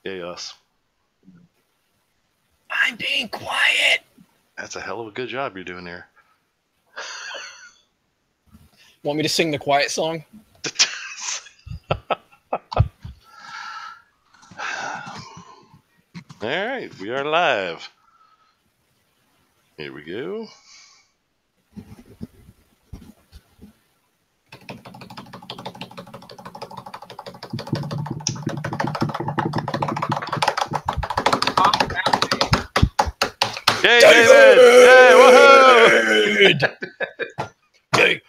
Yay, us. I'm being quiet. That's a hell of a good job you're doing there. Want me to sing the quiet song? All right, we are live. Here we go. Yay, David! Yay, woohoo! David!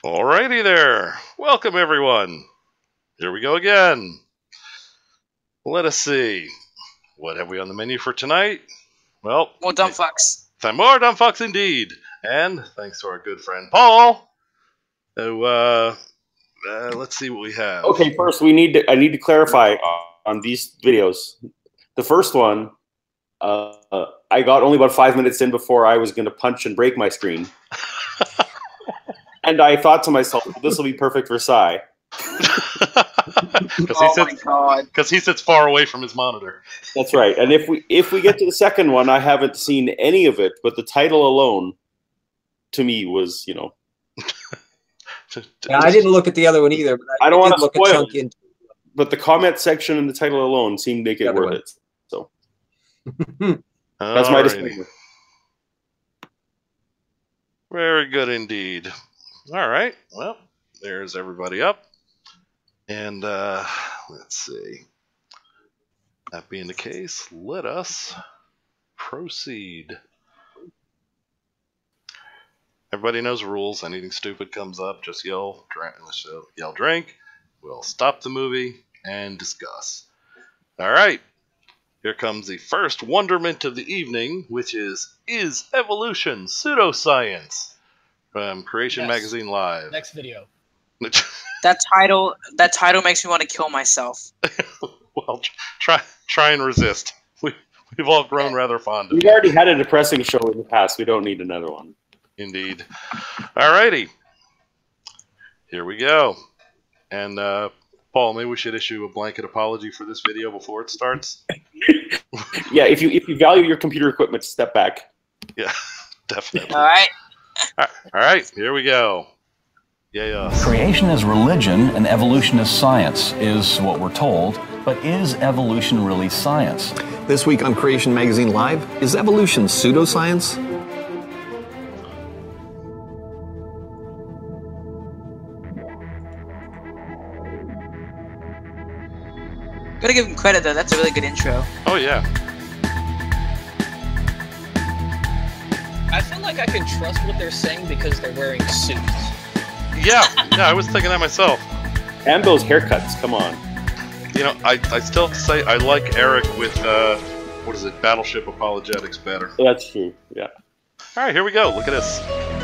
Alrighty there. Welcome, everyone. Here we go again. Let us see. What have we on the menu for tonight? Well, more dumb fucks. More dumb fucks indeed. And thanks to our good friend Paul. Let's see what we have. Okay, first I need to clarify on these videos. The first one, I got only about 5 minutes in before I was going to punch and break my screen. And I thought to myself, this will be perfect for Cy. Because he sits far away from his monitor. That's right. And if we get to the second one, I haven't seen any of it, but the title alone, to me, was, you know. Yeah, I didn't look at the other one either. But I don't want to spoil it. But the comment section and the title alone seemed to make it worth it. So that's my disclaimer. Very good indeed. All right. Well, there's everybody up. And let's see. That being the case, let us proceed. Everybody knows the rules. Anything stupid comes up, just yell drink. We'll stop the movie and discuss. All right. Here comes the first wonderment of the evening, which is evolution pseudoscience? From Creation Magazine Live. Next video. That title makes me want to kill myself. Well, try and resist. We've all grown rather fond of it. We've already had a depressing show in the past. We don't need another one. Indeed. Alrighty. Here we go. And Paul, maybe we should issue a blanket apology for this video before it starts. Yeah, if you value your computer equipment, step back. Yeah, definitely. All right. All right, here we go. Yeah. Creation is religion and evolution is science, is what we're told. But is evolution really science? This week on Creation Magazine Live, is evolution pseudoscience? Gotta give him credit though, that's a really good intro. Oh yeah. I feel like I can trust what they're saying because they're wearing suits. Yeah, I was thinking that myself. And those haircuts, come on. You know, I still have to say I like Eric with, what is it, Battleship Apologetics better. That's true, yeah. All right, here we go. Look at this.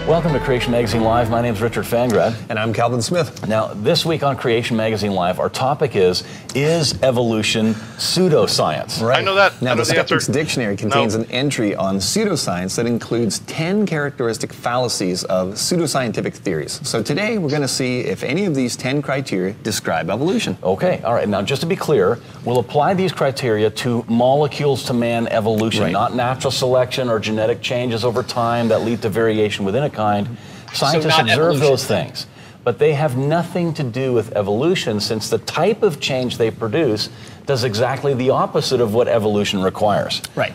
Welcome to Creation Magazine Live. My name is Richard Fangrad. And I'm Calvin Smith. Now, this week on Creation Magazine Live, our topic is evolution pseudoscience? Right. I know that. Now, the Skeptics answer. Dictionary contains an entry on pseudoscience that includes 10 characteristic fallacies of pseudoscientific theories. So today, we're going to see if any of these 10 criteria describe evolution. Okay, all right. Now, just to be clear, we'll apply these criteria to molecules to man evolution, not natural selection or genetic changes over time that lead to variation within a kind. Scientists observe those things, but they have nothing to do with evolution since the type of change they produce does exactly the opposite of what evolution requires. Right.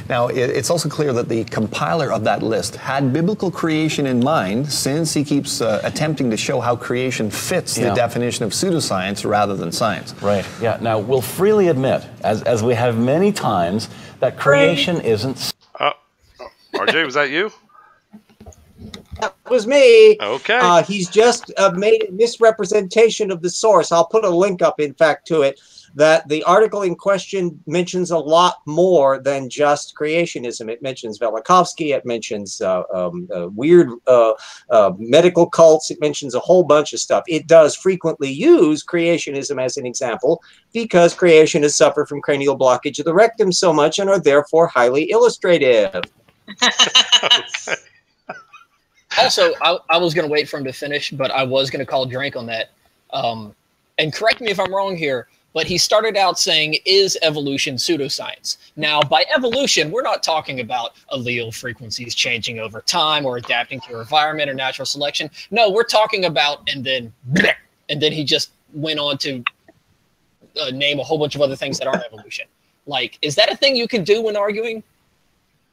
Now, it's also clear that the compiler of that list had biblical creation in mind, since he keeps attempting to show how creation fits the definition of pseudoscience rather than science. Right, yeah. Now, we'll freely admit, as we have many times, that creation isn't... RJ, was that you? That was me. Okay. He's just made a misrepresentation of the source. I'll put a link up, in fact, to it. that the article in question mentions a lot more than just creationism. It mentions Velikovsky, it mentions weird medical cults, it mentions a whole bunch of stuff. It does frequently use creationism as an example because creationists suffer from cranial blockage of the rectum so much and are therefore highly illustrative. Also, I was going to wait for him to finish, but I was going to call Drake on that. And correct me if I'm wrong here, but he started out saying, is evolution pseudoscience? Now, by evolution, we're not talking about allele frequencies changing over time or adapting to your environment or natural selection. No, we're talking about, and then he just went on to name a whole bunch of other things that aren't evolution. Like, is that a thing you can do when arguing?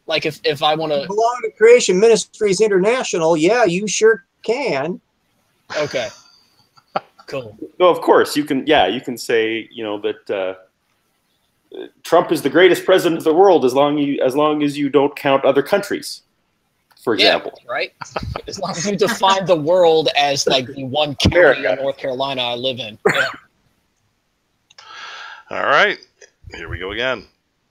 Like, if I want to belong to Creation Ministries International, yeah, you sure can. Okay. Cool. No, of course you can. Yeah, you can say, you know, that Trump is the greatest president of the world as long as you don't count other countries, for example. Yeah, right. As long as you define the world as like the one county in North Carolina I live in. Yeah. All right, here we go again.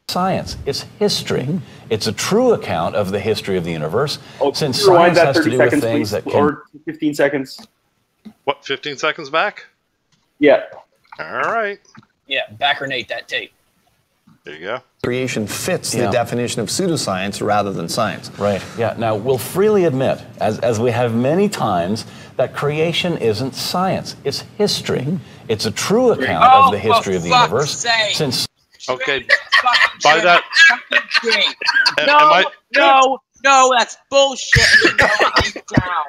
Science. It's history. It's a true account of the history of the universe. Oh, since science has to do with things please, that can... or 15 seconds. What, 15 seconds back? Yeah. All right. Yeah, backernate that tape. There you go. Creation fits the definition of pseudoscience rather than science. Right. Yeah. Now, we'll freely admit, as we have many times, that creation isn't science. It's history. It's a true account of the history of the universe. Since okay, by that. No, that's bullshit. And you know it deep down.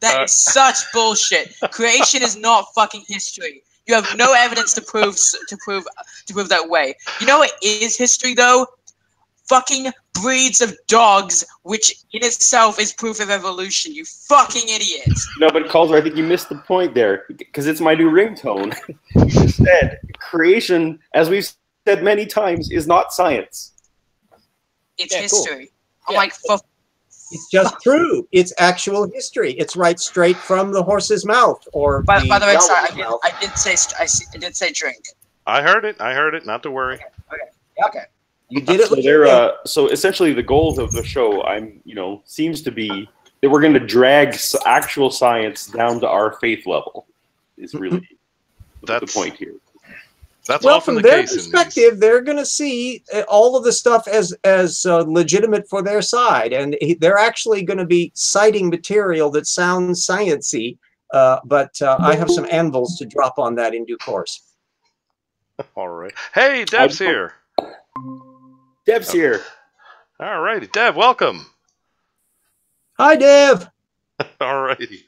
That is such bullshit. Creation is not fucking history. You have no evidence to prove that way. You know what is history though? Fucking breeds of dogs, which in itself is proof of evolution. You fucking idiots. No, but Calder, I think you missed the point there because it's my new ringtone. You just said creation, as we've said many times, is not science. It's history. Cool. I'm like, it's just true. It's actual history. It's right straight from the horse's mouth. Or by the way, sorry, I did say drink. I heard it. Not to worry. Okay. You did it. So so essentially, the goals of the show, seems to be that we're going to drag actual science down to our faith level. Is really the point here. That's well, often from the their case perspective, they're going to see all of the stuff as legitimate for their side, and they're actually going to be citing material that sounds sciencey. But I have some anvils to drop on that in due course. All right. Hey, Dev's here. Dev's here. All righty, Dev, welcome. Hi, Dev. All righty.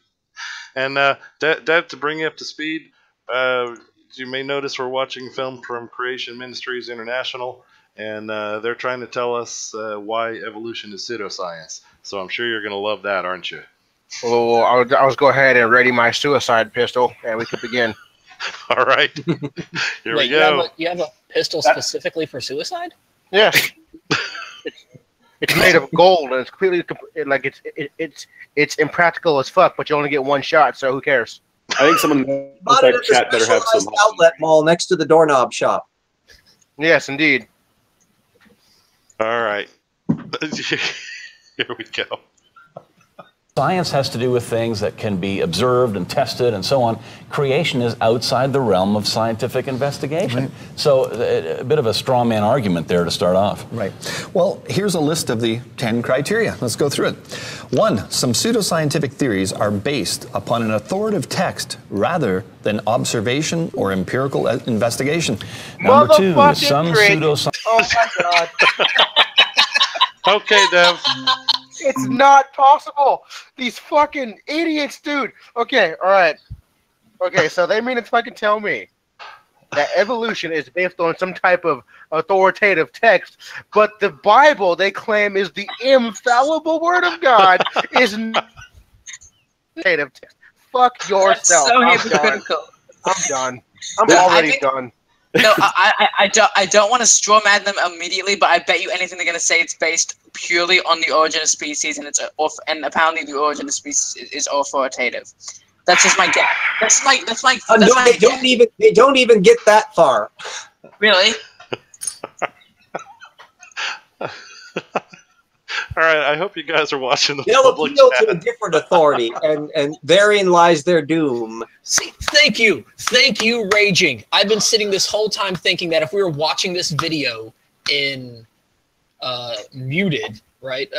And Dev, to bring you up to speed, you may notice we're watching film from Creation Ministries International, and they're trying to tell us why evolution is pseudoscience. So I'm sure you're going to love that, aren't you? Well, I'll just go ahead and ready my suicide pistol, and we can begin. All right. Here we go. You have a pistol specifically for suicide? Yes. It's made of gold, and it's completely it's impractical as fuck. But you only get one shot, so who cares? I think someone inside chat better have some outlet mall next to the doorknob shop. Yes, indeed. All right. Here we go. science has to do with things that can be observed and tested and so on. Creation is outside the realm of scientific investigation. Right. So a bit of a straw man argument there to start off. Right. Well, here's a list of the 10 criteria. Let's go through it. 1, some pseudoscientific theories are based upon an authoritative text rather than observation or empirical investigation. Number 2, some pseudoscience. Oh my God. Okay, Dev. It's not possible. These fucking idiots, dude. Okay, all right. Okay, so they mean to fucking tell me that evolution is based on some type of authoritative text, but the Bible they claim is the infallible word of God is authoritative text. Fuck yourself. That's so hypocritical. I'm done. I'm already done. No, I don't want to straw man them immediately, but I bet you anything they're going to say it's based purely on the origin of species, and apparently the origin of species is authoritative. That's just my guess. They don't even get that far. Really? All right, I hope you guys are watching the They'll public appeal chat. to a different authority, and therein lies their doom. See, thank you, Raging. I've been sitting this whole time thinking that if we were watching this video in muted, right?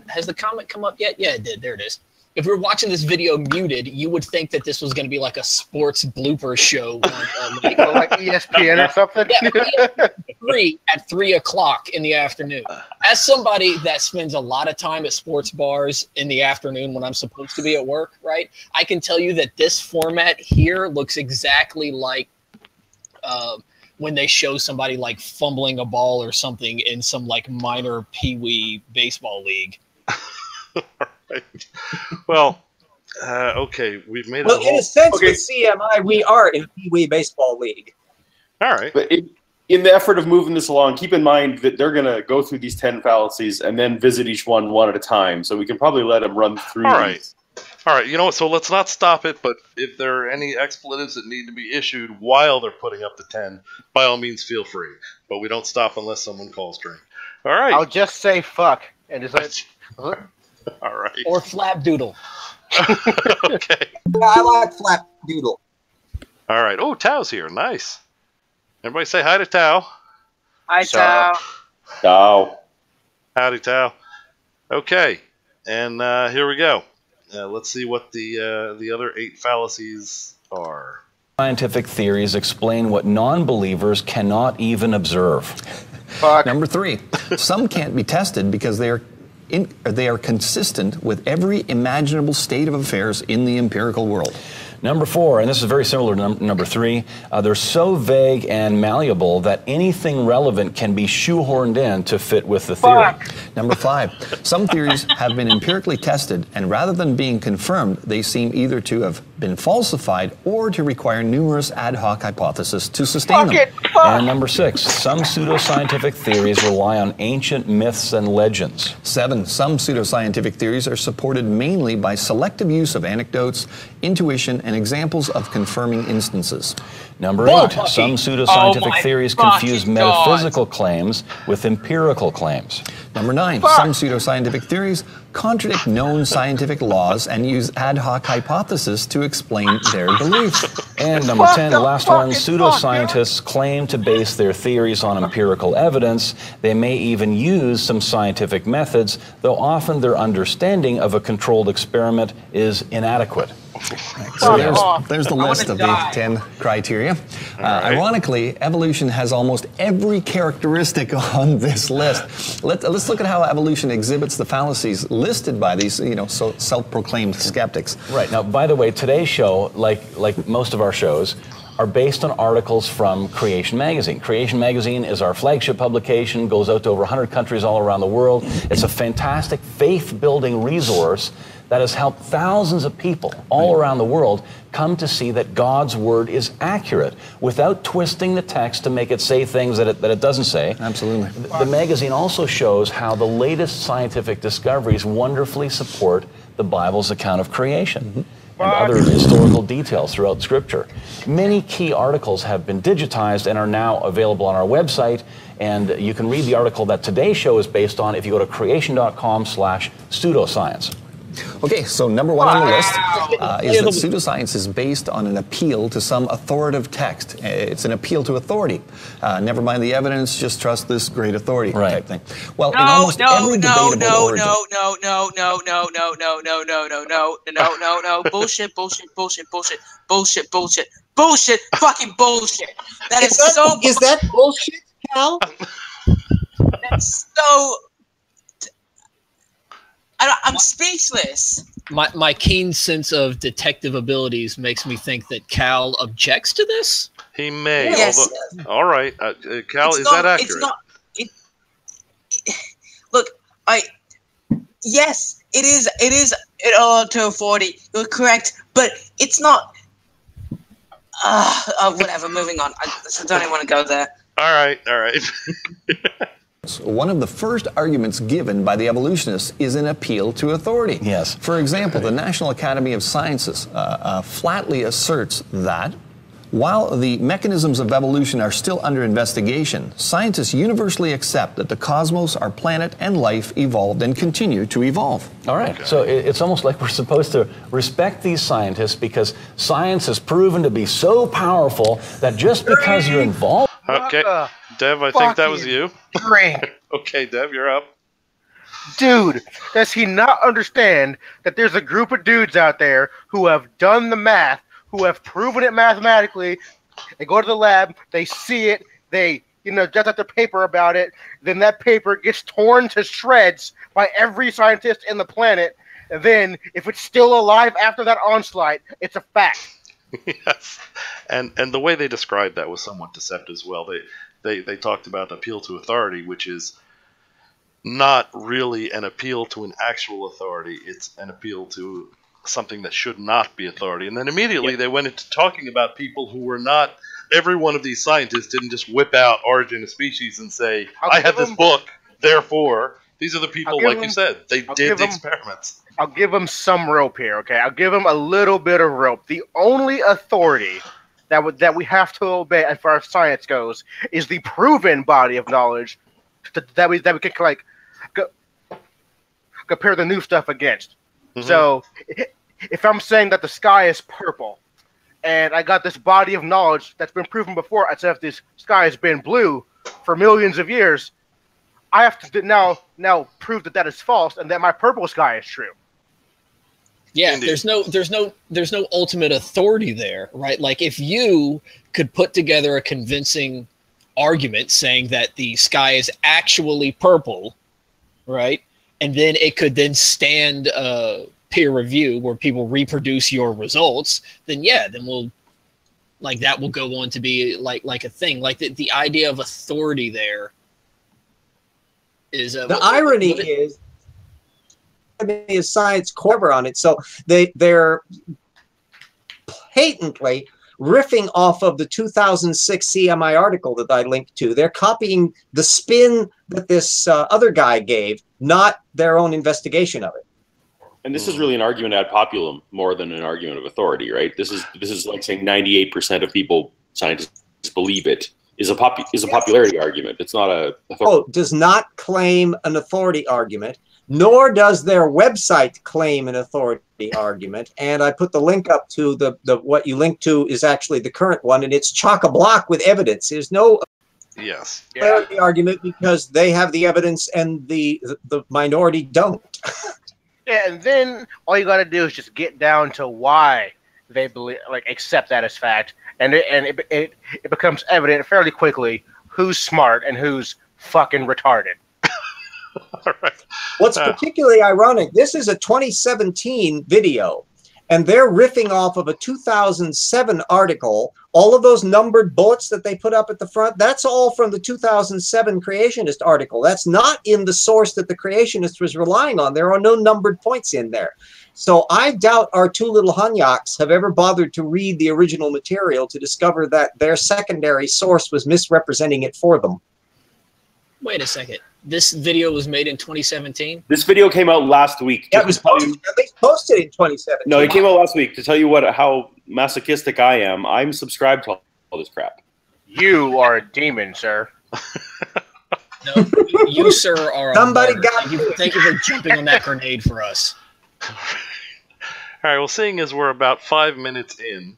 Has the comment come up yet? Yeah, it did. There it is. If we were watching this video muted, you would think that this was going to be like a sports blooper show, Or like ESPN or something. Yeah, at 3 o'clock in the afternoon. As somebody that spends a lot of time at sports bars in the afternoon when I'm supposed to be at work, right? I can tell you that this format here looks exactly like when they show somebody like fumbling a ball or something in some like minor peewee baseball league. Right. Well, okay, we've made it. Well, in a sense, with CMI, we are in Pee Wee Baseball League. All right. But in the effort of moving this along, keep in mind that they're going to go through these 10 fallacies and then visit each one at a time. So we can probably let them run through. All right. All right. You know what? So let's not stop it. But if there are any expletives that need to be issued while they're putting up the 10, by all means, feel free. But we don't stop unless someone calls drink. All right. I'll just say fuck and just like. All right. Or flapdoodle. Okay. Yeah, I like flapdoodle. All right. Oh, Tao's here. Nice. Everybody say hi to Tao. Hi, Tao. Tao. Howdy, Tao. Okay. And here we go. Let's see what the other 8 fallacies are. Scientific theories explain what non-believers cannot even observe. Fuck. Number 3, some can't be tested because they are consistent with every imaginable state of affairs in the empirical world. Number 4, and this is very similar to number 3, they're so vague and malleable that anything relevant can be shoehorned in to fit with the theory. Number 5, some theories have been empirically tested, and rather than being confirmed, they seem either to have been falsified or to require numerous ad hoc hypotheses to sustain them. And number 6, some pseudoscientific theories rely on ancient myths and legends. 7, some pseudoscientific theories are supported mainly by selective use of anecdotes, intuition, and examples of confirming instances. Number 8, some pseudoscientific theories confuse metaphysical claims with empirical claims. Number 9, some pseudoscientific theories contradict known scientific laws and use ad hoc hypotheses to explain their beliefs. And number 10, the last one, pseudoscientists claim to base their theories on empirical evidence. They may even use some scientific methods, though often their understanding of a controlled experiment is inadequate. So there's the list of the 10 criteria. Ironically, evolution has almost every characteristic on this list. Let's look at how evolution exhibits the fallacies listed by these, so self-proclaimed skeptics. Right. Now, by the way, today's show, like most of our shows, are based on articles from Creation Magazine. Creation Magazine is our flagship publication, goes out to over 100 countries all around the world. It's a fantastic faith-building resource that has helped thousands of people all around the world come to see that God's word is accurate without twisting the text to make it say things that it doesn't say. Absolutely. The magazine also shows how the latest scientific discoveries wonderfully support the Bible's account of creation. And other historical details throughout Scripture. Many key articles have been digitized and are now available on our website, and you can read the article that today's show is based on if you go to creation.com/pseudoscience. Okay, so number 1 on the list is that pseudoscience is based on an appeal to some authoritative text. It's an appeal to authority. Never mind the evidence, just trust this great authority type thing. Well, in almost every debate about origin... Bullshit, fucking bullshit. Is that bullshit, Cal? That's so... I'm speechless. My keen sense of detective abilities makes me think that Cal objects to this. He may. Yes. Although, all right, Cal, is that accurate? Look, yes, it is to authority. You're correct, but it's not. Whatever. Moving on. I don't even want to go there. All right. One of the first arguments given by the evolutionists is an appeal to authority. Yes. For example, the National Academy of Sciences flatly asserts that while the mechanisms of evolution are still under investigation, scientists universally accept that the cosmos, our planet, and life evolved and continue to evolve. All right. So it's almost like we're supposed to respect these scientists because science has proven to be so powerful that just because you're involved... Okay, Dev, I think that was you. Okay, Dev, you're up. Dude, does he not understand that there's a group of dudes out there who have done the math, who have proven it mathematically? They go to the lab, they see it, they, judge out their paper about it, then that paper gets torn to shreds by every scientist in the planet, and then, if it's still alive after that onslaught, it's a fact. Yes, and the way they described that was somewhat deceptive as well. They talked about appeal to authority, which is not really an appeal to an actual authority. It's an appeal to something that should not be authority. And then immediately they went into talking about people who were not. Every one of these scientists didn't just whip out Origin of Species and say, I have this book, therefore, these are the people, like you said, they did the experiments. I'll give them some rope here, okay? I'll give them a little bit of rope. The only authority that we have to obey as far as science goes is the proven body of knowledge that we can like compare the new stuff against. Mm-hmm. So if I'm saying that the sky is purple and I got this body of knowledge that's been proven before as if this sky has been blue for millions of years, I have to now prove that is false and that my purple sky is true. Yeah, there's no ultimate authority there, right? Like if you could put together a convincing argument saying that the sky is actually purple, right? And then it could then stand peer review where people reproduce your results, then yeah, then that will go on to be like a thing. Like the idea of authority there is the irony is science core on it, so they're patently riffing off of the 2006 CMI article that I linked to. They're copying the spin that this other guy gave, not their own investigation of it. And this is really an argument ad populum more than an argument of authority, right? This is like saying 98% of people, scientists, believe it is a popularity argument. It's not a authority. Does not claim an authority argument, nor does their website claim an authority argument. And I put the link up to the what you linked to is actually the current one, and it's chock-a-block with evidence. There's no authority argument because they have the evidence and the minority don't. Yeah, and then all you got to do is just get down to why they believe, accept that as fact, and it becomes evident fairly quickly who's smart and who's fucking retarded. All right. What's particularly ironic, this is a 2017 video, and they're riffing off of a 2007 article. All of those numbered bullets that they put up at the front, that's all from the 2007 creationist article. That's not in the source that the creationist was relying on. There are no numbered points in there. So I doubt our two little Hunyaks have ever bothered to read the original material to discover that their secondary source was misrepresenting it for them. Wait a second. This video was made in 2017? This video came out last week. Yeah, it was posted in 2017. No, it came out last week. To tell you how masochistic I am, I'm subscribed to all this crap. You are a demon, sir. No, you, sir, are Somebody a got Thank you for jumping on that grenade for us. All right, well, seeing as we're about 5 minutes in,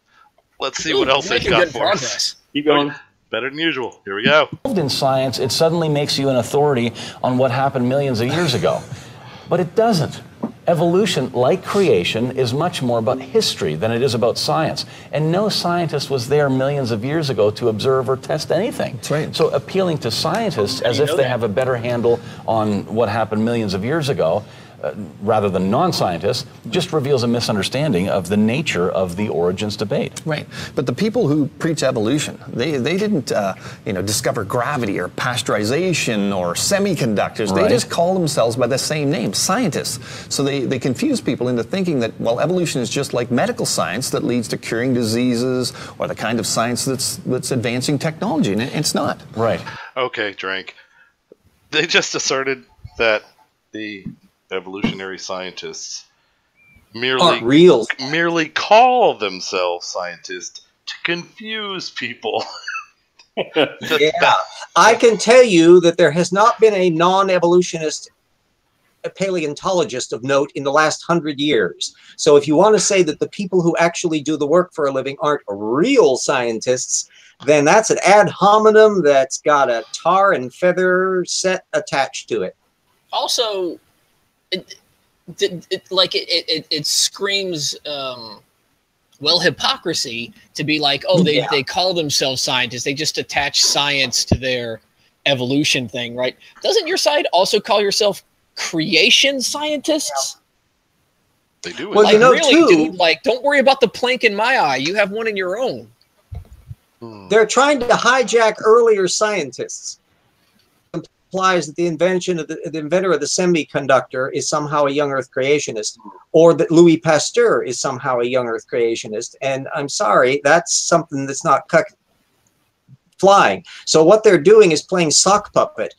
let's see what else they've got for us. Keep going. Better than usual. Here we go. In science, it suddenly makes you an authority on what happened millions of years ago. But it doesn't. Evolution, like creation, is much more about history than it is about science. And no scientist was there millions of years ago to observe or test anything. That's right. So appealing to scientists as if they have a better handle on what happened millions of years ago, rather than non-scientists, just reveals a misunderstanding of the nature of the origins debate. Right, but the people who preach evolution, they didn't discover gravity or pasteurization or semiconductors. Right. They just call themselves by the same name, scientists. So they confuse people into thinking that, well, evolution is just like medical science that leads to curing diseases or the kind of science that's advancing technology, and it's not. Right. Okay, Drink. They just asserted that the evolutionary scientists Aren't real. merely call themselves scientists to confuse people. Yeah, I can tell you that there has not been a non-evolutionist paleontologist of note in the last 100 years. So if you want to say that the people who actually do the work for a living aren't real scientists, then that's an ad hominem that's got a tar and feather set attached to it. Also, it screams well, hypocrisy to be like, oh, they call themselves scientists. They just attach science to their evolution thing, right? Doesn't your side also call yourself creation scientists? They do. Well, like, you know, really, too, dude, like, don't worry about the plank in my eye. You have one in your own. They're trying to hijack earlier scientists. Implies that the inventor of the semiconductor is somehow a young Earth creationist, or that Louis Pasteur is somehow a young Earth creationist. And I'm sorry, that's something that's not flying. So what they're doing is playing sock puppet.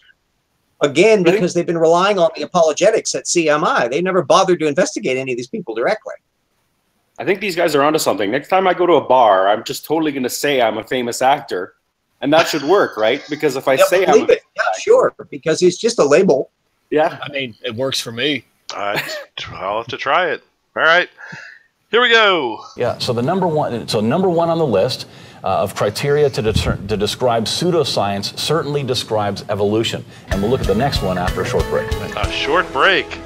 Again, because they've been relying on the apologetics at CMI. They never bothered to investigate any of these people directly. I think these guys are onto something. Next time I go to a bar, I'm just totally going to say I'm a famous actor. And that should work, right? Because if I say I'm yeah, sure, because it's just a label. Yeah. I mean, it works for me. I'll have to try it. All right. Here we go. Yeah, so number one on the list of criteria to describe pseudoscience certainly describes evolution. And we'll look at the next one after a short break. A short break.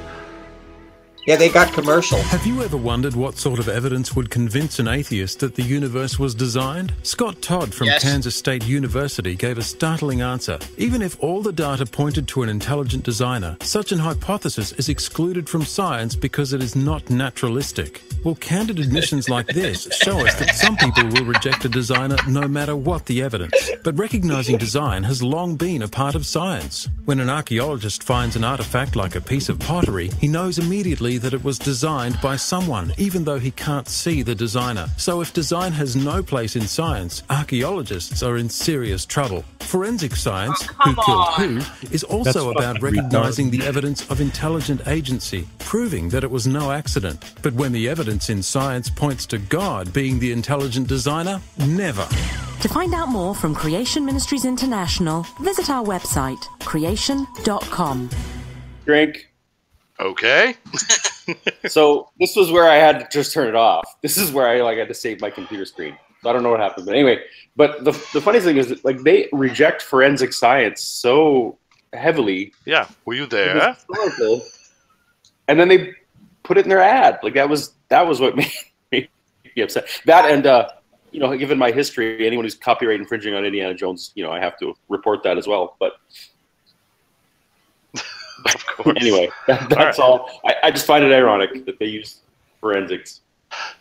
Yeah, they got commercial. Have you ever wondered what sort of evidence would convince an atheist that the universe was designed? Scott Todd from Kansas State University gave a startling answer. Even if all the data pointed to an intelligent designer, such an hypothesis is excluded from science because it is not naturalistic. Well, candid admissions like this show us that some people will reject a designer no matter what the evidence. But recognizing design has long been a part of science. When an archaeologist finds an artifact like a piece of pottery, he knows immediately that it was designed by someone, even though he can't see the designer. So if design has no place in science, archaeologists are in serious trouble. Forensic science, who killed who, is also about recognizing the evidence of intelligent agency, proving that it was no accident. But when the evidence in science points to God being the intelligent designer, never. To find out more from Creation Ministries International, visit our website, creation.com. Drink. Okay. So this was where I had to just turn it off. This is where I had to save my computer screen. So I don't know what happened, but anyway. But the funny thing is, that, they reject forensic science so heavily. Yeah, were you there? And then they put it in their ad. That was what made me upset. That and given my history, anyone who's copyright infringing on Indiana Jones, I have to report that as well. But of course. Anyway, that's all. I just find it ironic that they use forensics.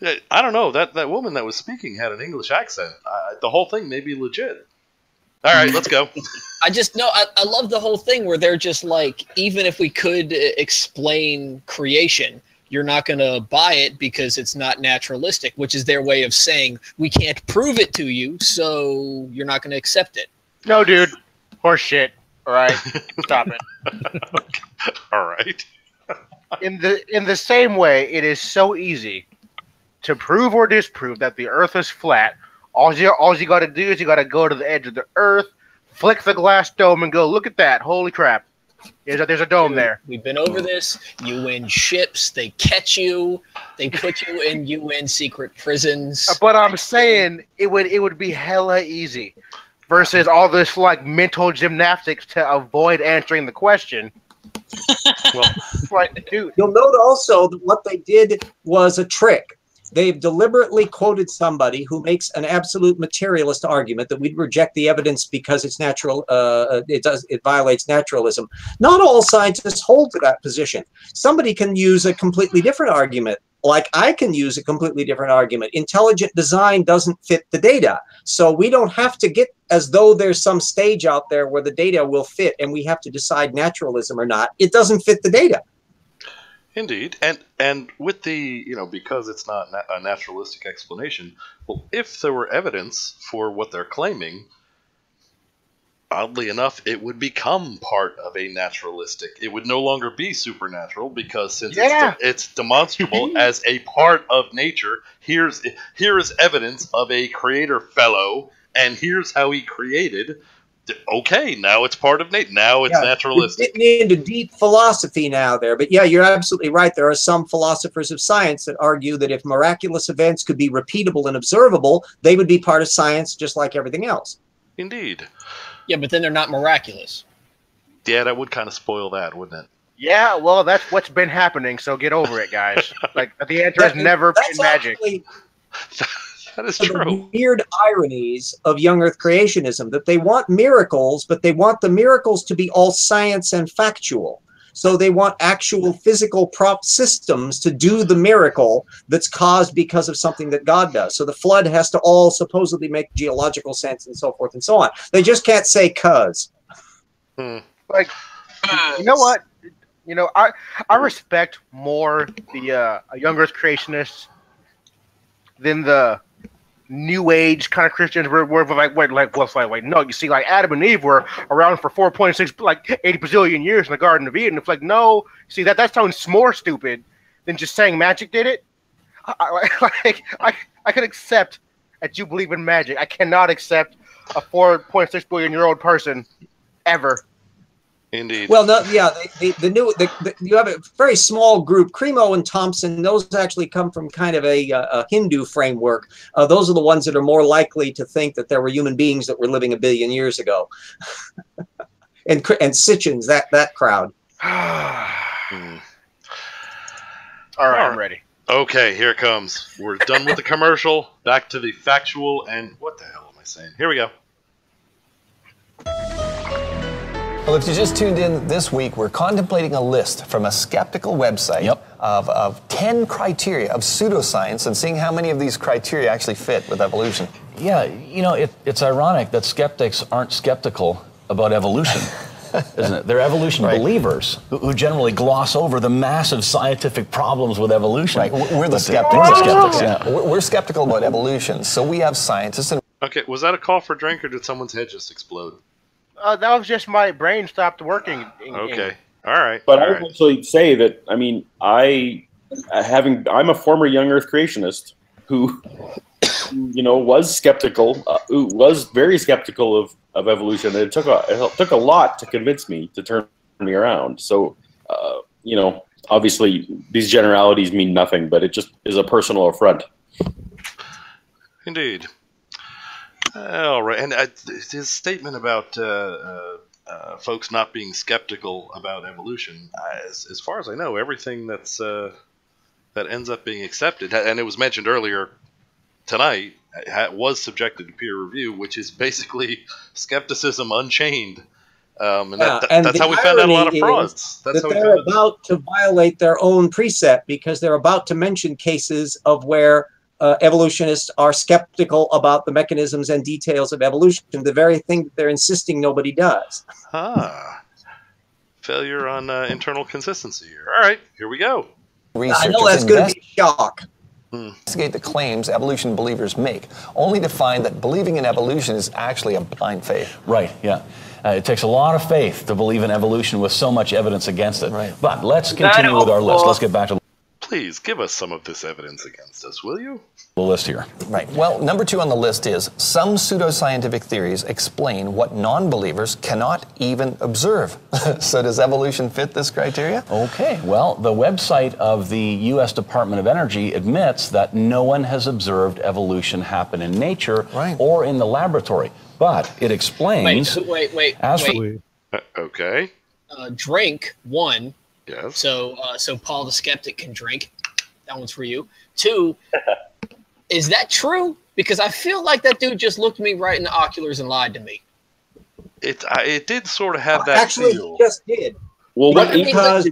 I don't know. That woman that was speaking had an English accent. The whole thing may be legit. All right, let's go. I love the whole thing where they're just like, even if we could explain creation, you're not going to buy it because it's not naturalistic, which is their way of saying we can't prove it to you, so you're not going to accept it. No, dude. Horse shit. All right, stop it. All right. In the same way, it is so easy to prove or disprove that the Earth is flat. All you got to do is you got to go to the edge of the Earth, flick the glass dome, and go, look at that. Holy crap. There's a dome there. We've been over this. You win ships. They catch you. They put you in UN secret prisons. But I'm saying it would be hella easy versus all this mental gymnastics to avoid answering the question. Well, dude, you'll note also that what they did was a trick. They've deliberately quoted somebody who makes an absolute materialist argument that we'd reject the evidence because it's natural. It violates naturalism. Not all scientists hold to that position. Somebody can use a completely different argument. Like I can use a completely different argument. Intelligent design doesn't fit the data. So we don't have to get as though there's some stage out there where the data will fit and we have to decide naturalism or not. It doesn't fit the data. Indeed, and with the because it's not a naturalistic explanation. Well, if there were evidence for what they're claiming, oddly enough, it would become part of a naturalistic. It would no longer be supernatural because since it's demonstrable as a part of nature, here is evidence of a creator fellow, and here's how he created. Okay, now it's part of nature. Now it's naturalistic. We're getting into deep philosophy now there. But yeah, you're absolutely right. There are some philosophers of science that argue that if miraculous events could be repeatable and observable, they would be part of science just like everything else. Indeed. Yeah, but then they're not miraculous. Yeah, that would kind of spoil that, wouldn't it? Yeah, well, that's what's been happening, so get over it, guys. Like, the answer has never been magic. That is true. The weird ironies of young Earth creationism, that they want miracles, but they want the miracles to be all science and factual. So they want actual physical prop systems to do the miracle that's caused because of something that God does. So the flood has to all supposedly make geological sense and so forth and so on. They just can't say cuz. Like, you know what? You know, I respect more the young Earth creationists than the New Age kind of Christians were like, no, you see, like Adam and Eve were around for 4.6, like 80 bazillion years in the Garden of Eden. It's like, no, see, that sounds more stupid than just saying magic did it. I can accept that you believe in magic. I cannot accept a 4.6 billion year old person ever. Indeed. Well, no, yeah, you have a very small group. Cremo and Thompson, those actually come from kind of a Hindu framework. Those are the ones that are more likely to think that there were human beings that were living a billion years ago. and Sitchins, that crowd. All right, I'm ready. Okay, here it comes. We're done with the commercial. Back to the factual and what the hell am I saying? Here we go. Well, if you just tuned in this week, we're contemplating a list from a skeptical website of 10 criteria of pseudoscience and seeing how many of these criteria actually fit with evolution. Yeah, you know, it's ironic that skeptics aren't skeptical about evolution, isn't it? They're evolution believers who generally gloss over the massive scientific problems with evolution. Right, we're the skeptics. We're the skeptics, yeah. We're skeptical about evolution, so we have scientists and... Okay, was that a call for drink or did someone's head just explode? That was just my brain stopped working. Okay. All right. But I would also say that, I mean, I'm a former young Earth creationist who you know, was skeptical, who was very skeptical of evolution. And it took a lot to convince me to turn me around. So, you know, obviously these generalities mean nothing, but it just is a personal affront. Indeed. All right, and his statement about folks not being skeptical about evolution, as far as I know, everything that ends up being accepted, and it was mentioned earlier tonight, was subjected to peer review, which is basically skepticism unchained. And that's how we found out a lot of frauds. That's how they're about to violate their own precept because they're about to mention cases of where evolutionists are skeptical about the mechanisms and details of evolution, the very thing that they're insisting nobody does. Failure on internal consistency here. All right, here we go. I know that's going to be a shock. Investigate the claims evolution believers make, only to find that believing in evolution is actually a blind faith. Right, yeah. It takes a lot of faith to believe in evolution with so much evidence against it. Right. But let's continue with our list. Let's get back to... Please give us some of this evidence against us, will you? The list here. Right. Well, number 2 on the list is some pseudoscientific theories explain what non-believers cannot even observe. So does evolution fit this criteria? Okay. Well, the website of the U.S. Department of Energy admits that no one has observed evolution happen in nature or in the laboratory. But it explains... Wait. Okay. Drink, 1. Yes. So Paul the Skeptic can drink. That one's for you. 2, is that true? Because I feel like that dude just looked me right in the oculars and lied to me. It did sort of have that actually feel. He just did. Well, because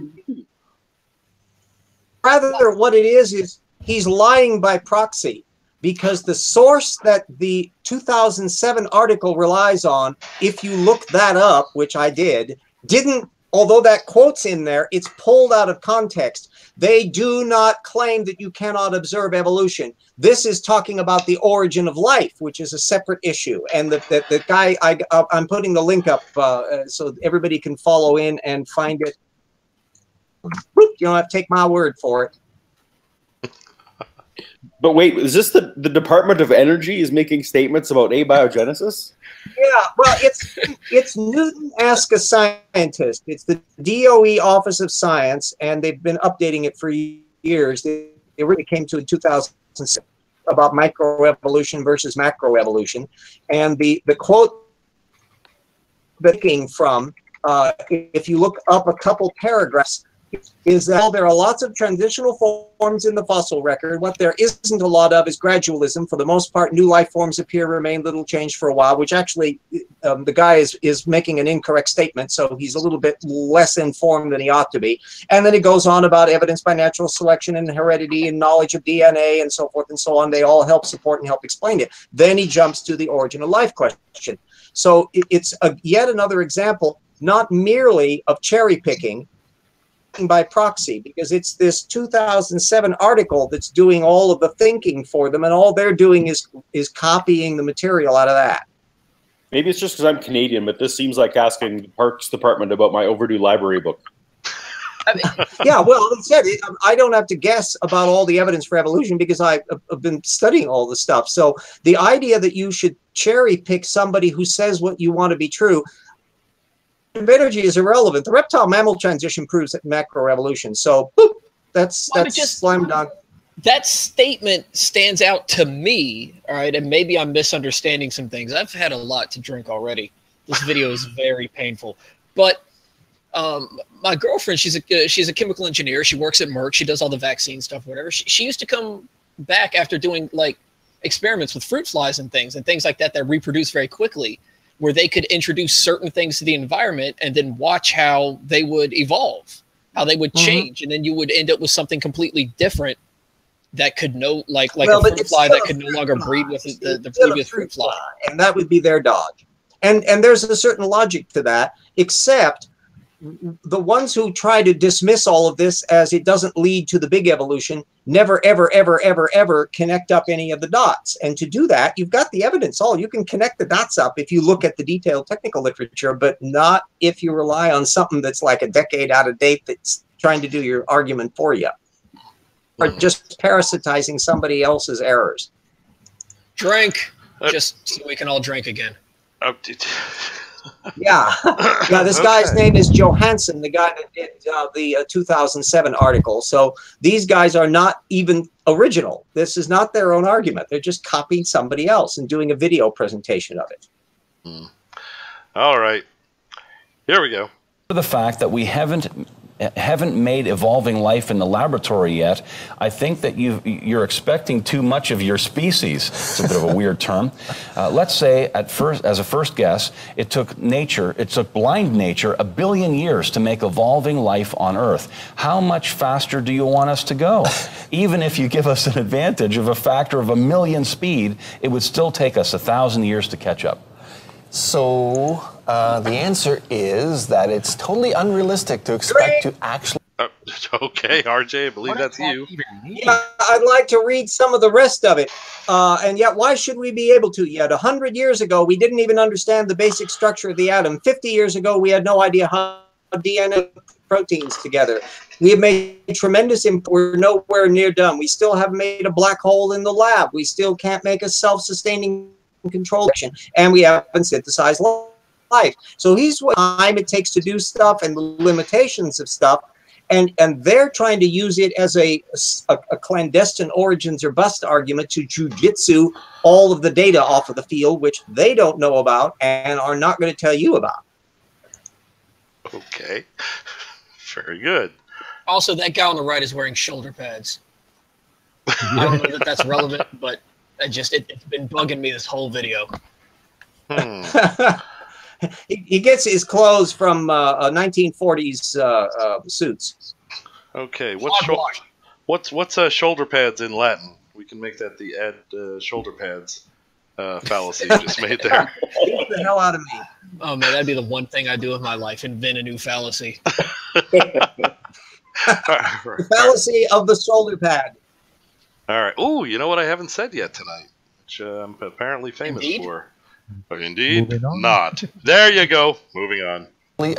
rather what it is he's lying by proxy, because the source that the 2007 article relies on, if you look that up, which I did, didn't although that quote's in there, it's pulled out of context. They do not claim that you cannot observe evolution. This is talking about the origin of life, which is a separate issue. And the guy, I'm putting the link up so everybody can follow in and find it. You don't have to take my word for it. But wait, is this the Department of Energy is making statements about abiogenesis? Yeah, well, it's Newton Ask a Scientist. It's the DOE Office of Science, and they've been updating it for years. They really came to in 2006 about microevolution versus macroevolution. And the quote that came from, if you look up a couple paragraphs, is that there are lots of transitional forms in the fossil record. What there isn't a lot of is gradualism. For the most part, new life forms appear, remain little changed for a while, which actually the guy is making an incorrect statement, so he's a little bit less informed than he ought to be. And then it goes on about evidence by natural selection and heredity and knowledge of DNA and so forth and so on. They all help support and help explain it. Then he jumps to the origin of life question. So it's yet another example, not merely of cherry picking by proxy, because it's this 2007 article that's doing all of the thinking for them, and all they're doing is copying the material out of that. Maybe it's just because I'm Canadian, but this seems like asking the Parks Department about my overdue library book. Yeah, well, he said I don't have to guess about all the evidence for evolution because I've been studying all the stuff. So the idea that you should cherry pick somebody who says what you want to be true of energy is irrelevant. The reptile mammal transition proves that macroevolution. So boop, that's just slam dunk. That statement stands out to me, all right, and maybe I'm misunderstanding some things. I've had a lot to drink already. This video is very painful. But my girlfriend, she's a chemical engineer. She works at Merck. She does all the vaccine stuff, whatever. She used to come back after doing like experiments with fruit flies and things like that reproduce very quickly, where they could introduce certain things to the environment and then watch how they would evolve, how they would change. And then you would end up with something completely different that could like a fruit fly that could no longer breed with the previous fruit fly. And that would be their dodge. And there's a certain logic to that, except the ones who try to dismiss all of this as it doesn't lead to the big evolution never, ever, ever, ever, ever connect up any of the dots. And to do that, you've got the evidence all. You can connect the dots up if you look at the detailed technical literature, but not if you rely on something that's like a decade out of date that's trying to do your argument for you. Or just parasitizing somebody else's errors. Drink, just so we can all drink again. Yeah, this guy's name is Johansson, the guy that did the 2007 article. So these guys are not even original. This is not their own argument. They're just copying somebody else and doing a video presentation of it. All right, here we go. The fact that we haven't made evolving life in the laboratory yet, I think that you're expecting too much of your species. It's a bit of a weird term. Let's say as a first guess, it took blind nature 1 billion years to make evolving life on Earth. How much faster do you want us to go? Even if you give us an advantage of a factor of 1 million speed, it would still take us 1,000 years to catch up. So the answer is that it's totally unrealistic to expect to actually... Okay, RJ, I believe that's you. Yeah, I'd like to read some of the rest of it. And yet, why should we be able to yet? 100 years ago, we didn't even understand the basic structure of the atom. 50 years ago, we had no idea how DNA proteins together. We have made tremendous we're nowhere near done. We still haven't made a black hole in the lab. We still can't make a self-sustaining control action, and we haven't synthesized life. So here's what time it takes to do stuff and the limitations of stuff, and they're trying to use it as a clandestine origins or bust argument to jujitsu all of the data off of the field, which they don't know about and are not going to tell you about. Okay, very good. Also, that guy on the right is wearing shoulder pads. I don't know that that's relevant, but it's been bugging me this whole video. He gets his clothes from 1940s suits. Okay, what's shoulder pads in Latin? We can make that the shoulder pads. fallacy you just made there. Get the hell out of me. Oh man, that'd be the one thing I do with my life: invent a new fallacy. The fallacy of the solar pad. All right. Oh, you know what I haven't said yet tonight, which I'm apparently famous Indeed? for. But indeed, not. There you go. Moving on.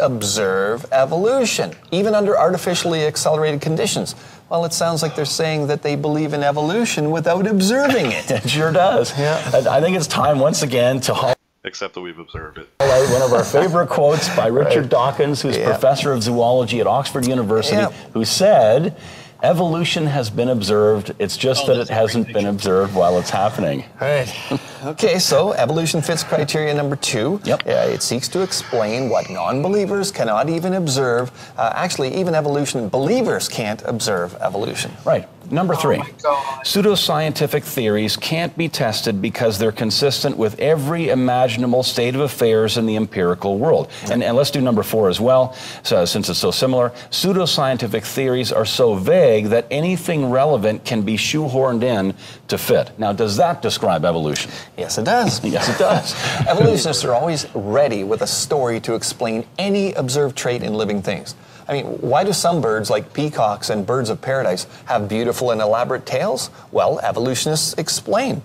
Observe evolution, even under artificially accelerated conditions. Well, it sounds like they're saying that they believe in evolution without observing it. It sure does. Yeah. I think it's time once again to Except that we've observed it. highlight one of our favorite quotes by Richard Dawkins, who's professor of zoology at Oxford University, who said, "Evolution has been observed. It's just that it hasn't been observed while it's happening." All right. Okay, so evolution fits criteria number 2. Yep. It seeks to explain what non-believers cannot even observe. Actually, even evolution believers can't observe evolution. Right. Number 3, my God. pseudoscientific theories can't be tested because they're consistent with every imaginable state of affairs in the empirical world. And let's do number 4 as well, so, since it's so similar. Pseudoscientific theories are so vague that anything relevant can be shoehorned in to fit. Now, does that describe evolution? Yes, it does. Yes, it does. Evolutionists are always ready with a story to explain any observed trait in living things. I mean, why do some birds, like peacocks and birds of paradise, have beautiful and elaborate tails? Well, evolutionists explain.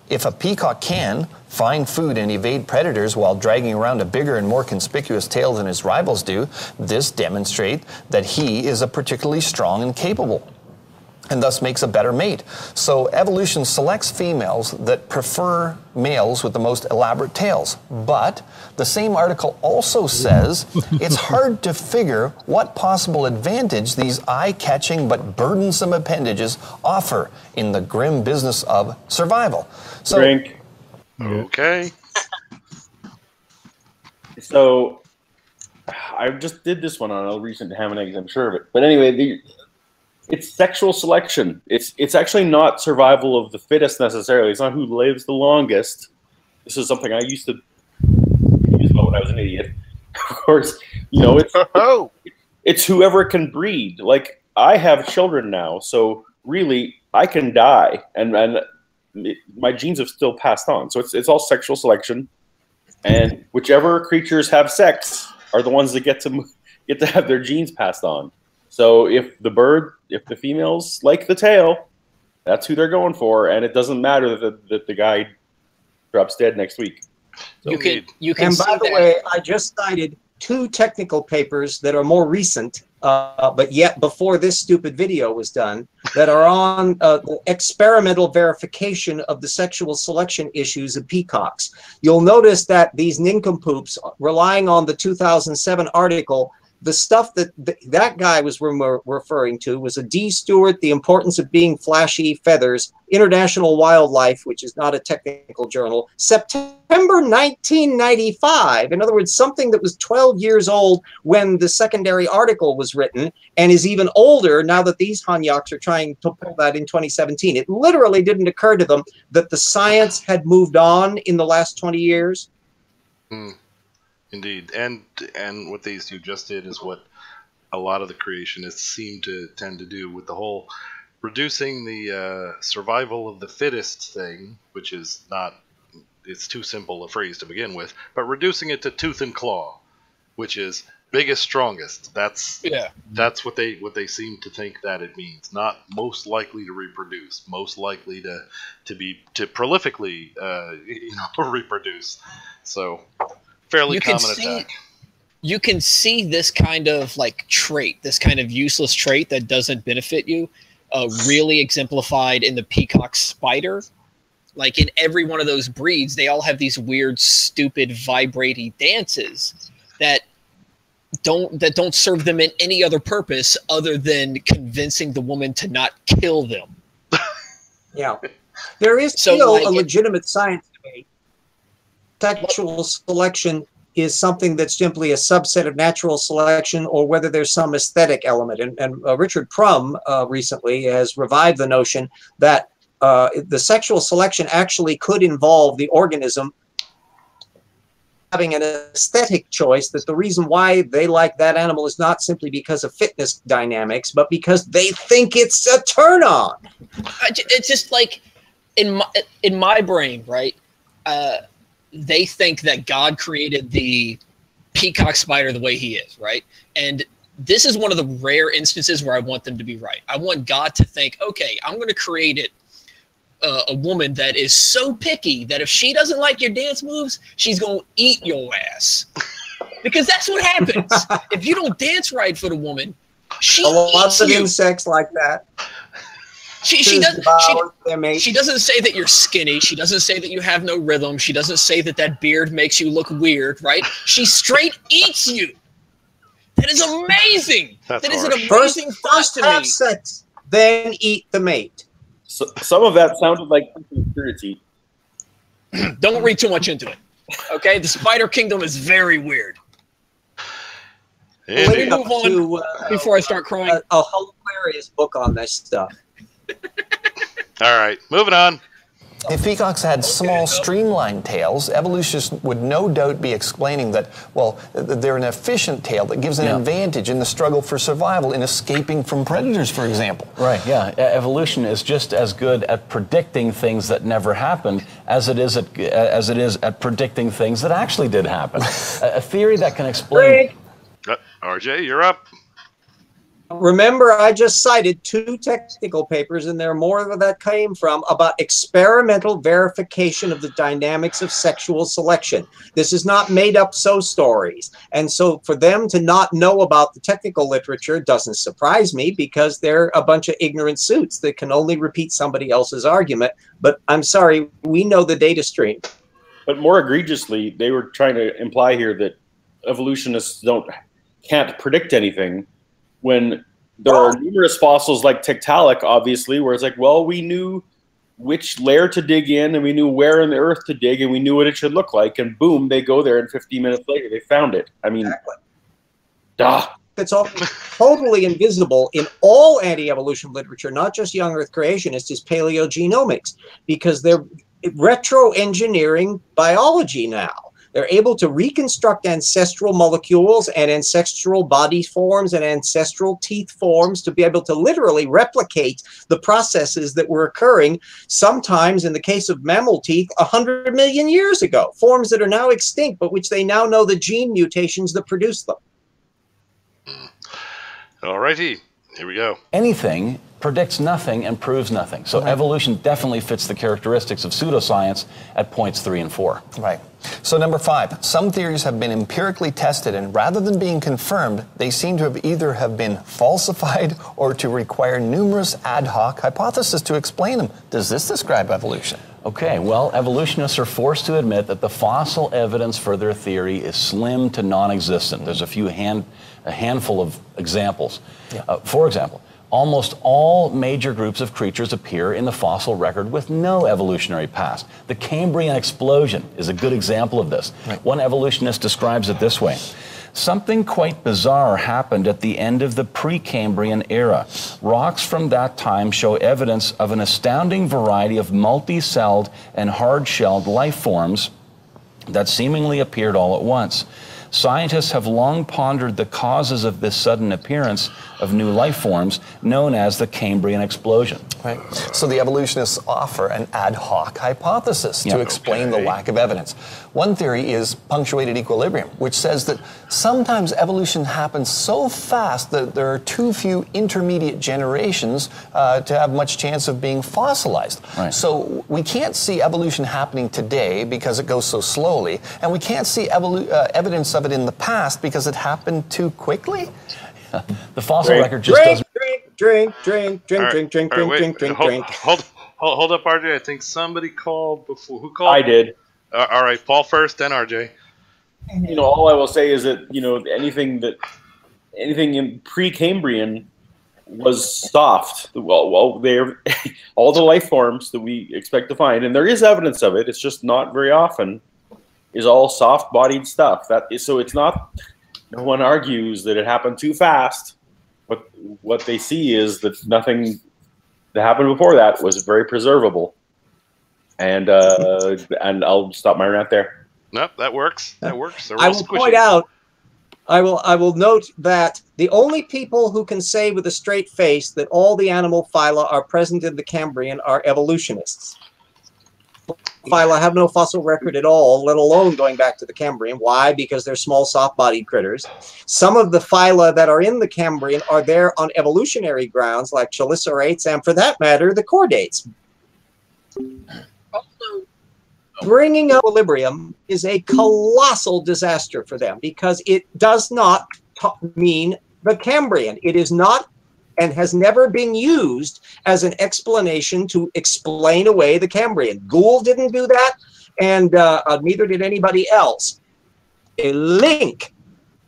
If a peacock can find food and evade predators while dragging around a bigger and more conspicuous tail than his rivals do, this demonstrates that he is a particularly strong and capable, and thus makes a better mate. So evolution selects females that prefer males with the most elaborate tails. But the same article also says it's hard to figure what possible advantage these eye-catching but burdensome appendages offer in the grim business of survival. So, Drink. Okay. So I just did this one on a recent ham and eggs, I'm sure of it. But anyway, it's sexual selection. It's actually not survival of the fittest necessarily. It's not who lives the longest. This is something I used to use about when I was an idiot. Of course, you know, it's whoever can breed. Like, I have children now, so really I can die, and my genes have still passed on. So it's all sexual selection, and whichever creatures have sex are the ones that get to have their genes passed on. So if the females like the tail, that's who they're going for, and it doesn't matter that the guy drops dead next week. You can. And by the way, I just cited 2 technical papers that are more recent, but yet before this stupid video was done, that are on the experimental verification of the sexual selection issues of peacocks. You'll notice that these nincompoops, relying on the 2007 article, the stuff that guy was referring to was a D. Stewart, The Importance of Being Flashy Feathers, International Wildlife, which is not a technical journal, September 1995. In other words, something that was 12 years old when the secondary article was written and is even older now that these Hanyaks are trying to pull that in 2017. It literally didn't occur to them that the science had moved on in the last 20 years. Indeed, and what these two just did is what a lot of the creationists seem to tend to do with the whole reducing the survival of the fittest thing, which is not, it's too simple a phrase to begin with, but reducing it to tooth and claw, which is biggest, strongest. That's what they seem to think that it means. Not most likely to reproduce, most likely to prolifically reproduce. So fairly common attack. You can see this kind of like trait, this kind of useless trait that doesn't benefit you, really exemplified in the peacock spider. Like in every one of those breeds, they all have these weird, stupid, vibrating dances that don't serve them in any other purpose other than convincing the woman to not kill them. Yeah, there is still a legitimate science debate. Sexual selection is something that's simply a subset of natural selection, or whether there's some aesthetic element. And Richard Prum recently has revived the notion that the sexual selection actually could involve the organism having an aesthetic choice, that the reason why they like that animal is not simply because of fitness dynamics, but because they think it's a turn-on. It's just like, in my brain, right? They think that God created the peacock spider the way he is, right? And this is one of the rare instances where I want them to be right. I want God to think, okay, I'm going to create a woman that is so picky that if she doesn't like your dance moves, she's going to eat your ass. Because that's what happens. If you don't dance right for the woman, she eats you. Insects like that. She doesn't say that you're skinny. She doesn't say that you have no rhythm. She doesn't say that beard makes you look weird, right? She straight eats you. That is amazing. That is an amazing first to have me. sex, then eat the mate. So, some of that sounded like conspiracy. Don't read too much into it. Okay, the Spider Kingdom is very weird. Let me move on before I start crying. A hilarious book on this stuff. All right, moving on. If peacocks had small, streamlined tails, evolutionists would no doubt be explaining that, well, they're an efficient tail that gives an advantage in the struggle for survival in escaping from predators, for example. Right, yeah. Evolution is just as good at predicting things that never happened as it is at predicting things that actually did happen. A theory that can explain... RJ, you're up. Remember, I just cited 2 technical papers, and there are more where that came from, about experimental verification of the dynamics of sexual selection. This is not made-up stories. And so for them to not know about the technical literature doesn't surprise me, because they're a bunch of ignorant suits that can only repeat somebody else's argument. But I'm sorry, we know the data stream. But more egregiously, they were trying to imply here that evolutionists can't predict anything, when there are numerous fossils like Tiktaalik, obviously, where it's like, well, we knew which layer to dig in, and we knew where in the earth to dig, and we knew what it should look like, and boom, they go there, and 15 minutes later, they found it. I mean, It's all totally invisible in all anti-evolution literature, not just young Earth creationists, is paleogenomics, because they're retro-engineering biology now. They're able to reconstruct ancestral molecules and ancestral body forms and ancestral teeth forms to be able to literally replicate the processes that were occurring, sometimes in the case of mammal teeth, 100 million years ago. Forms that are now extinct, but which they now know the gene mutations that produce them. All righty, here we go. Anything predicts nothing and proves nothing. So evolution definitely fits the characteristics of pseudoscience at points 3 and 4. Right. So number 5, some theories have been empirically tested, and rather than being confirmed, they seem to have either been falsified or to require numerous ad hoc hypotheses to explain them. Does this describe evolution? Okay, well, evolutionists are forced to admit that the fossil evidence for their theory is slim to non-existent. There's a handful of examples. For example, almost all major groups of creatures appear in the fossil record with no evolutionary past. The Cambrian explosion is a good example of this. One evolutionist describes it this way. Something quite bizarre happened at the end of the Precambrian era. Rocks from that time show evidence of an astounding variety of multi-celled and hard-shelled life forms that seemingly appeared all at once. Scientists have long pondered the causes of this sudden appearance of new life forms, known as the Cambrian explosion. Right. So the evolutionists offer an ad hoc hypothesis to explain the lack of evidence. One theory is punctuated equilibrium, which says that sometimes evolution happens so fast that there are too few intermediate generations to have much chance of being fossilized. So we can't see evolution happening today because it goes so slowly, and we can't see evidence of it in the past because it happened too quickly. The fossil record just doesn't... Drink. Hold up, RJ. I think somebody called before. Who called? I did. All right, Paul first, then RJ. All I will say is that anything in Precambrian was soft. Well, they're all the life forms that we expect to find, and there is evidence of it. It's just not very often. Is all soft-bodied stuff. So it's not. No one argues that it happened too fast. But what they see is that nothing that happened before that was very preservable. And I'll stop my rant there. Nope, that works. That works. I will point out. I will note that the only people who can say with a straight face that all the animal phyla are present in the Cambrian are evolutionists. Phyla have no fossil record at all, let alone going back to the Cambrian. Why? Because they're small, soft-bodied critters. Some of the phyla that are in the Cambrian are there on evolutionary grounds, like chelicerates, and for that matter, the chordates. Bringing up equilibrium is a colossal disaster for them because it does not mean the Cambrian. It is not and has never been used as an explanation to explain away the Cambrian. Gould didn't do that, and neither did anybody else. A link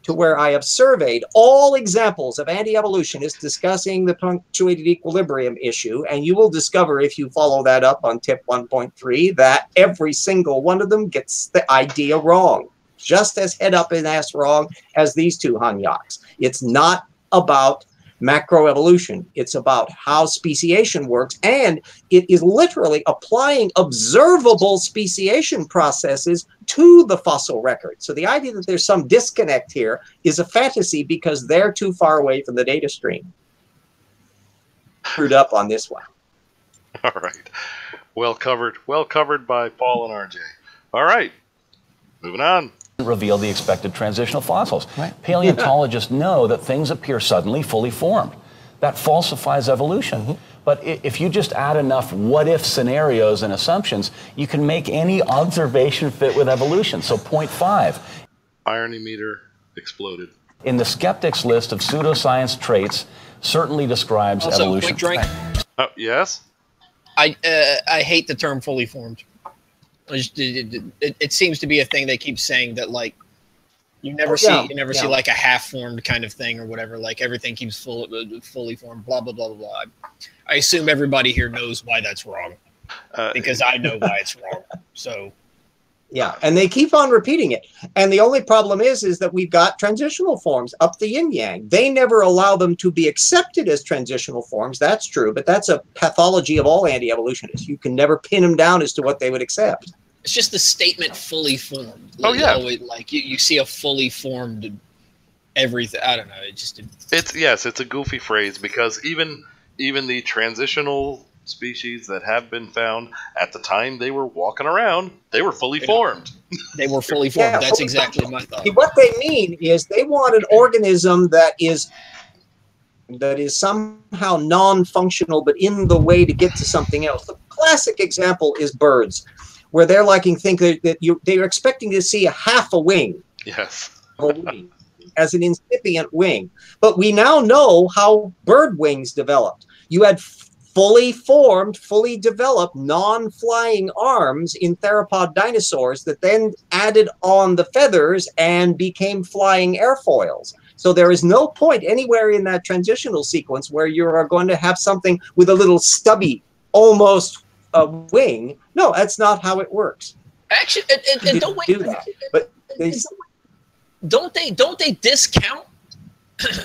to where I have surveyed all examples of anti-evolutionists discussing the punctuated equilibrium issue, and you will discover, if you follow that up on tip 1.3, that every single one of them gets the idea wrong, just as head up and ass wrong as these two Hanyaks. It's not about macroevolution. It's about how speciation works, and it is literally applying observable speciation processes to the fossil record. So the idea that there's some disconnect here is a fantasy because they're too far away from the data stream. Screwed up on this one. All right. Well covered by Paul and RJ. All right. Moving on. Reveal the expected transitional fossils. Right. Paleontologists know that things appear suddenly fully formed. That falsifies evolution. But if you just add enough what-if scenarios and assumptions, you can make any observation fit with evolution. So point 5. Irony meter exploded. In the skeptics list of pseudoscience traits, certainly describes evolution. Quick drink. Oh, yes? I hate the term fully formed. It seems to be a thing they keep saying that, like, you never see like a half-formed kind of thing or whatever. Like everything keeps fully formed. Blah blah blah blah blah. I assume everybody here knows why that's wrong, because I know why it's wrong. So. Yeah, and they keep on repeating it. And the only problem is that we've got transitional forms up the yin-yang. They never allow them to be accepted as transitional forms. That's true, but that's a pathology of all anti-evolutionists. You can never pin them down as to what they would accept. It's just the statement fully formed. Oh, yeah. Like you see a fully formed everything. I don't know. It's a goofy phrase because even the transitional species that have been found at the time they were walking around, they were fully formed. They were fully formed. That's exactly my thought. What they mean is they want an organism that is somehow non-functional, but in the way to get to something else. The classic example is birds, where they're they're expecting to see a half a wing. Yes. As an incipient wing. But we now know how bird wings developed. You had fully formed, fully developed, non-flying arms in theropod dinosaurs that then added on the feathers and became flying airfoils. So there is no point anywhere in that transitional sequence where you are going to have something with a little stubby, almost a wing. No, that's not how it works. Actually, and don't wait. Do that. But don't they discount?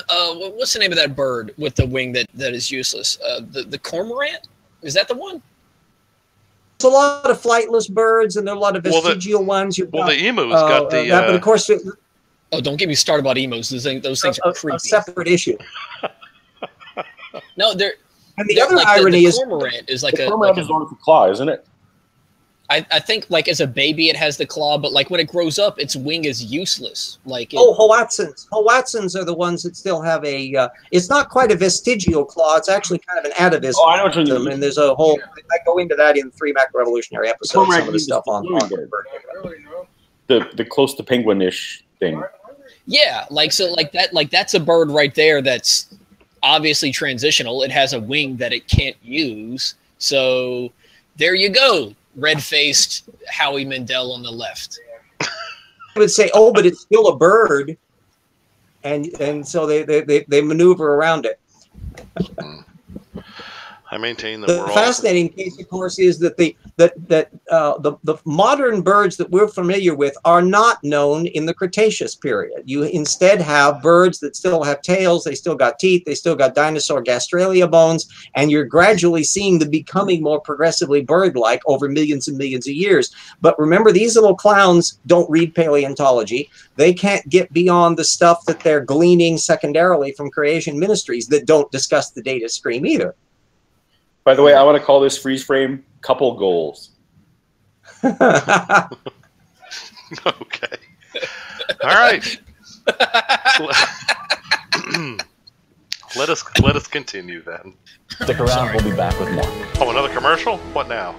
What's the name of that bird with the wing that is useless? The cormorant? Is that the one? There's a lot of flightless birds, and there are a lot of vestigial ones. The emu's got the. But of course. Don't get me started about emus. Those things are creepy. A separate issue. No, they're. And the other irony is cormorant is like the cormorant is one with the claw, isn't it? I think like as a baby it has the claw, but like when it grows up, its wing is useless. Like Hoatzins. Hoatzins are the ones that still have a. It's not quite a vestigial claw. It's actually kind of an atavism. Oh, I know what you mean. And there's a whole. I go into that in 3 macroevolutionary episodes. Some of the stuff on the close to penguin-ish thing. Yeah, that's a bird right there. That's obviously transitional. It has a wing that it can't use. So there you go. Red-faced Howie Mandel on the left. I would say, but it's still a bird, and so they maneuver around it. I maintain that the fascinating case, of course, is that the modern birds that we're familiar with are not known in the Cretaceous period. You instead have birds that still have tails, they still got teeth, they still got dinosaur gastralia bones, and you're gradually seeing them becoming more progressively bird-like over millions and millions of years. But remember, these little clowns don't read paleontology. They can't get beyond the stuff that they're gleaning secondarily from creation ministries that don't discuss the data stream either. By the way, I want to call this freeze frame couple goals. Okay. All right. Let us continue then. Stick around, we'll be back with more. Oh, another commercial? What now?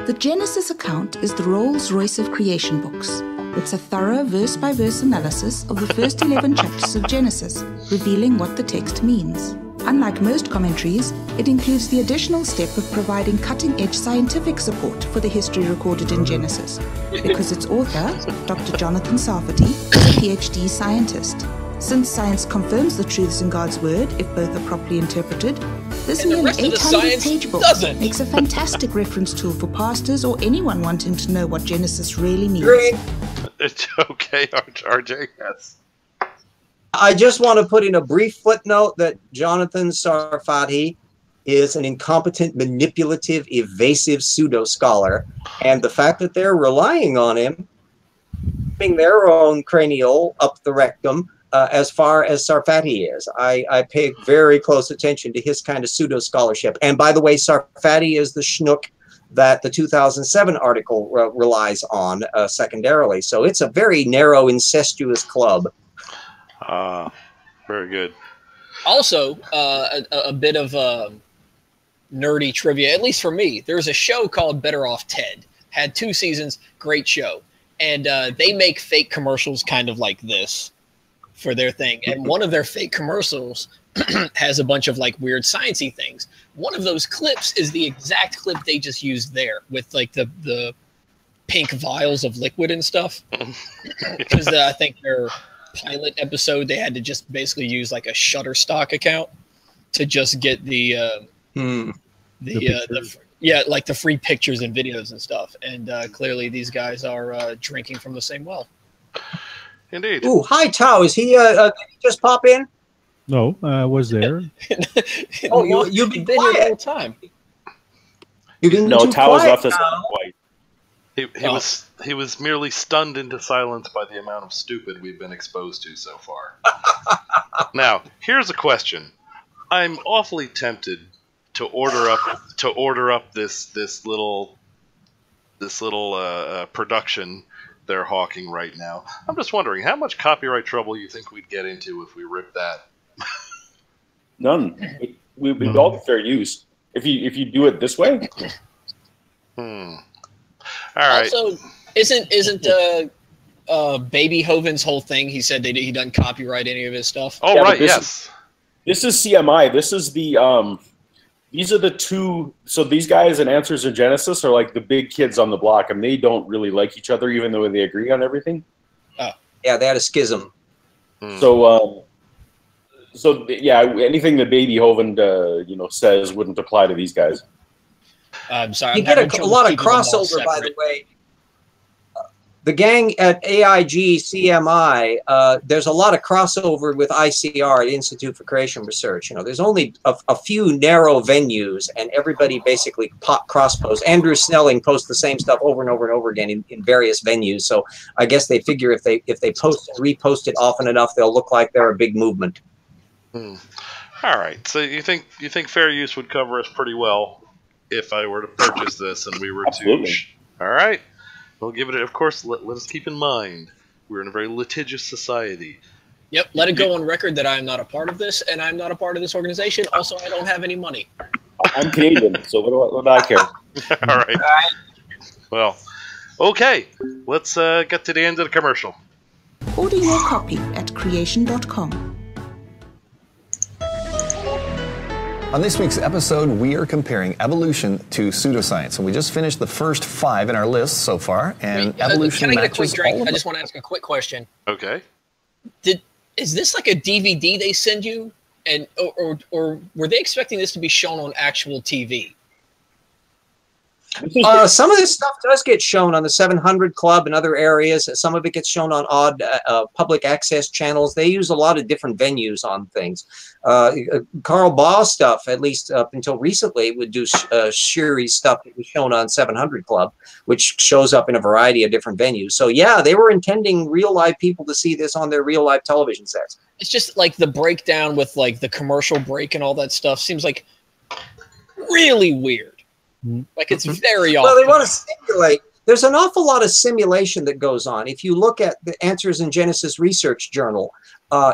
The Genesis account is the Rolls-Royce of creation books. It's a thorough verse-by-verse analysis of the first 11 chapters of Genesis, revealing what the text means. Unlike most commentaries, it includes the additional step of providing cutting-edge scientific support for the history recorded in Genesis, because its author, Dr. Jonathan Sarfati, is a PhD scientist. Since science confirms the truths in God's Word, if both are properly interpreted, this nearly 800-page book makes a fantastic reference tool for pastors or anyone wanting to know what Genesis really means. It's okay, RJ, yes. I just want to put in a brief footnote that Jonathan Sarfati is an incompetent, manipulative, evasive pseudo-scholar, and the fact that they're relying on him, putting their own cranial up the rectum, as far as Sarfati is. I pay very close attention to his kind of pseudo-scholarship. And by the way, Sarfati is the schnook that the 2007 article relies on secondarily. So it's a very narrow, incestuous club. Very good. Also, a bit of nerdy trivia, at least for me. There's a show called Better Off Ted. Had 2 seasons, great show. And they make fake commercials kind of like this for their thing. And one of their fake commercials has a bunch of like weird sciencey things. One of those clips is the exact clip they just used there with like the pink vials of liquid and stuff. Because I think their pilot episode, they had to just basically use like a Shutterstock account to just get the like the free pictures and videos and stuff. And clearly these guys are drinking from the same well. Indeed. Ooh, hi Tao. Is he? Did he just pop in? No, I was there. Oh, you've been here the whole time. You've been no, too Tao has quiet, left us Tao. twice. He was merely stunned into silence by the amount of stupid we've been exposed to so far. Now, here's a question. I'm awfully tempted to order up this little production they're hawking right now. I'm just wondering how much copyright trouble you think we'd get into if we rip that. None. We'd all get fair use if you do it this way. All right. Also, isn't Baby Hoven's whole thing? He said he doesn't copyright any of his stuff. Oh, yeah, right. Yes. This is CMI. This is the these are the two. So these guys and Answers in Genesis are like the big kids on the block, and they don't really like each other, even though they agree on everything. Oh. Yeah, they had a schism. So yeah, anything that Baby Hoven says wouldn't apply to these guys. I'm sorry. You get a lot of crossover, by the way. The gang at AIG CMI, there's a lot of crossover with ICR, the Institute for Creation Research. You know, there's only a few narrow venues, and everybody basically cross-posts. Andrew Snelling posts the same stuff over and over and over again in various venues. So I guess they figure if they post and repost it often enough, they'll look like they're a big movement. All right. So you think fair use would cover us pretty well if I were to purchase this and we were to. All right. We'll give it. Of course, let us keep in mind we're in a very litigious society. Yep. Let it go on record that I'm not a part of this, and I'm not a part of this organization. Also, I don't have any money. I'm Canadian, so what do I care? All right. Well, okay. Let's get to the end of the commercial. Order your copy at creation.com. On this week's episode, we are comparing evolution to pseudoscience. And we just finished the first 5 in our list so far. And evolution can I get a quick matches drink? all of I just want to ask a quick question. Okay. Is this like a DVD they send you? And or were they expecting this to be shown on actual TV? Some of this stuff does get shown on the 700 Club and other areas. Some of it gets shown on odd public access channels. They use a lot of different venues on things. Carl Baugh's stuff, at least up until recently, would do Shuri's stuff that was shown on 700 Club, which shows up in a variety of different venues. So yeah, they were intending real live people to see this on their real live television sets. It's just like the breakdown with like the commercial break and all that stuff seems like really weird. Like it's very awful. Well, they want to stimulate. there's an awful lot of simulation that goes on. If you look at the Answers in Genesis Research Journal,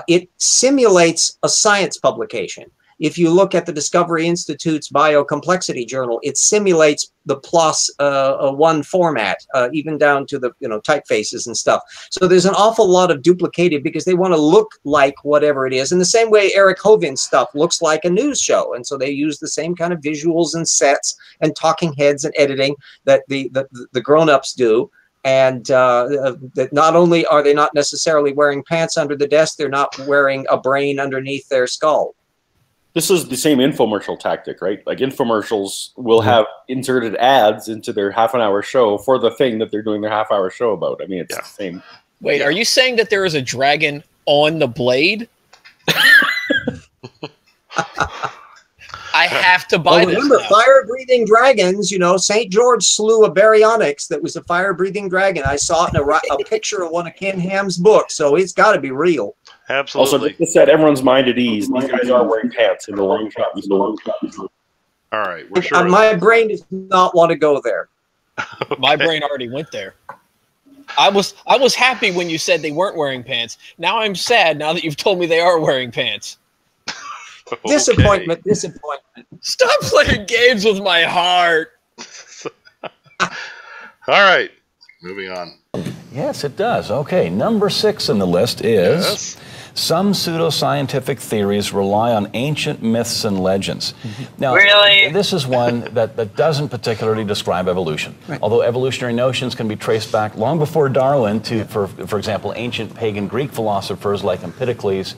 it simulates a science publication. If you look at the Discovery Institute's Biocomplexity Journal, it simulates the PLOS1 format, even down to the typefaces and stuff. So there's an awful lot of duplicated because they want to look like whatever it is. In the same way Eric Hovin's stuff looks like a news show. And so they use the same kind of visuals and sets and talking heads and editing that the grown-ups do. And that not only are they not necessarily wearing pants under the desk, they're not wearing a brain underneath their skull. This is the same infomercial tactic, right? Like infomercials will have inserted ads into their half-an-hour show for the thing that they're doing their half-hour show about. I mean, it's the same. Wait, are you saying that there is a dragon on the blade? I have to buy this. Remember, fire-breathing dragons, St. George slew a baryonyx that was a fire-breathing dragon. I saw it in a picture of one of Ken Ham's books, so it's got to be real. Absolutely. Also, just to set everyone's mind at ease, these guys are wearing pants in the long shot. All right, we're sure. My brain does not want to go there. Okay. My brain already went there. I was happy when you said they weren't wearing pants. Now I'm sad now that you've told me they are wearing pants. Okay. Disappointment. Stop playing games with my heart. All right, moving on. Yes, it does. Okay, number 6 in the list is some pseudoscientific theories rely on ancient myths and legends. Now, this is one that doesn't particularly describe evolution. Right. Although evolutionary notions can be traced back long before Darwin to, for example, ancient pagan Greek philosophers like Empedocles,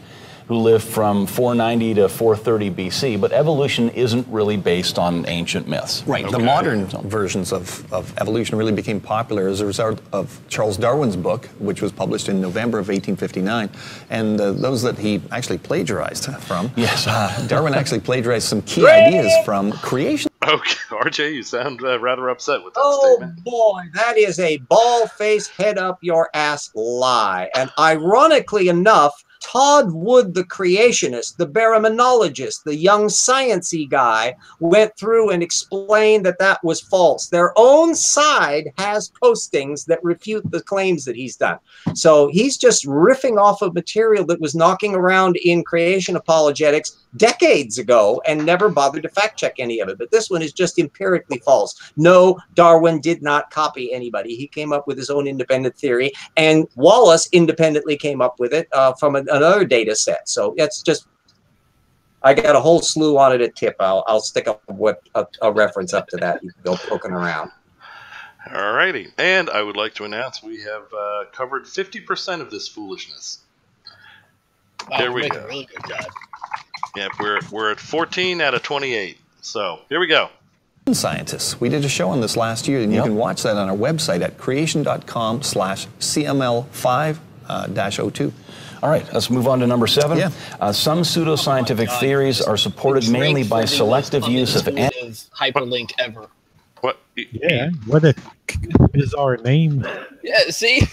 who lived from 490 to 430 BC, but evolution isn't really based on ancient myths. Right. The modern versions of evolution really became popular as a result of Charles Darwin's book, which was published in November of 1859, and those that he actually plagiarized from. Yes. Darwin actually plagiarized some key ideas from creation. Okay, RJ, you sound rather upset with that statement. Oh boy, that is a bald-faced, head-up-your-ass lie. And ironically enough, Todd Wood, the creationist, the baraminologist, the young sciencey guy, went through and explained that that was false. Their own side has postings that refute the claims that he's done. So he's just riffing off of material that was knocking around in creation apologetics decades ago and never bothered to fact check any of it. But this one is just empirically false. No, Darwin did not copy anybody. He came up with his own independent theory, and Wallace independently came up with it from another data set. So it's just, I got a whole slew on it at tip. I'll stick up with a reference up to that. You can go poking around. All righty. And I would like to announce we have covered 50% of this foolishness. Wow, there we go. A really good job. Yep, we're at 14 out of 28. So here we go. Scientists. We did a show on this last year, and you can watch that on our website at creation.com/CML5-02. All right, let's move on to number 7. Yeah. Some pseudoscientific theories are supported mainly by selective use of hyperlink ever. What? Yeah, what a bizarre name. Yeah, see?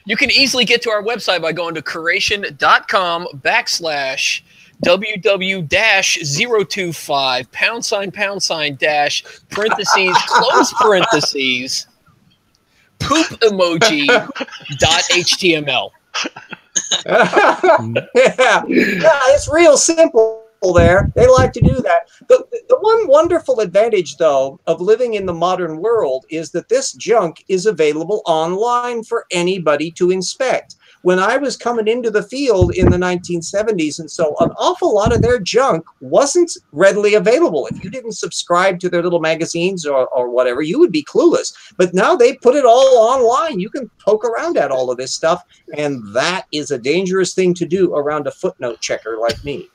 You can easily get to our website by going to creation.com/ww-025 # close parentheses poop emoji .html. Yeah, it's real simple there. They like to do that. The one wonderful advantage, though, of living in the modern world is that this junk is available online for anybody to inspect. When I was coming into the field in the 1970s and so, an awful lot of their junk wasn't readily available. If you didn't subscribe to their little magazines or whatever, you would be clueless. But now they put it all online. You can poke around at all of this stuff, and that is a dangerous thing to do around a footnote checker like me.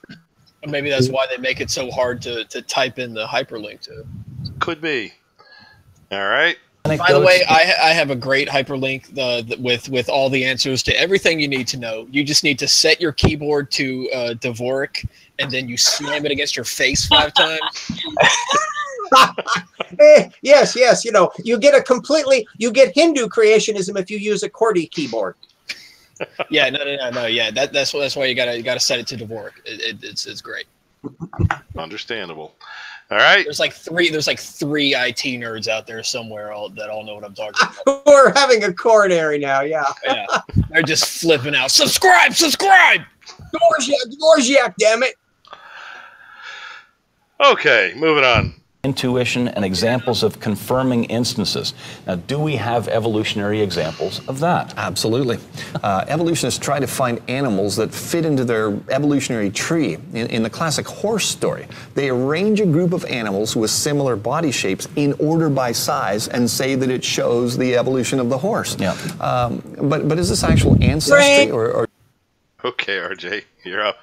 Maybe that's why they make it so hard to type in the hyperlink to. Could be. All right. By the way, I have a great hyperlink with all the answers to everything you need to know. You just need to set your keyboard to Dvorak, and then you slam it against your face 5 times. Yes, you know, you get Hindu creationism if you use a QWERTY keyboard. Yeah, no. Yeah, that's why you gotta set it to Dvorak. It's great. Understandable. All right. There's like three IT nerds out there somewhere that all know what I'm talking about. We're having a coronary now, yeah. Yeah. They're just flipping out. Subscribe! Dvorak, damn it. Okay, moving on. Intuition and examples of confirming instances. Now, do we have evolutionary examples of that? Absolutely. Evolutionists try to find animals that fit into their evolutionary tree. In the classic horse story, they arrange a group of animals with similar body shapes in order by size and say that it shows the evolution of the horse. Yeah. But is this actual ancestry or... Okay, RJ, you're up.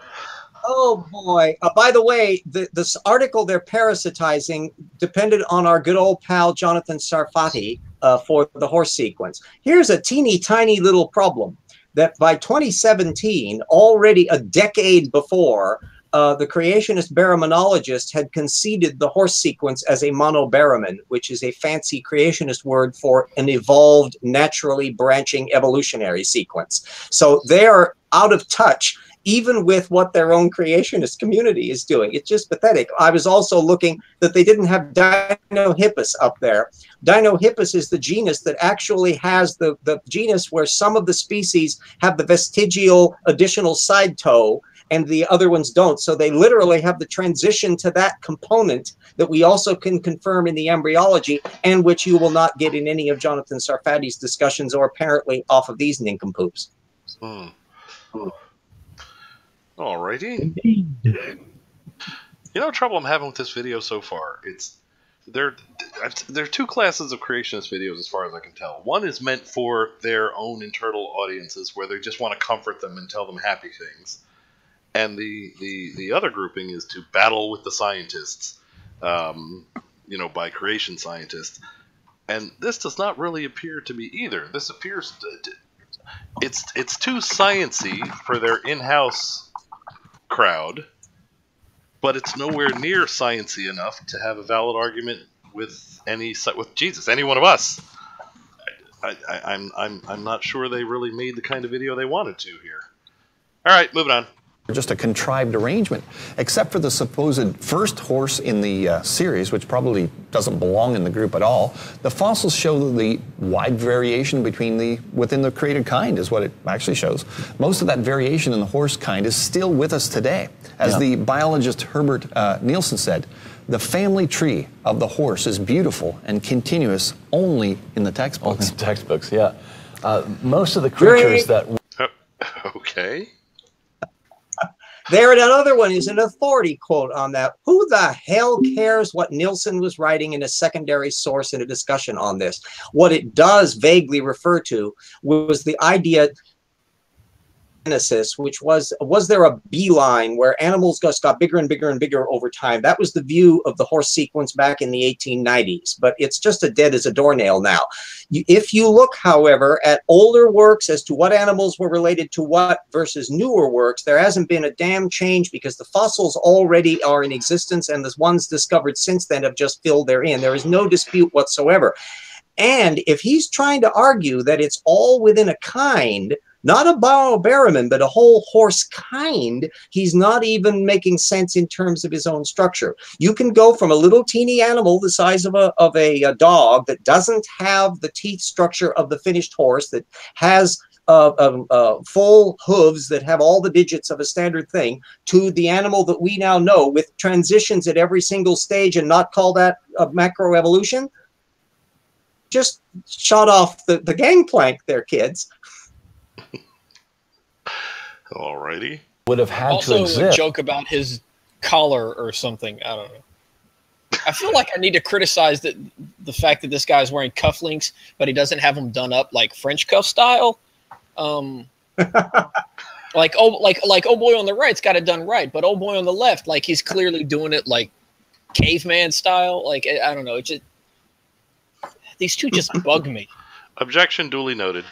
Oh boy! By the way, this article they're parasitizing depended on our good old pal Jonathan Sarfati for the horse sequence. Here's a teeny tiny little problem: that by 2017, already a decade before, the creationist baraminologist had conceded the horse sequence as a monobaramin, which is a fancy creationist word for an evolved, naturally branching evolutionary sequence. So they are out of touch even with what their own creationist community is doing. It's just pathetic. I was also looking that they didn't have Dinohippus up there. Dinohippus is the genus that actually has the genus where some of the species have the vestigial additional side toe and the other ones don't. So they literally have the transition to that component that we also can confirm in the embryology, and which you will not get in any of Jonathan Sarfati's discussions or apparently off of these nincompoops. Alrighty. You know, trouble I'm having with this video so far. There are two classes of creationist videos as far as I can tell. One is meant for their own internal audiences, where they just want to comfort them and tell them happy things, and the other grouping is to battle with the scientists, you know, by creation scientists. And this does not really appear to be either. This appears it's too sciencey for their in-house crowd, but it's nowhere near sciencey enough to have a valid argument with Jesus, any one of us. I'm not sure they really made the kind of video they wanted to here. All right, moving on. Just a contrived arrangement, except for the supposed first horse in the series, which probably doesn't belong in the group at all. The fossils show the wide variation within the created kind is what it actually shows. Most of that variation in the horse kind is still with us today. As the biologist Herbert Nielsen said, the family tree of the horse is beautiful and continuous only in the textbooks. Only in the textbooks, yeah. Most of the creatures that... Okay. There, another one is an authority quote on that. Who the hell cares what Nielsen was writing in a secondary source in a discussion on this? What it does vaguely refer to was the idea, which was there a beeline where animals just got bigger and bigger and bigger over time? That was the view of the horse sequence back in the 1890s, but it's just as dead as a doornail now. If you look, however, at older works as to what animals were related to what versus newer works, there hasn't been a damn change, because the fossils already are in existence and the ones discovered since then have just filled therein. There is no dispute whatsoever. And if he's trying to argue that it's all within a kind, not a monobaramin, but a whole horse kind, he's not even making sense in terms of his own structure. You can go from a little teeny animal the size of a dog that doesn't have the teeth structure of the finished horse, that has full hooves that have all the digits of a standard thing, to the animal that we now know with transitions at every single stage, and not call that a macroevolution. Just shot off the gangplank there, kids. Alrighty. Would have had also to exist. A joke about his collar or something. I don't know. I feel like I need to criticize the fact that this guy's wearing cufflinks, but he doesn't have them done up like French cuff style. Like oh boy on the right's got it done right, but oh boy on the left, like he's clearly doing it like caveman style. Like I don't know. It just, these two just bug me. Objection duly noted.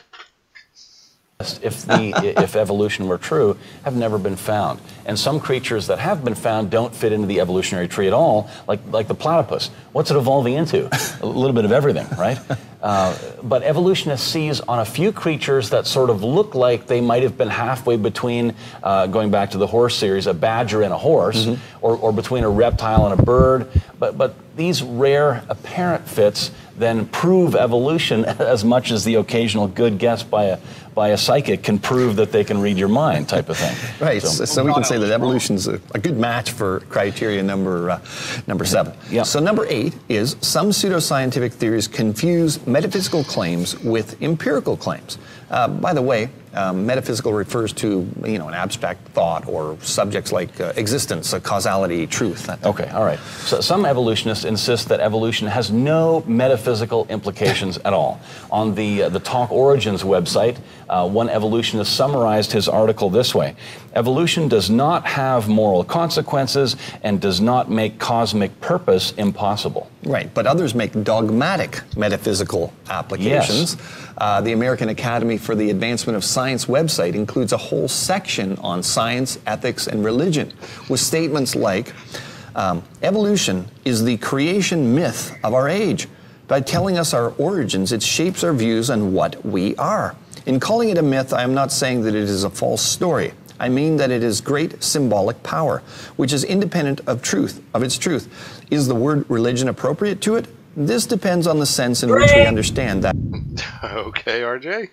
if evolution were true, have never been found. And some creatures that have been found don't fit into the evolutionary tree at all, like the platypus. What's it evolving into? A little bit of everything, right? But evolutionists seize on a few creatures that sort of look like they might have been halfway between, going back to the horse series, a badger and a horse, or between a reptile and a bird. But these rare apparent fits then prove evolution as much as the occasional good guess by a psychic can prove that they can read your mind, type of thing. Right. So we can say that evolution's a good match for criteria number 7. Yeah. So number 8 is some pseudoscientific theories confuse metaphysical claims with empirical claims. By the way, metaphysical refers to an abstract thought or subjects like existence, causality, truth. Okay, all right. So some evolutionists insist that evolution has no metaphysical implications at all. On the Talk Origins website, one evolutionist summarized his article this way: evolution does not have moral consequences and does not make cosmic purpose impossible. Right, but others make dogmatic metaphysical applications. Yes. The American Academy for the Advancement of Science website includes a whole section on science, ethics, and religion, with statements like, evolution is the creation myth of our age. By telling us our origins, it shapes our views on what we are. In calling it a myth, I am not saying that it is a false story. I mean that it is great symbolic power, which is independent of its truth. Is the word religion appropriate to it? This depends on the sense in which we understand that. Okay, RJ.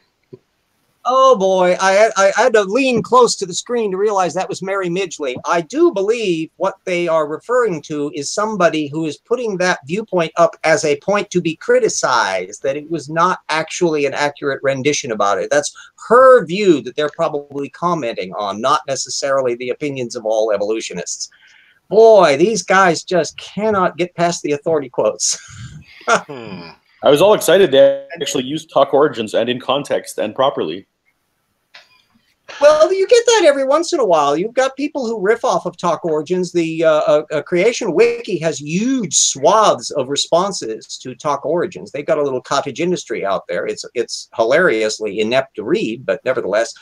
Oh boy, I had to lean close to the screen to realize that was Mary Midgley. I do believe what they are referring to is somebody who is putting that viewpoint up as a point to be criticized, that it was not actually an accurate rendition about it. That's her view that they're probably commenting on, not necessarily the opinions of all evolutionists. Boy, these guys just cannot get past the authority quotes. I was all excited to actually use Talk Origins and in context and properly. Well, you get that every once in a while. You've got people who riff off of Talk Origins. The Creation Wiki has huge swaths of responses to Talk Origins. They've got a little cottage industry out there. It's hilariously inept to read, but nevertheless,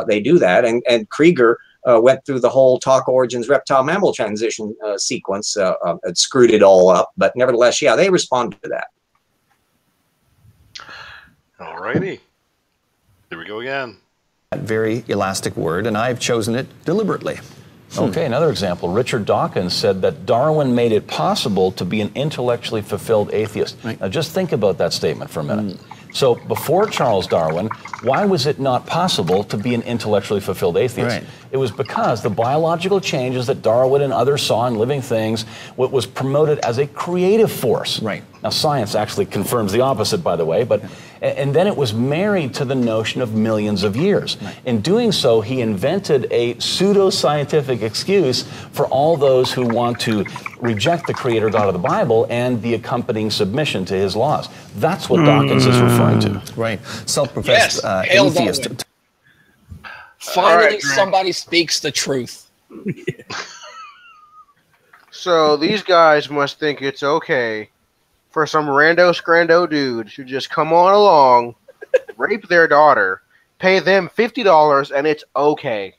they do that. And Krieger went through the whole Talk Origins reptile-mammal transition sequence and screwed it all up. But nevertheless, yeah, they respond to that. All righty. Here we go again. Very elastic word, and I've chosen it deliberately. Okay, another example. Richard Dawkins said that Darwin made it possible to be an intellectually fulfilled atheist. Right. Now just think about that statement for a minute. So before Charles Darwin, why was it not possible to be an intellectually fulfilled atheist? Right. It was because the biological changes that Darwin and others saw in living things was promoted as a creative force. Right. Now science actually confirms the opposite, by the way, but and then it was married to the notion of millions of years. Right. In doing so, he invented a pseudoscientific excuse for all those who want to reject the creator God of the Bible and the accompanying submission to his laws. That's what Dawkins is referring to. Right. Self-professed Hail atheist. Darwin. Finally, somebody speaks the truth. So these guys must think it's okay for some rando scrando dude to just come on along, rape their daughter, pay them $50, and it's okay.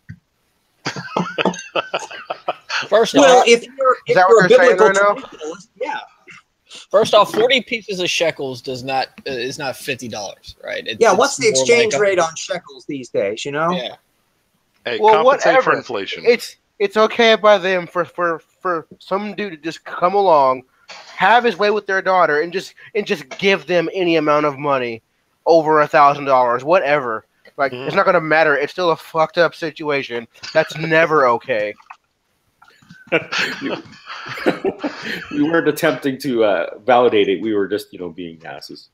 First Well, off, if Is that you're what a they're saying biblical right now? traditionalist, yeah. First off, 40 pieces of shekels is not $50, right? Yeah, what's the more exchange like rate on shekels these days, you know? Yeah. Hey, Well, compensate whatever. for inflation. It's okay by them for some dude to just come along, have his way with their daughter, and just give them any amount of money, over $1,000, whatever. Like it's not gonna matter. It's still a fucked up situation. That's never okay. We weren't attempting to validate it. We were just, being asses.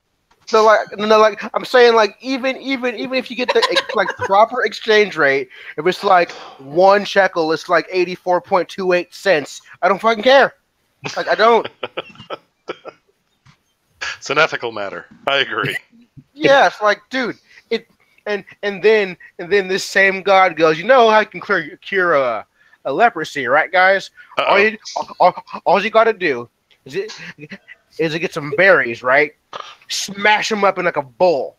So like I'm saying, like even if you get the like proper exchange rate, if it's like 1 shekel, it's like 84.28 cents. I don't fucking care. Like I don't. It's an ethical matter. I agree. Yes, like dude, it and then this same God goes, you know how I can cure a leprosy, right, guys? All you got to do is get some berries, right? Smash them up in like a bowl,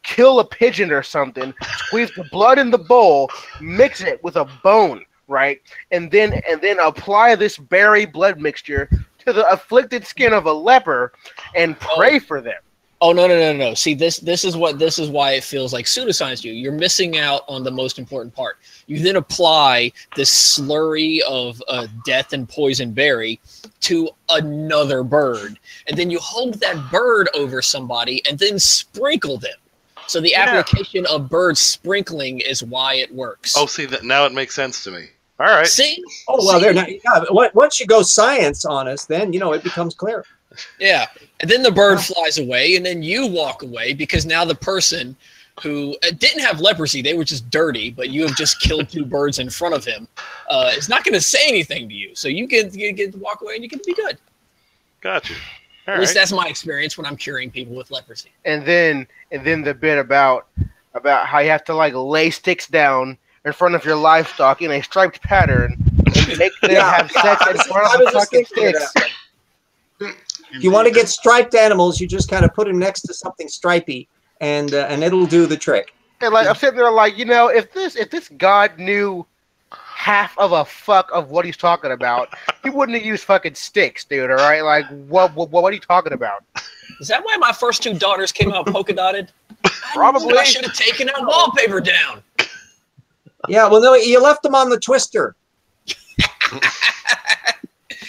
kill a pigeon or something, squeeze the blood in the bowl, mix it with a bone, right, and then apply this berry blood mixture to the afflicted skin of a leper and pray for them. Oh no! See, this is why it feels like pseudoscience to you. You're missing out on the most important part. You then apply this slurry of death and poison berry to another bird, and then you hold that bird over somebody and then sprinkle them. So the application of bird sprinkling is why it works. Oh, see that now it makes sense to me. All right. See? Oh well, they're not. Yeah, once you go science on us, then it becomes clear. Yeah, and then the bird flies away, and then you walk away because now the person who didn't have leprosy, they were just dirty, but you have just killed 2 birds in front of him, is not going to say anything to you. So you get to walk away, and you can be good. Gotcha. At least that's my experience when I'm curing people with leprosy. And then the bit about how you have to like lay sticks down in front of your livestock in a striped pattern and make them have sex in front of the fucking sticks. If you want to get striped animals, you just kind of put them next to something stripy, and it'll do the trick. And like I'm sitting there, like if this god knew half of a fuck of what he's talking about, he wouldn't have used fucking sticks, dude. All right, like what are you talking about? Is that why my first 2 daughters came out polka dotted? Probably. I should have taken that wallpaper down. Yeah, well, no, you left them on the twister.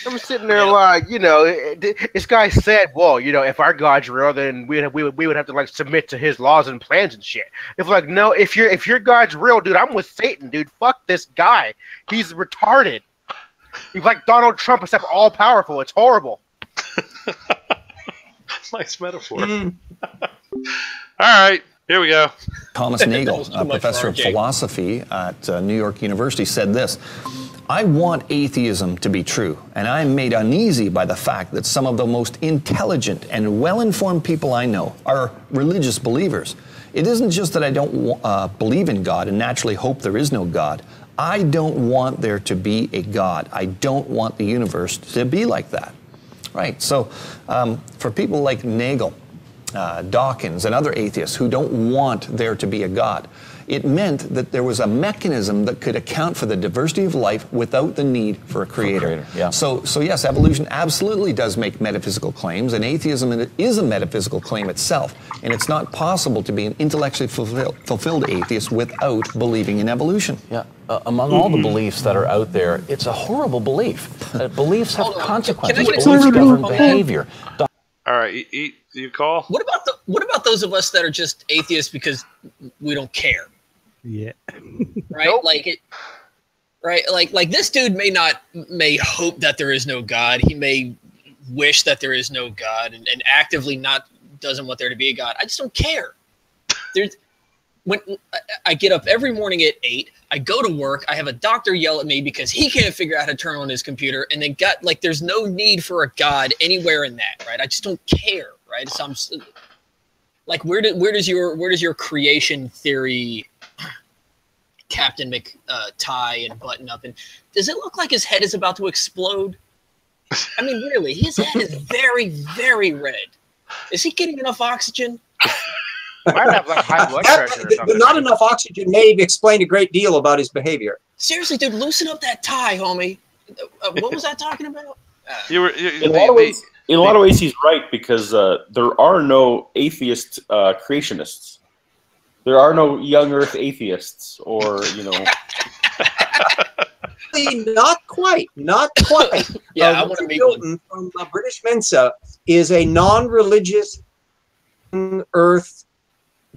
I'm sitting there like, this guy said, well, if our God's real, then we would have to like submit to his laws and plans and shit. It's like, no, if your God's real, dude, I'm with Satan, dude. Fuck this guy. He's retarded. He's like Donald Trump, except all powerful. It's horrible. Nice metaphor. All right, here we go. Thomas Nagel, a professor of philosophy at New York University, said this: I want atheism to be true, and I am made uneasy by the fact that some of the most intelligent and well-informed people I know are religious believers. It isn't just that I don't believe in God and naturally hope there is no God. I don't want there to be a God. I don't want the universe to be like that. Right, so for people like Nagel, Dawkins, and other atheists who don't want there to be a God, it meant that there was a mechanism that could account for the diversity of life without the need for a creator. Yeah. So yes, evolution absolutely does make metaphysical claims, and atheism is a metaphysical claim itself. And it's not possible to be an intellectually fulfilled atheist without believing in evolution. Yeah. Among all the beliefs that are out there, it's a horrible belief. Beliefs have consequences. Beliefs govern behavior. All right, Eet, you call? What about those of us that are just atheists because we don't care? Yeah. Right? Nope. Like this dude may hope that there is no God. He may wish that there is no God and actively doesn't want there to be a God. I just don't care. When I get up every morning at 8, I go to work, I have a doctor yell at me because he can't figure out how to turn on his computer, and then there's no need for a God anywhere in that, right? I just don't care, right? So I'm like, where does your creation theory Captain tie and button up, and does it look like his head is about to explode? I mean, really, his head is very, very red. Is he getting enough oxygen? Might have like high blood pressure or something. Not enough oxygen may have explained a great deal about his behavior. Seriously, dude, loosen up that tie, homie. What was I talking about? In a lot of ways, he's right, because there are no atheist creationists. There are no young Earth atheists, or Not quite. Yeah, I want to be Hilton from British Mensa is a non-religious Earth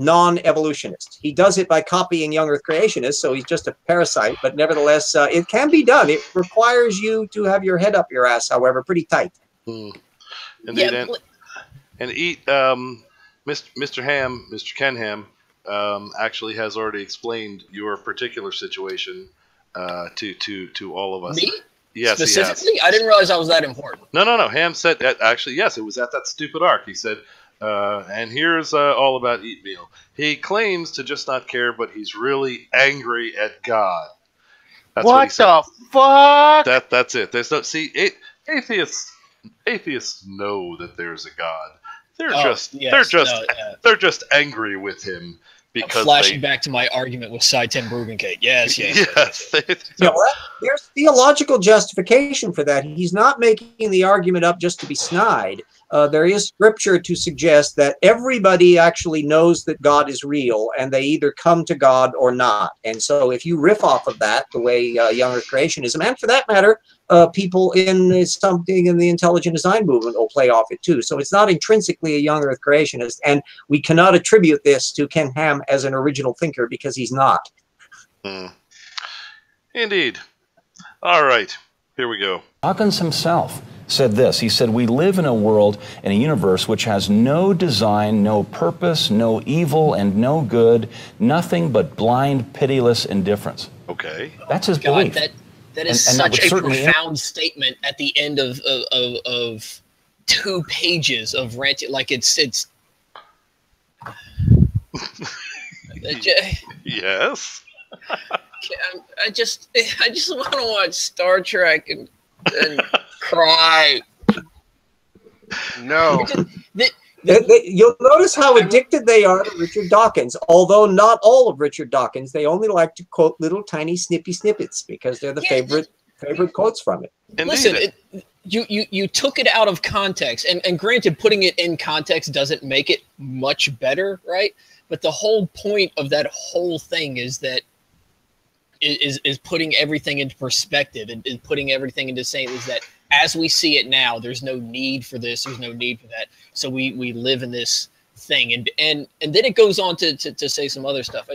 non-evolutionist. He does it by copying young Earth creationists, so he's just a parasite, but nevertheless, it can be done. It requires you to have your head up your ass, however, pretty tight. Indeed. Yeah, and Eet, Mr. Ham, Mr. Ken Ham, actually has already explained your particular situation to all of us. Me? Yes, specifically? he has. I didn't realize I was that important. No. Ham said, actually, yes, it was at that stupid arc. He said, and here's all about Eet MeeL. He claims to just not care, but he's really angry at God. That's what the fuck? That's it. There's no atheists know that there's a God. they're just angry with him because flashing back to my argument with Cy Ten Bruggencate. Yes. There's theological justification for that. He's not making the argument up just to be snide. There is scripture to suggest that everybody actually knows that God is real, and they either come to God or not. And so if you riff off of that, the way young Earth creationism, and for that matter, people in something in the intelligent design movement will play off it too. So it's not intrinsically a young Earth creationist, and we cannot attribute this to Ken Ham as an original thinker because he's not. Indeed. All right, here we go. Dawkins himself said this. He said, "We live in a world, in a universe which has no design, no purpose, no evil, and no good, nothing but blind, pitiless indifference." Okay. That's his belief. That is such a profound statement at the end of 2 pages of ranting. Like it's yes. I just want to watch Star Trek and cry. No. You'll notice how addicted they are to Richard Dawkins, although not all of Richard Dawkins. They only like to quote little tiny snippets because they're the favorite quotes from it. Listen, you took it out of context, and granted, putting it in context doesn't make it much better, right? But the whole point of that whole thing is that is putting everything into perspective and putting everything into saying is that as we see it now, there's no need for this, there's no need for that. So we live in this thing, and then it goes on to say some other stuff.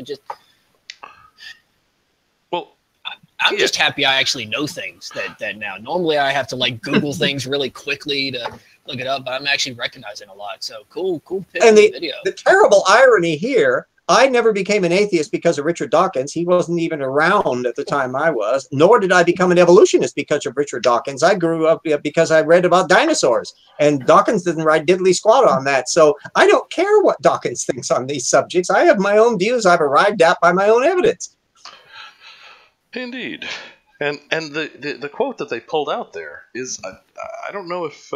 I'm just happy I actually know things that now. Normally I have to like Google things really quickly to look it up, but I'm actually recognizing a lot. So cool pick and the video. The terrible irony here, I never became an atheist because of Richard Dawkins. He wasn't even around at the time I was, nor did I become an evolutionist because of Richard Dawkins. I grew up because I read about dinosaurs, and Dawkins didn't write diddly squat on that. So I don't care what Dawkins thinks on these subjects. I have my own views I've arrived at by my own evidence. Indeed. And the quote that they pulled out there is, I don't know if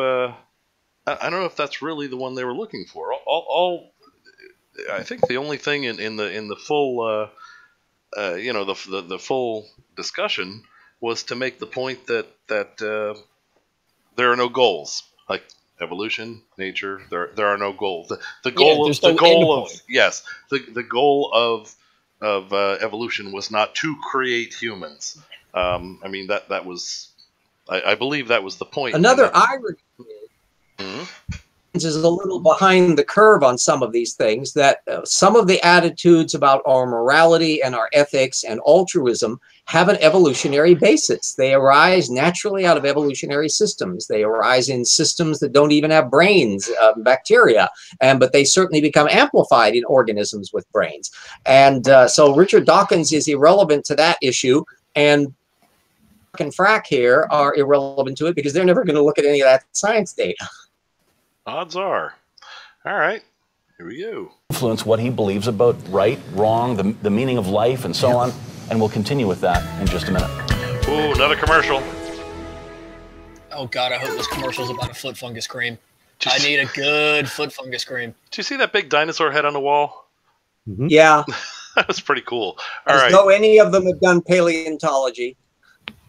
that's really the one they were looking for. I think the only thing in the full the full discussion was to make the point that there are no goals, like evolution, nature. There are no goals. The goal of evolution was not to create humans. I mean that was I believe that was the point. Another irony is a little behind the curve on some of these things, that some of the attitudes about our morality and our ethics and altruism have an evolutionary basis. They arise naturally out of evolutionary systems. They arise in systems that don't even have brains, bacteria, but they certainly become amplified in organisms with brains. And so Richard Dawkins is irrelevant to that issue, and Frack here are irrelevant to it because they're never going to look at any of that science data. Odds are. All right, here we go. Influence what he believes about right, wrong, the meaning of life, and so on. And we'll continue with that in just a minute. Ooh, another commercial. Oh God, I hope this commercial's about a foot fungus cream. I need a good foot fungus cream. Did you see that big dinosaur head on the wall? Mm-hmm. Yeah. That was pretty cool. As though any of them have done paleontology.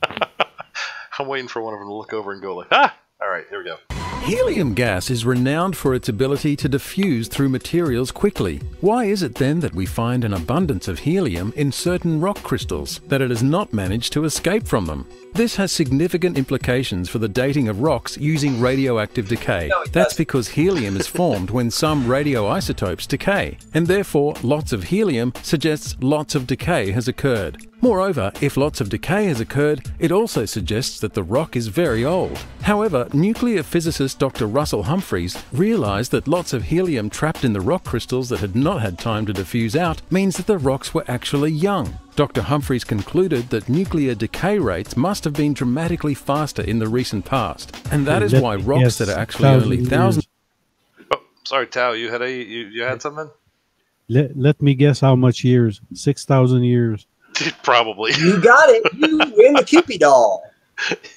I'm waiting for one of them to look over and go like, ah! All right, here we go. Helium gas is renowned for its ability to diffuse through materials quickly. Why is it then that we find an abundance of helium in certain rock crystals, that it has not managed to escape from them? This has significant implications for the dating of rocks using radioactive decay. That's because helium is formed when some radioisotopes decay, and therefore lots of helium suggests lots of decay has occurred. Moreover, if lots of decay has occurred, it also suggests that the rock is very old. However, nuclear physicist Dr. Russell Humphreys realized that lots of helium trapped in the rock crystals that had not had time to diffuse out means that the rocks were actually young. Dr. Humphreys concluded that nuclear decay rates must have been dramatically faster in the recent past, and that is why rocks that are actually only thousands... Oh, sorry, Tao, you had something? Let me guess how much years. 6,000 years. Probably. You got it. You win the Cupid doll.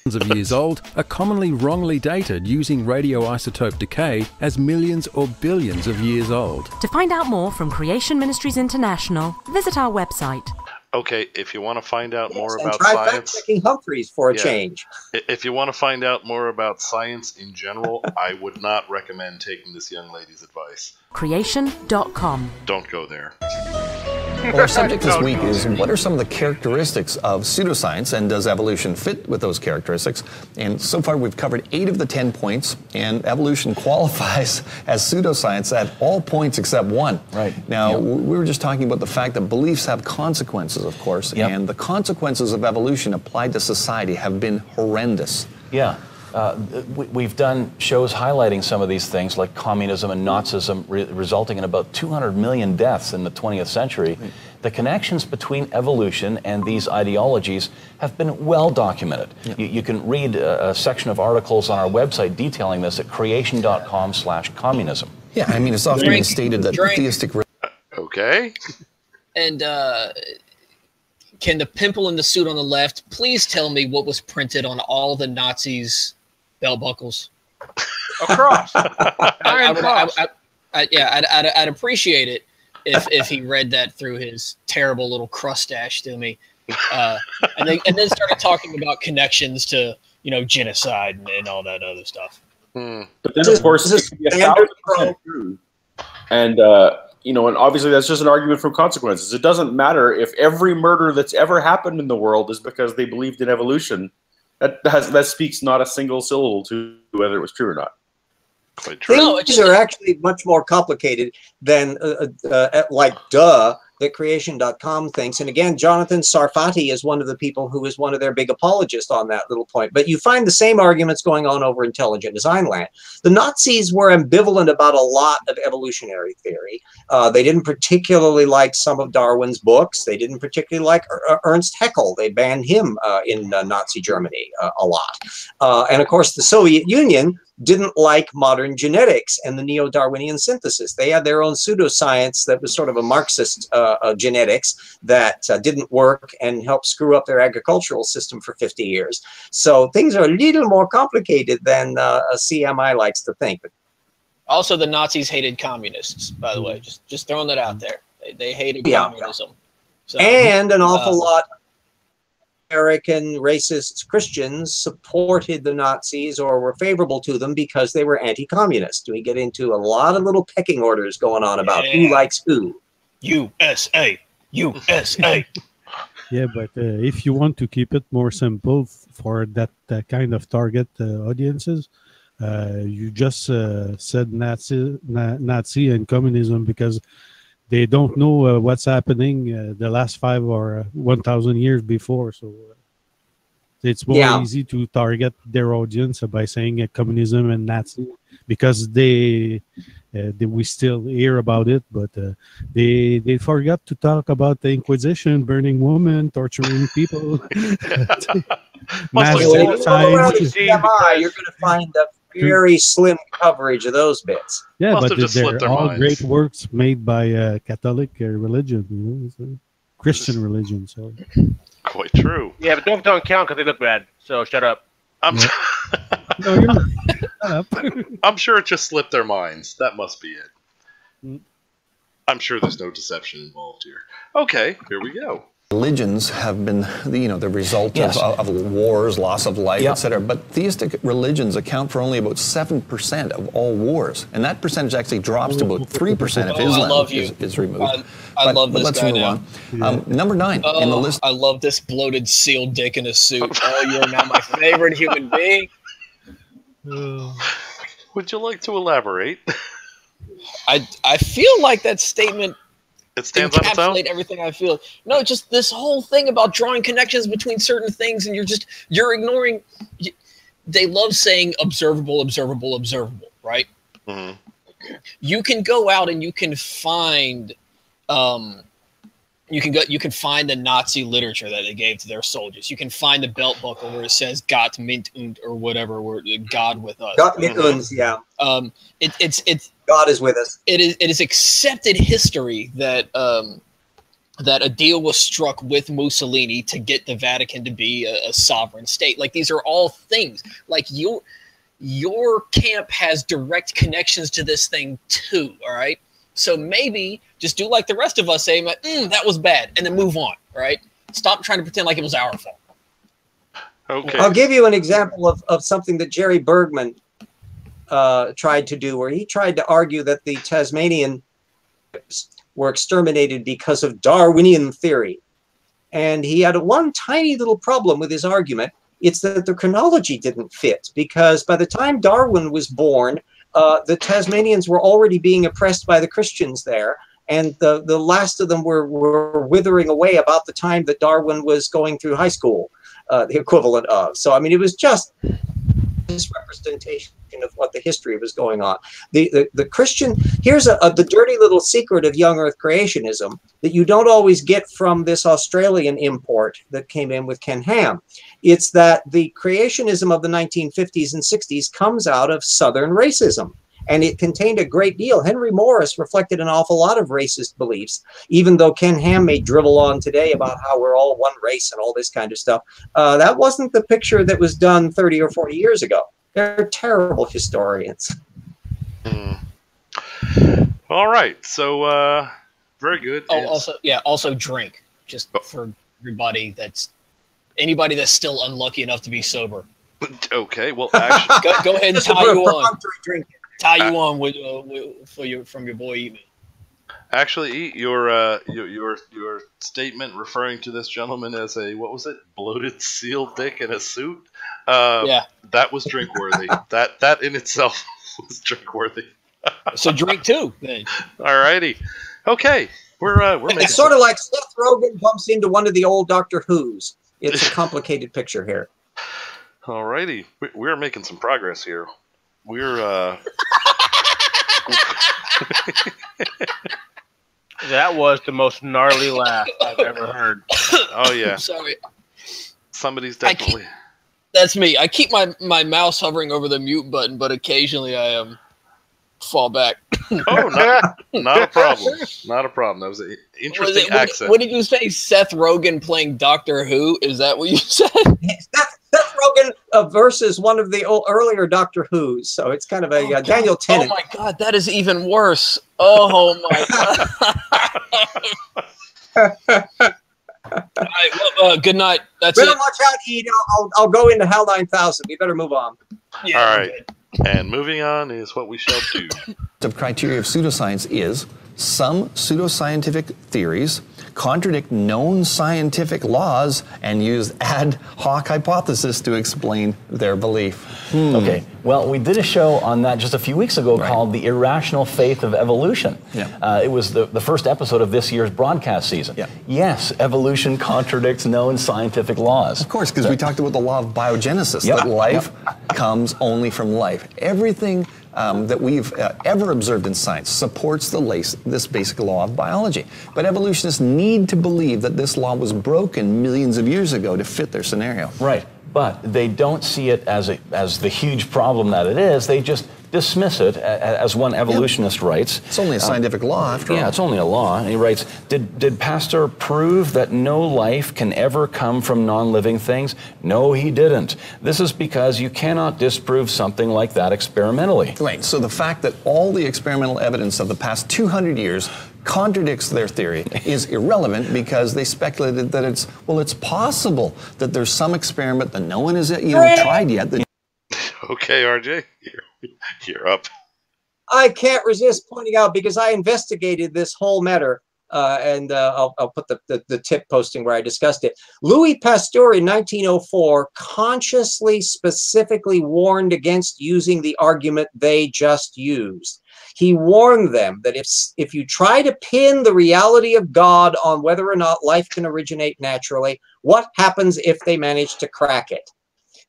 of years old are commonly wrongly dated using radioisotope decay as millions or billions of years old. To find out more from Creation Ministries International, visit our website. Okay, if you want to find out more and about try science, fact-checking Humphreys for a change. If you want to find out more about science in general, I would not recommend taking this young lady's advice. Creation.com. Don't go there. Well, our subject this week is what are some of the characteristics of pseudoscience, and does evolution fit with those characteristics? And so far we've covered 8 of the 10 points, and evolution qualifies as pseudoscience at all points except one. Right. Now, we were just talking about the fact that beliefs have consequences, of course, and the consequences of evolution applied to society have been horrendous. Yeah. We've done shows highlighting some of these things, like communism and Nazism, resulting in about 200 million deaths in the 20th century. The connections between evolution and these ideologies have been well documented. You can read a section of articles on our website detailing this at creation.com/communism. Yeah, I mean, it's often been stated that theistic... Okay. And can the pimple in the suit on the left please tell me what was printed on all the Nazis' belt buckles? A cross. I'd appreciate it if he read that through his terrible little crustache to me, and then started talking about connections to genocide and all that other stuff. But then, of course, it could be 1,000% true. And and obviously that's just an argument from consequences. It doesn't matter if every murder that's ever happened in the world is because they believed in evolution. That speaks not a single syllable to whether it was true or not. Quite true. Things are actually much more complicated than that creation.com thinks. And again, Jonathan Sarfati is one of the people who is one of their big apologists on that little point. But you find the same arguments going on over intelligent design land. The Nazis were ambivalent about a lot of evolutionary theory. They didn't particularly like some of Darwin's books. They didn't particularly like Ernst Haeckel. They banned him in Nazi Germany a lot. And of course, the Soviet Union didn't like modern genetics and the neo-Darwinian synthesis. They had their own pseudoscience that was sort of a Marxist genetics that didn't work and helped screw up their agricultural system for 50 years. So things are a little more complicated than a CMI likes to think. Also, the Nazis hated communists, by the way. Just throwing that out there. They hated communism. So, and an awful lot American racist Christians supported the Nazis or were favorable to them because they were anti-communist. We get into a lot of little pecking orders going on about who likes who. USA, USA. Yeah, but if you want to keep it more simple for that kind of target audiences, you just said Nazi and communism because they don't know what's happening the last 5 or 1,000 years before. So it's more easy to target their audience by saying communism and Nazi because we still hear about it, but they forgot to talk about the Inquisition, burning women, torturing people. Mass genocide. You're going to find a very slim coverage of those bits. Yeah, but they're all great works made by Catholic religion, so Christian religion. So quite true. Yeah, but don't count because they look bad. So shut up. I'm sure it just slipped their minds. That must be it. I'm sure there's no deception involved here. Okay, here we go. Religions have been, the result of wars, loss of life, etc. But theistic religions account for only about 7% of all wars, and that percentage actually drops to about 3% if Islam is removed. I love this let's guy move now. on. Number 9 in the list. I love this bloated seal dick in a suit. Oh, you're now my favorite human being. Would you like to elaborate? I feel like that statement it stands on its own? Everything I feel. No, just this whole thing about drawing connections between certain things, and you're ignoring. They love saying observable, observable, observable, right? Mm-hmm. You can go out and you can find, you can find the Nazi literature that they gave to their soldiers. You can find the belt buckle where it says "Gott mit uns" or whatever, or God with us. Gott mit uns, yeah. It's God is with us. It is accepted history that that a deal was struck with Mussolini to get the Vatican to be a sovereign state. Like, these are all things. Like, your camp has direct connections to this thing too, all right? So maybe just do like the rest of us, say, that was bad, and then move on, right? Stop trying to pretend like it was our fault. Okay. I'll give you an example of something that Jerry Bergman tried to do, where he tried to argue that the Tasmanians were exterminated because of Darwinian theory. And he had one tiny little problem with his argument. It's that the chronology didn't fit, because by the time Darwin was born, the Tasmanians were already being oppressed by the Christians there, and the last of them were withering away about the time that Darwin was going through high school, the equivalent of. So, I mean, it was just this representation of what the history was going on. The Christian, here's the dirty little secret of young earth creationism that you don't always get from this Australian import that came in with Ken Ham. It's that the creationism of the 1950s and 60s comes out of Southern racism, and it contained a great deal. Henry Morris reflected an awful lot of racist beliefs, even though Ken Ham may drivel on today about how we're all one race and all this kind of stuff. That wasn't the picture that was done 30 or 40 years ago. They're terrible historians. All right. So, very good. Oh, also drink. Just for everybody anybody that's still unlucky enough to be sober. Okay. Well, actually, go ahead and tie you on from your boy Eet MeeL. Actually, Eet, your statement referring to this gentleman as a, what was it, bloated seal dick in a suit? Yeah, that was drink worthy. that in itself was drink worthy. So drink too, then. All righty. Okay, we're making. It's sort of like Seth Rogen bumps into one of the old Doctor Who's. It's a complicated picture here. All righty, we're making some progress here. We're That was the most gnarly laugh I've ever heard. Oh yeah. I'm sorry. Somebody's definitely. That's me. I keep my mouse hovering over the mute button, but occasionally I fall back. Oh, not a problem. Not a problem. That was an interesting accent. What did you say? Seth Rogen playing Doctor Who? Is that what you said? Seth Rogen versus one of the earlier Doctor Who's. So it's kind of a Daniel Tennant. Oh my God, that is even worse. Oh my God. All right, well, good night. That's better it. watch out, Eet. I'll go into Hell 9000. We better move on. Yeah, all right. And moving on is what we shall do. The criteria of pseudoscience is some pseudoscientific theories contradict known scientific laws and use ad hoc hypothesis to explain their belief. Okay, well, we did a show on that just a few weeks ago called The Irrational Faith of Evolution. Yeah. It was the first episode of this year's broadcast season. Yeah. Yes, evolution contradicts known scientific laws. Of course, because we talked about the law of biogenesis, that life comes only from life. Everything that we've ever observed in science supports this basic law of biology. But evolutionists need to believe that this law was broken millions of years ago to fit their scenario. Right, but they don't see it as the huge problem that it is. They just dismiss it, as one evolutionist writes. It's only a scientific law, after all. Yeah, it's only a law. And he writes, did Pasteur prove that no life can ever come from non-living things? No, he didn't. This is because you cannot disprove something like that experimentally. Right, so the fact that all the experimental evidence of the past 200 years contradicts their theory is irrelevant, because they speculated that it's possible that there's some experiment that no one has tried yet. Okay, RJ, you're up. I can't resist pointing out, because I investigated this whole matter, and I'll put the tip posting where I discussed it. Louis Pasteur in 1904 consciously, specifically warned against using the argument they just used. He warned them that if you try to pin the reality of God on whether or not life can originate naturally, what happens if they manage to crack it?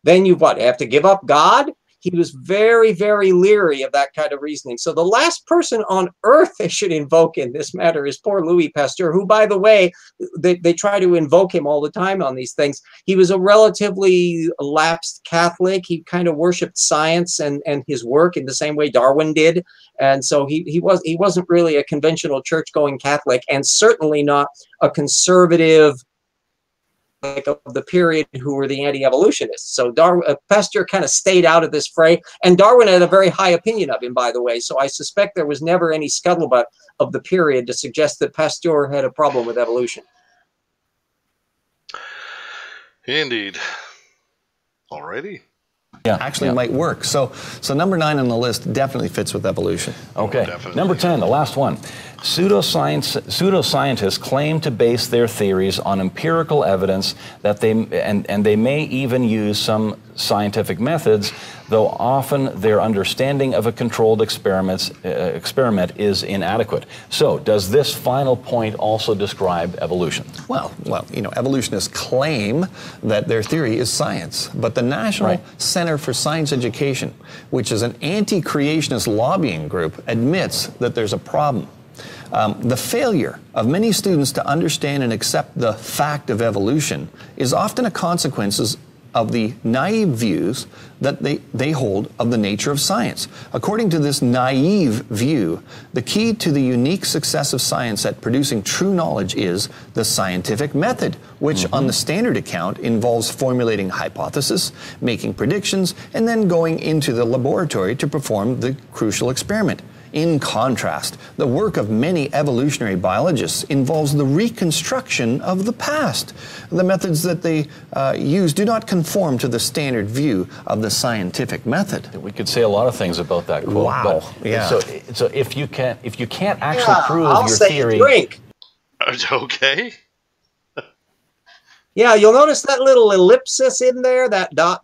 Then you have to give up God? he was very, very leery of that kind of reasoning. So the last person on earth they should invoke in this matter is poor Louis Pasteur, who, by the way, they try to invoke him all the time on these things. He was a relatively lapsed Catholic. He kind of worshipped science and his work in the same way Darwin did. And so he wasn't really a conventional church-going Catholic, and certainly not a conservative of the period who were the anti-evolutionists. So Pasteur kind of stayed out of this fray, and Darwin had a very high opinion of him, by the way. So I suspect there was never any scuttlebutt of the period to suggest that Pasteur had a problem with evolution. Indeed. Alrighty. Yeah, actually might work. So number 9 on the list definitely fits with evolution. Okay. Number 10, the last one. Pseudoscientists claim to base their theories on empirical evidence that they may even use some scientific methods, though often their understanding of a controlled experiment is inadequate. So, does this final point also describe evolution? Well, you know, evolutionists claim that their theory is science, but the National Center for Science Education, which is an anti-creationist lobbying group, admits that there's a problem. The failure of many students to understand and accept the fact of evolution is often a consequence of the naive views that they hold of the nature of science. According to this naive view, the key to the unique success of science at producing true knowledge is the scientific method, which on the standard account involves formulating hypotheses, making predictions, and then going into the laboratory to perform the crucial experiment. In contrast, the work of many evolutionary biologists involves the reconstruction of the past. The methods that they use do not conform to the standard view of the scientific method. We could say a lot of things about that quote. Wow. But, yeah. So if you can't actually prove I'll your say theory, drink. Okay. Yeah, you'll notice that little ellipsis in there, that dot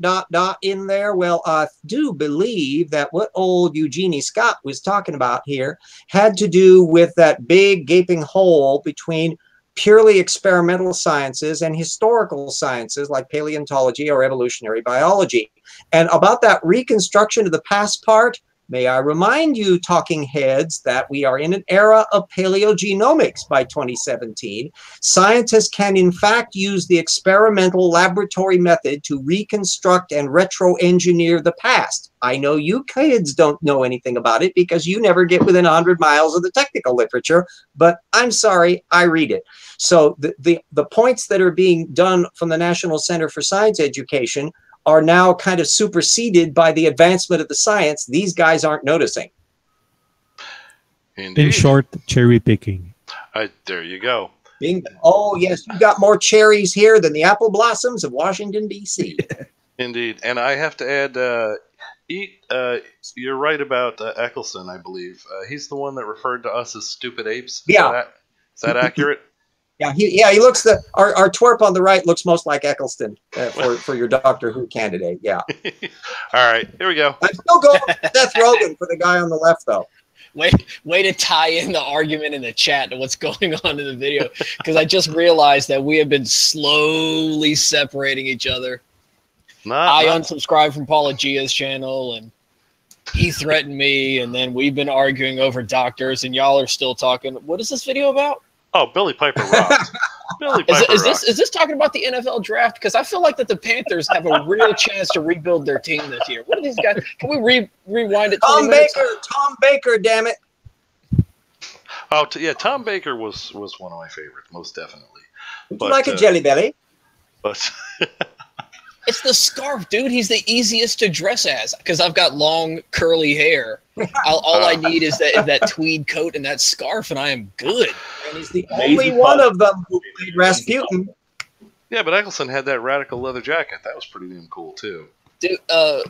in there. Well, I do believe that what old Eugenie Scott was talking about here had to do with that big gaping hole between purely experimental sciences and historical sciences like paleontology or evolutionary biology. And about that reconstruction of the past part, may I remind you, talking heads, that we are in an era of paleogenomics by 2017. Scientists can, in fact, use the experimental laboratory method to reconstruct and retro-engineer the past. I know you kids don't know anything about it because you never get within 100 miles of the technical literature, but I'm sorry, I read it. So the points that are being done from the National Center for Science Education are now kind of superseded by the advancement of the science these guys aren't noticing. Indeed. In short, cherry picking. There you go. Oh, yes, you got more cherries here than the apple blossoms of Washington, D.C. Indeed. And I have to add, you're right about Eccleston, I believe. He's the one that referred to us as stupid apes. Yeah. Is that accurate? Yeah, he looks our twerp on the right looks most like Eccleston for your Doctor Who candidate. Yeah. All right, here we go. I'm still going with Seth Rogen for the guy on the left, though. Way to tie in the argument in the chat to what's going on in the video, because I just realized that we have been slowly separating each other. I unsubscribed from Paulogia's channel, and he threatened me, and then we've been arguing over doctors, and y'all are still talking. What is this video about? Oh, Billy Piper rocks. Billy Piper is this talking about the NFL draft? Because I feel like that the Panthers have a real chance to rebuild their team this year. What are these guys? Can we rewind it? Tom Baker, damn it! Oh, yeah, Tom Baker was one of my favorites, most definitely. Would you like a Jelly Belly? But it's the scarf, dude. He's the easiest to dress as because I've got long curly hair. All I need is that tweed coat and that scarf, and I am good. And he's the only one of them who played Rasputin. Yeah, but Eccleston had that radical leather jacket. That was pretty damn cool too. Dude,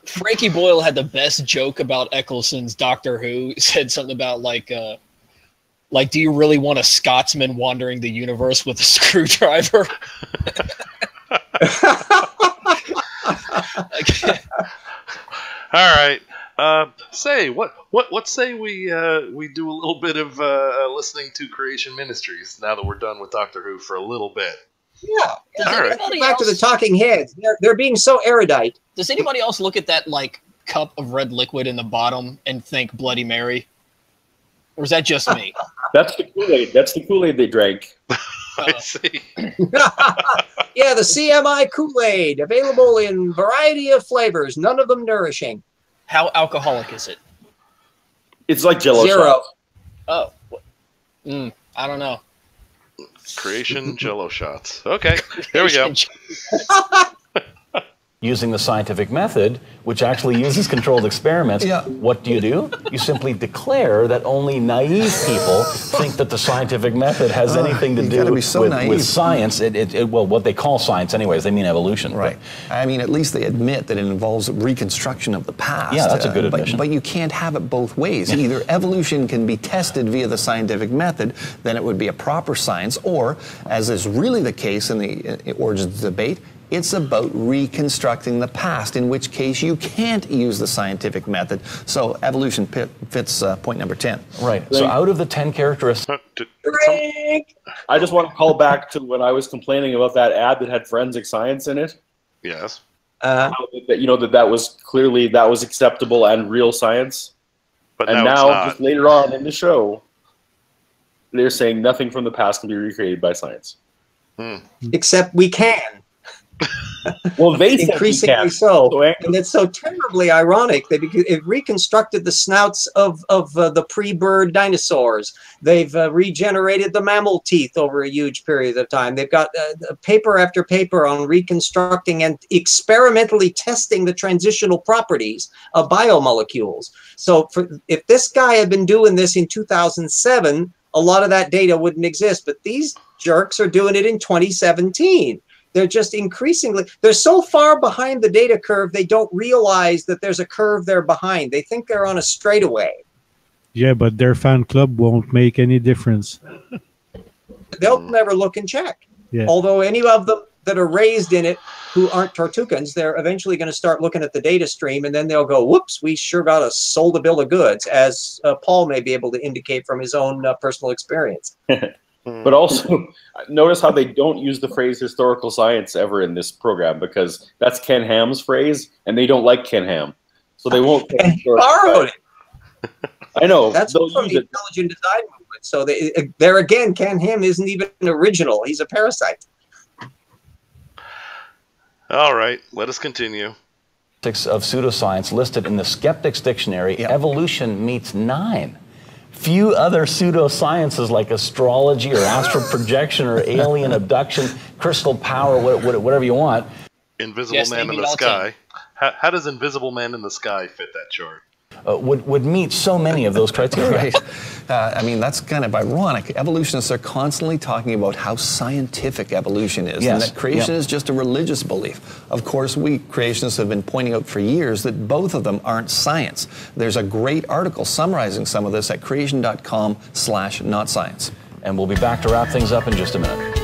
Frankie Boyle had the best joke about Eccleston's Doctor Who. He said something about like, do you really want a Scotsman wandering the universe with a screwdriver? All right. Say what say we do a little bit of listening to Creation Ministries now that we're done with Doctor Who for a little bit. Yeah. All right. Back to the talking heads. They're being so erudite. Does anybody else look at that like cup of red liquid in the bottom and think Bloody Mary? Or is that just me? That's the Kool-Aid. That's the Kool-Aid they drank. I see. Yeah, the CMI Kool-Aid, available in variety of flavors, none of them nourishing. How alcoholic is it? It's like Jello 0. shots. Oh. I don't know. Creation Jello shots. Okay, here we go. Using the scientific method, which actually uses controlled experiments, what do? You simply declare that only naive people think that the scientific method has anything to do with science. Well, what they call science anyways, they mean evolution. Right. I mean, at least they admit that it involves reconstruction of the past. Yeah, that's a good admission. But you can't have it both ways. Either evolution can be tested via the scientific method, then it would be a proper science, or, as is really the case in the origins debate, it's about reconstructing the past, in which case you can't use the scientific method. So evolution fits point number 10. Right. So out of the 10 characteristics... I just want to call back to when I was complaining about that ad that had forensic science in it. Yes. That was clearly, that was acceptable and real science. But and now just later on in the show, they're saying nothing from the past can be recreated by science. Except we can. Well, they increasingly so, and it's so terribly ironic. They've reconstructed the snouts of the pre-bird dinosaurs. They've regenerated the mammal teeth over a huge period of time. They've got paper after paper on reconstructing and experimentally testing the transitional properties of biomolecules. So if this guy had been doing this in 2007, a lot of that data wouldn't exist. But these jerks are doing it in 2017. They're just they're so far behind the data curve, they don't realize that there's a curve they're behind. They think they're on a straightaway. Yeah, but their fan club won't make any difference. They'll never look and check. Yeah. Although any of them that are raised in it who aren't Tortukans, they're eventually going to start looking at the data stream, and then they'll go, whoops, we sure got sold a bill of goods, as Paul may be able to indicate from his own personal experience. But also, notice how they don't use the phrase historical science ever in this program, because that's Ken Ham's phrase, and they don't like Ken Ham. So they won't. Borrowed it. I know. That's from the intelligent design movement. So there again, Ken Ham isn't even original. He's a parasite. All right, let us continue. Of pseudoscience listed in the Skeptics Dictionary, evolution meets 9. Few other pseudosciences like astrology or astral projection or alien abduction, crystal power, whatever you want. Invisible Man in the Sky. How does Invisible Man in the Sky fit that chart? Would meet so many of those criteria. Right. I mean, that's kind of ironic. Evolutionists are constantly talking about how scientific evolution is, and that creation is just a religious belief. Of course, we creationists have been pointing out for years that both of them aren't science. There's a great article summarizing some of this at creation.com/notscience. And we'll be back to wrap things up in just a minute.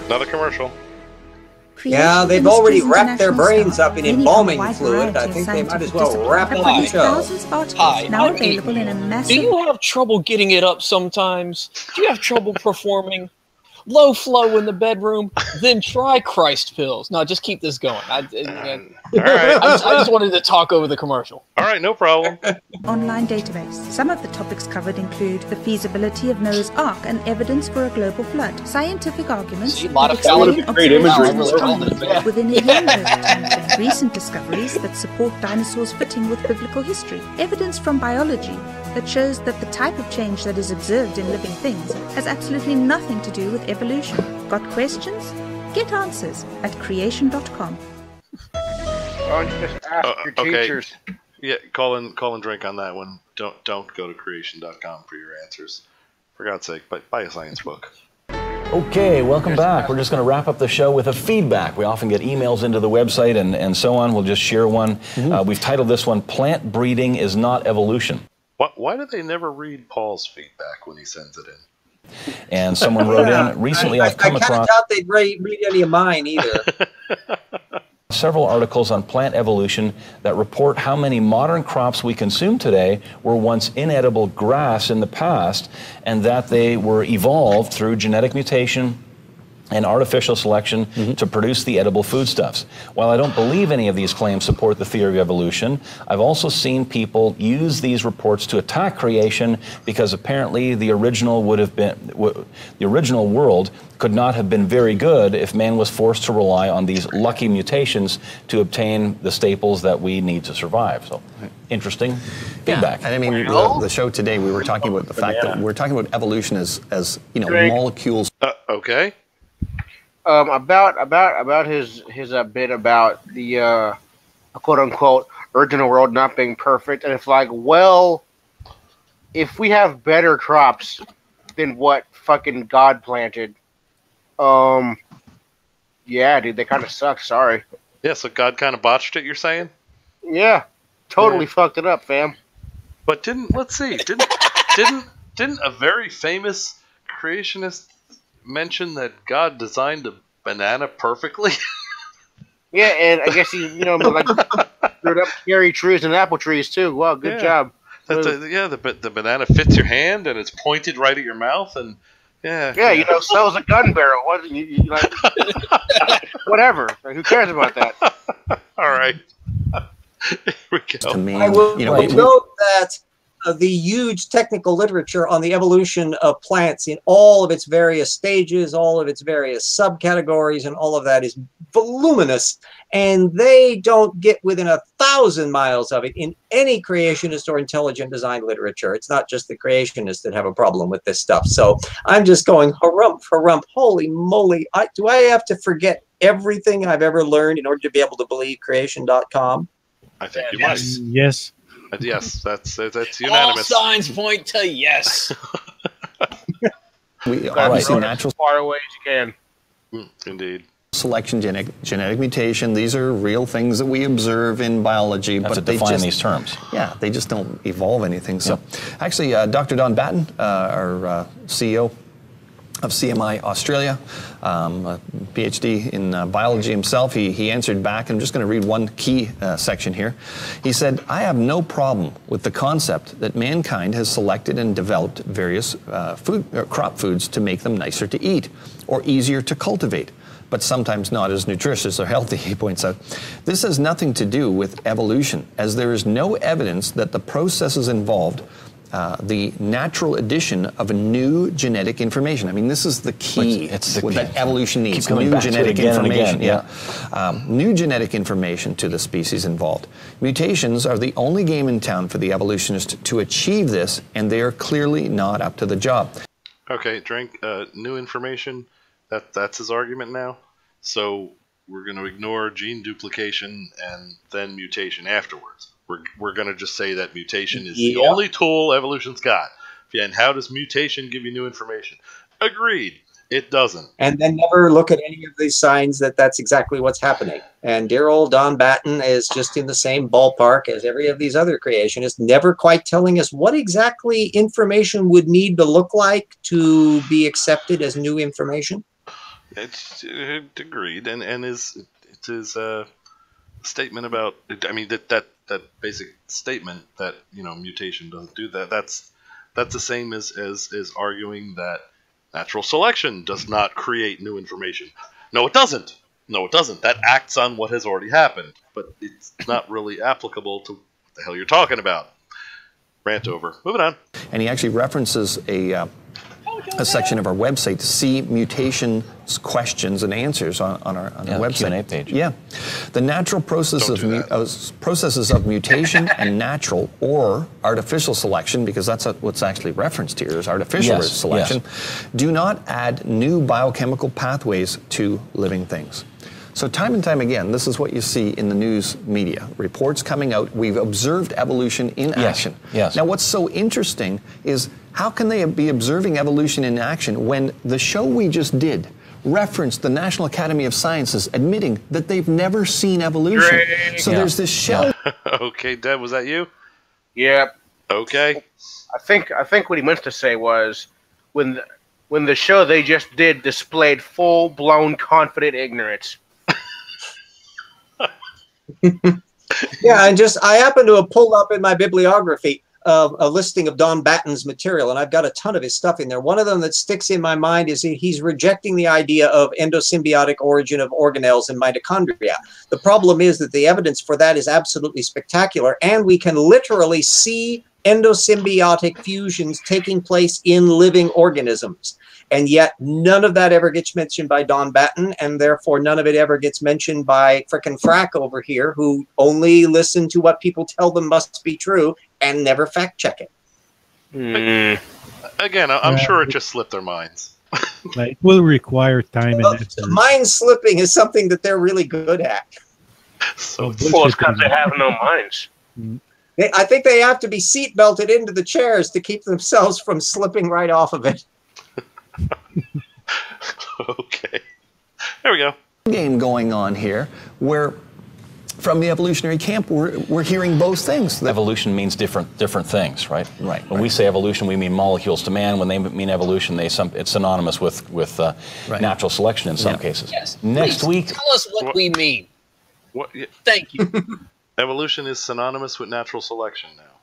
Another commercial. Yeah, they've already wrapped their brains up in embalming fluid. I think they might as well wrap up the show. Now available in a massive... Do you have trouble getting it up sometimes? Do you have trouble performing? Low flow in the bedroom? Then try Christ pills. No, just keep this going. All right. I just wanted to talk over the commercial. All right, no problem. Online database. Some of the topics covered include the feasibility of Noah's Ark and evidence for a global flood, scientific arguments, a lot of great imagery within a young timeframe, recent discoveries that support dinosaurs fitting with biblical history, evidence from biology that shows that the type of change that is observed in living things has absolutely nothing to do with evolution. Got questions? Get answers at creation.com. Just ask your teachers. Yeah, call and drink on that one. Don't go to creation.com for your answers. For God's sake, buy a science book. Okay, welcome back. We're just going to wrap up the show with a feedback. We often get emails into the website and so on. We'll just share one. We've titled this one, Plant Breeding is Not Evolution. Why do they never read Paul's feedback when he sends it in? And someone wrote in, recently I've come across... I kind of doubt they'd read any of mine either. Several articles on plant evolution that report how many modern crops we consume today were once inedible grass in the past, and that they were evolved through genetic mutation and artificial selection to produce the edible foodstuffs. While I don't believe any of these claims support the theory of evolution, I've also seen people use these reports to attack creation because apparently the original world could not have been very good if man was forced to rely on these lucky mutations to obtain the staples that we need to survive. So, interesting feedback. And I mean, the show today, we were talking about the fact that we're talking about evolution as you know, molecules. Okay. About his bit about the quote unquote original world not being perfect, and it's like, well, if we have better crops than what fucking God planted, yeah, dude, they kind of suck. Sorry. Yeah, so God kind of botched it. You're saying? Yeah, totally fucked it up, fam. But didn't a very famous creationist mention that God designed a banana perfectly? Yeah, and I guess he, like screwed up cherry trees and apple trees too. Wow, good job. The banana fits your hand and it's pointed right at your mouth, and so is a gun barrel. What like? Whatever. Who cares about that? All right. Here we go. I will note that the huge technical literature on the evolution of plants in all of its various stages, all of its various subcategories, and all of that is voluminous, and they don't get within 1,000 miles of it in any creationist or intelligent design literature. It's not just the creationists that have a problem with this stuff. So I'm just going harump, holy moly. Do I have to forget everything I've ever learned in order to be able to believe creation.com? I think you might. Yes. Yes, that's unanimous. All signs point to yes. We obviously natural as far away as you can. Indeed. Selection, genetic mutation, these are real things that we observe in biology. But they define just, these terms. Yeah, they just don't evolve anything. So, actually, Dr. Don Batten, our CEO of CMI Australia, a PhD in biology himself, he answered back. I'm just going to read one key section here. He said, I have no problem with the concept that mankind has selected and developed various crop foods to make them nicer to eat or easier to cultivate, but sometimes not as nutritious or healthy, he points out. This has nothing to do with evolution, as there is no evidence that the processes involved the natural addition of new genetic information. I mean, this is the key that evolution needs. New genetic information. New genetic information to the species involved. Mutations are the only game in town for the evolutionist to achieve this, and they are clearly not up to the job. Okay, Drink, new information. That's his argument now. So we're going to ignore gene duplication and then mutation afterwards. We're going to just say that mutation is the only tool evolution's got. And how does mutation give you new information? Agreed. It doesn't. And then never look at any of these signs that that's exactly what's happening. And dear old Don Batten is just in the same ballpark as every of these other creationists, never quite telling us what exactly information would need to look like to be accepted as new information. It's agreed. And it's his statement about, I mean, that basic statement that, mutation doesn't do that, that's the same as arguing that natural selection does not create new information. No, it doesn't. That acts on what has already happened, but it's not really applicable to what the hell you're talking about. Rant over. Moving on. And he actually references a section of our website to see mutations questions and answers on our website. Q&A page. Yeah. The natural processes of mutation and natural or artificial selection, because that's what's actually referenced here is artificial selection, do not add new biochemical pathways to living things. So time and time again, this is what you see in the news media. Reports coming out, we've observed evolution in action. Yes. Now what's so interesting is how can they be observing evolution in action when the show we just did referenced the National Academy of Sciences admitting that they've never seen evolution. So there's this show. Okay, Deb, was that you? Yep. Okay. I think what he meant to say was when the show they just did displayed full-blown confident ignorance. Yeah, and I happen to have pulled up in my bibliography a listing of Don Batten's material, and I've got a ton of his stuff in there. One of them that sticks in my mind is he's rejecting the idea of endosymbiotic origin of organelles in mitochondria. The problem is that the evidence for that is absolutely spectacular, and we can literally see endosymbiotic fusions taking place in living organisms. And yet none of that ever gets mentioned by Don Batten, and therefore none of it ever gets mentioned by frickin' Frack over here, who only listen to what people tell them must be true and never fact check it. Again, I'm sure it just slipped their minds. It will require time and effort. Mind slipping is something that they're really good at. So it's because they have no minds. I think they have to be seat belted into the chairs to keep themselves from slipping right off of it. Okay. There we go. Game going on here where from the evolutionary camp we're hearing both things. Evolution means different things, right? Right. When we say evolution, we mean molecules to man. When they mean evolution, it's synonymous with natural selection in some cases. Yes. Next week, tell us what we mean. What? Thank you. Evolution is synonymous with natural selection now.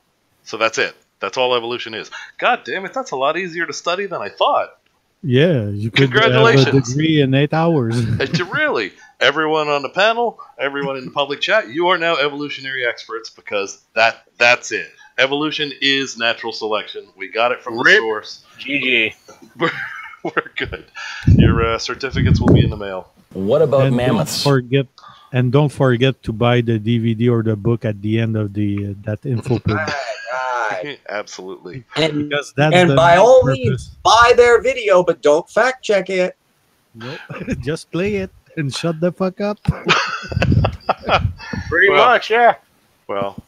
So that's it. That's all evolution is. God damn it, that's a lot easier to study than I thought. Yeah, you could Congratulations. have a degree in 8 hours. Really? Everyone on the panel, everyone in the public chat, you are now evolutionary experts because that's it. Evolution is natural selection. We got it from the source. GG. We're good. Your certificates will be in the mail. What about mammoths? Don't forget to buy the DVD or the book at the end of that info page. Absolutely. And by all means, buy their video, but don't fact check it. Nope. Just play it and shut the fuck up. Pretty much, yeah. Well,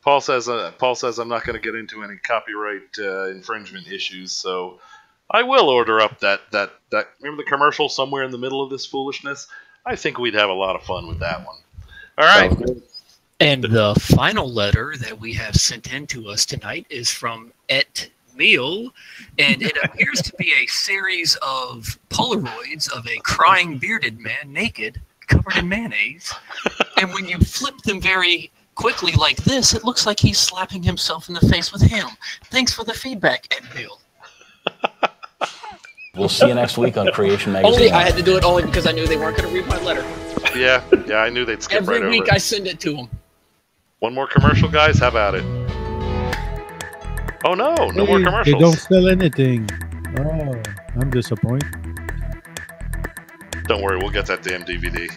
Paul says I'm not going to get into any copyright infringement issues, so I will order up that. Remember the commercial somewhere in the middle of this foolishness? I think we'd have a lot of fun with that one. All right. And the final letter that we have sent in to us tonight is from Eet MeeL, and it appears to be a series of Polaroids of a crying bearded man naked, covered in mayonnaise. And when you flip them very quickly like this, it looks like he's slapping himself in the face with him. Thanks for the feedback, Eet MeeL. We'll see you next week on Creation Magazine. I had to do it only because I knew they weren't going to read my letter. Yeah, I knew they'd skip right over it. Every week I send it to them. One more commercial, guys? How about it? Oh, no more commercials. They don't sell anything. Oh, I'm disappointed. Don't worry, we'll get that damn DVD.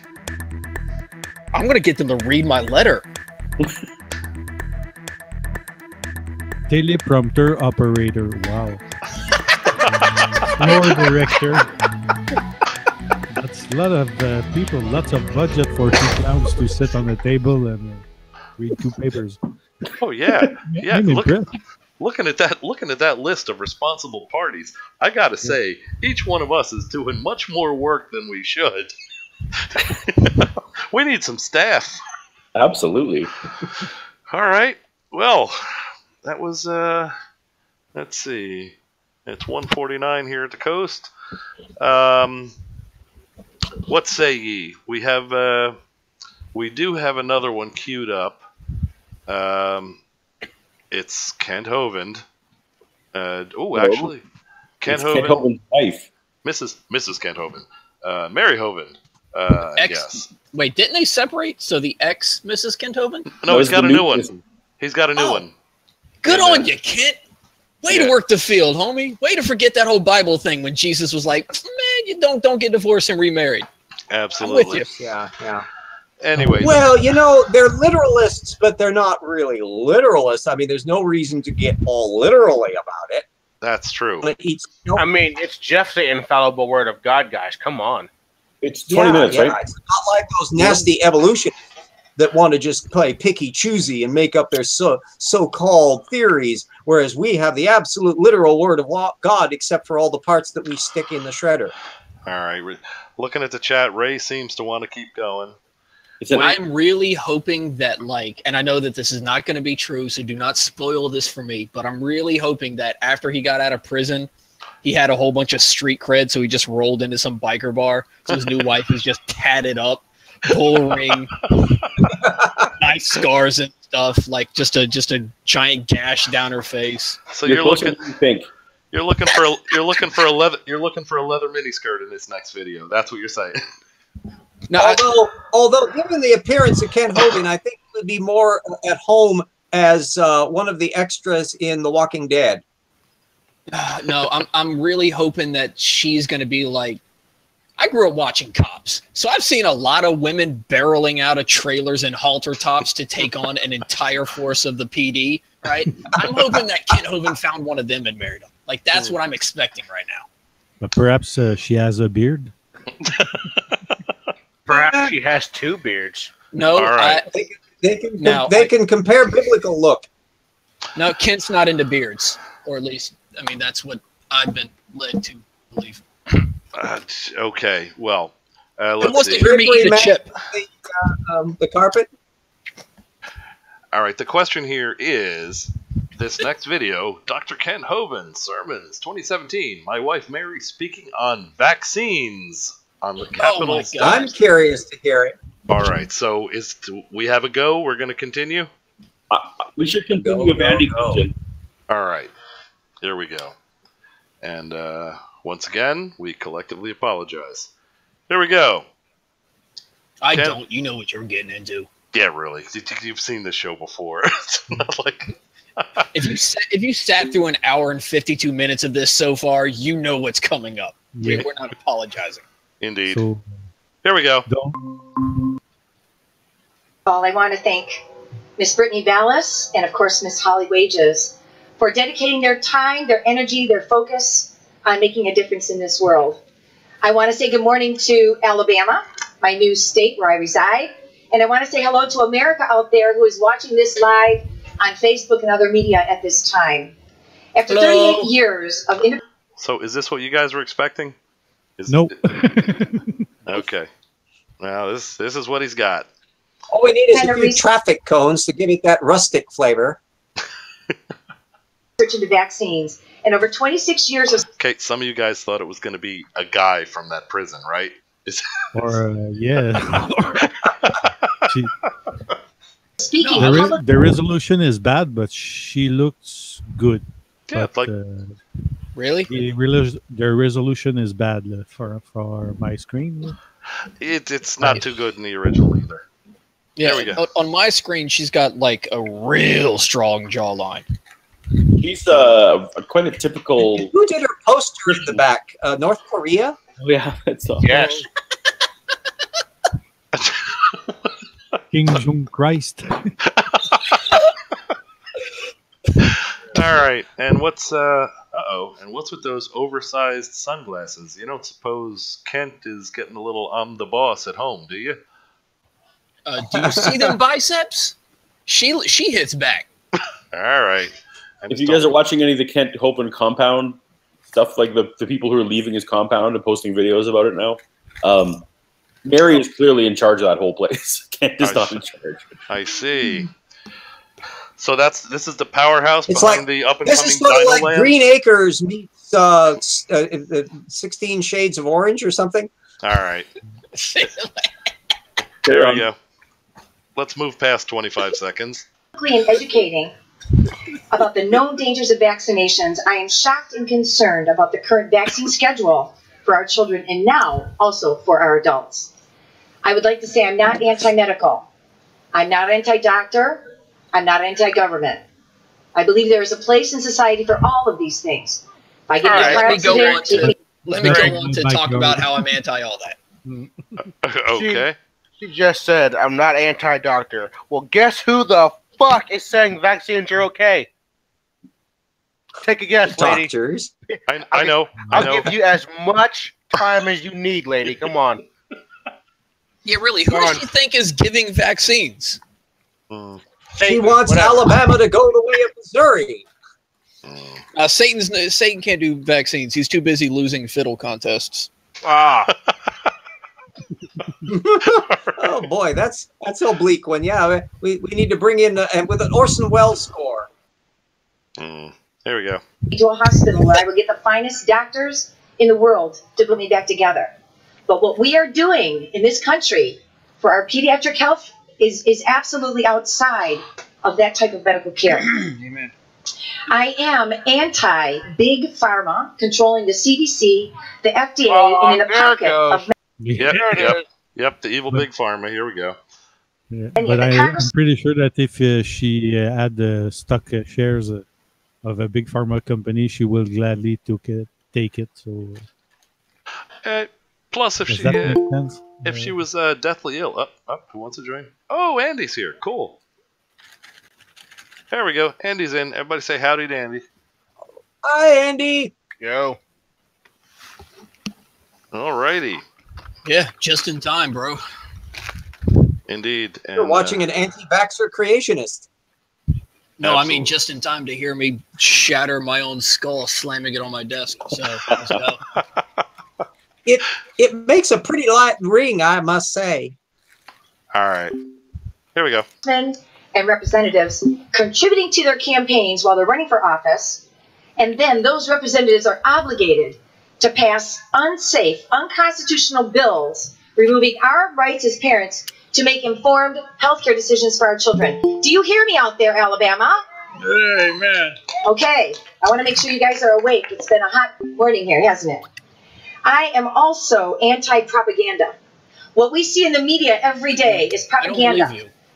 I'm going to get them to read my letter. Teleprompter operator. Wow. Floor director. That's a lot of people, lots of budget for 2 clowns to sit on the table and read 2 papers. Oh yeah, yeah. I'm Looking at that list of responsible parties, I gotta say, each one of us is doing much more work than we should. We need some staff. Absolutely. All right. Well, that was. Let's see. It's 1:49 here at the coast. What say ye? We do have another one queued up. It's Kent Hovind. Actually, Kent Hovind's wife, Mrs. Kent Hovind, Mary Hovind. Yes. Wait, didn't they separate? So the ex Mrs. Kent Hovind? No, he's got a new one. He's got a new one. Good on you, Kent. Way to work the field, homie. Way to forget that whole Bible thing when Jesus was like, man, you don't get divorced and remarried. Absolutely. I'm with you. Yeah. Anyway. Well, they're literalists, but they're not really literalists. I mean, there's no reason to get all literally about it. That's true. I mean, it's just the infallible word of God, guys. Come on. It's 20 minutes, right? It's not like those nasty evolutionists that want to just play picky-choosy and make up their so-called theories, whereas we have the absolute literal word of God, except for all the parts that we stick in the shredder. All right. Looking at the chat, Ray seems to want to keep going. I'm really hoping that, and I know that this is not going to be true, so do not spoil this for me, but I'm really hoping that after he got out of prison, he had a whole bunch of street cred, so he just rolled into some biker bar. So his new wife is just tatted up, bull ring, nice scars, and stuff, like just a giant gash down her face. So you're looking for a leather miniskirt in this next video. That's what you're saying. No, although given the appearance of Ken Hogan, I think it would be more at home as one of the extras in The Walking Dead. No, I'm really hoping that she's going to be like, I grew up watching Cops, so I've seen a lot of women barreling out of trailers and halter tops to take on an entire force of the PD, right? I'm hoping that Ken Hogan found one of them and married him. Like, that's what I'm expecting right now. But perhaps she has a beard. Perhaps she has two beards. No, right. They can compare biblical look. No, Kent's not into beards, or at least, I mean, that's what I've been led to believe. Okay, well, Who let's wants see. to hear me eat a chip? The carpet? All right, the question here is, this next video, Dr. Ken Hovind, Sermons, 2017, my wife Mary speaking on vaccines on the Capitol. I'm curious to hear it. All right, so we have a go? We're going to continue? We should continue with Andy. All right, here we go. And once again, we collectively apologize. Here we go. I don't. You know what you're getting into. Yeah, really. You've seen this show before. It's not like... if you sat through an hour and 52 minutes of this so far, you know what's coming up. Yeah. We're not apologizing. Indeed. So, here we go. I want to thank Miss Brittany Vallis and, of course, Miss Holly Wages for dedicating their time, their energy, their focus on making a difference in this world. I want to say good morning to Alabama, my new state where I reside, and I want to say hello to America out there who is watching this live on Facebook and other media at this time. After 38 years of... So is this what you guys were expecting? Nope. Okay. Well, this is what he's got. All we need is a few traffic cones to give it that rustic flavor. Research into vaccines and over 26 years of... Okay, some of you guys thought it was going to be a guy from that prison, right? Yeah. Speaking the resolution is bad, but she looks good. Yeah, but, really? The resolution is bad for my screen. It's not too good in the original either. Yeah, there we go. On my screen, she's got like a real strong jawline. He's quite a typical... Who did her poster in the back? North Korea? Oh, yeah, that's all. Yes. King Jong Christ. All right, and what's and what's with those oversized sunglasses? You don't suppose Kent is getting a little the boss at home, do you? Do you see them biceps? She hits back. All right. If you guys are watching any of the Kent Hovind compound stuff, like the people who are leaving his compound and posting videos about it now, Mary is clearly in charge of that whole place. Kent is not in charge. I see. So this is the powerhouse behind the up and This coming is sort of Dino like Land? Green Acres meets 16 Shades of Orange or something. All right. There we go. Let's move past 25 seconds. In educating about the known dangers of vaccinations, I am shocked and concerned about the current vaccine schedule for our children and now also for our adults. I would like to say I'm not anti-medical. I'm not anti-doctor. I'm not anti-government. I believe there is a place in society for all of these things. By getting Let me go on to talk about how I'm anti all that. Okay. She just said, I'm not anti-doctor. Well, guess who the fuck is saying vaccines are okay? Take a guess, lady. Doctors. I know. I'll give you as much time as you need, lady. Come on. Yeah, really. Who does she think is giving vaccines? She wants Alabama to go the way of Missouri. Satan can't do vaccines. He's too busy losing fiddle contests. Ah. Oh boy, that's a bleak one. Yeah, we need to bring in with an Orson Welles score. There we go. To a hospital where I would get the finest doctors in the world to put me back together. But what we are doing in this country for our pediatric health is absolutely outside of that type of medical care. Amen. I am anti-big pharma controlling the CDC, the FDA, and in the pocket of... Yep, the evil big pharma. Here we go. Yeah, but I'm pretty sure that if she had the stock shares of a big pharma company, she will gladly take it. So, plus, if she was deathly ill, who wants to join? Oh, Andy's here. Cool. There we go. Andy's in. Everybody say howdy to Andy. Hi, Andy. Yo. Alrighty. Yeah, just in time, bro. Indeed. You're watching an anti-vaxxer creationist. No, absolutely. I mean just in time to hear me shatter my own skull, slamming it on my desk. So let's go. It makes a pretty light ring, I must say. All right. Here we go. And representatives contributing to their campaigns while they're running for office, and then those representatives are obligated to pass unsafe, unconstitutional bills, removing our rights as parents to make informed healthcare decisions for our children. Do you hear me out there, Alabama? Amen. Okay, I want to make sure you guys are awake. It's been a hot morning here, hasn't it? I am also anti-propaganda. What we see in the media every day is propaganda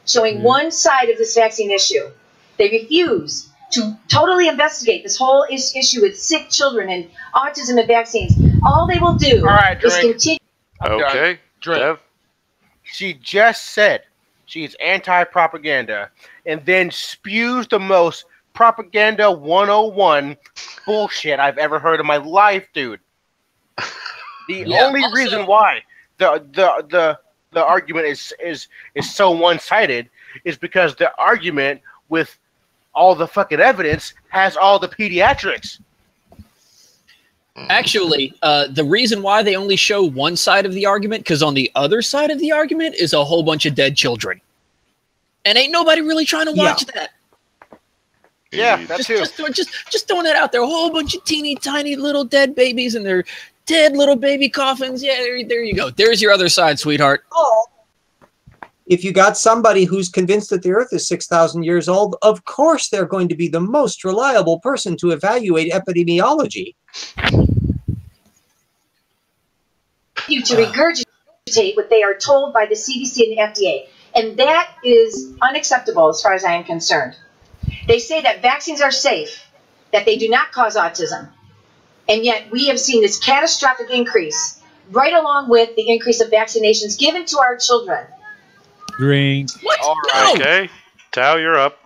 showing one side of this vaccine issue. They refuse to totally investigate this whole issue with sick children and autism and vaccines. All they will do is continue. Okay, Dev. She just said she's anti-propaganda and then spews the most propaganda 101 bullshit I've ever heard in my life, dude. The only reason why the argument is so one-sided is because the argument with all the fucking evidence has all the pediatrics. Actually, the reason why they only show one side of the argument, because on the other side of the argument is a whole bunch of dead children. And ain't nobody really trying to watch that. Yeah, that's too. Just throwing that out there. A whole bunch of teeny tiny little dead babies and their dead little baby coffins. Yeah, there you go. There's your other side, sweetheart. Oh. If you got somebody who's convinced that the Earth is 6,000 years old, of course they're going to be the most reliable person to evaluate epidemiology. To regurgitate what they are told by the CDC and the FDA. And that is unacceptable as far as I am concerned. They say that vaccines are safe, that they do not cause autism. And yet we have seen this catastrophic increase right along with the increase of vaccinations given to our children. Drink. What? All right. No. Okay. Tao, you're up.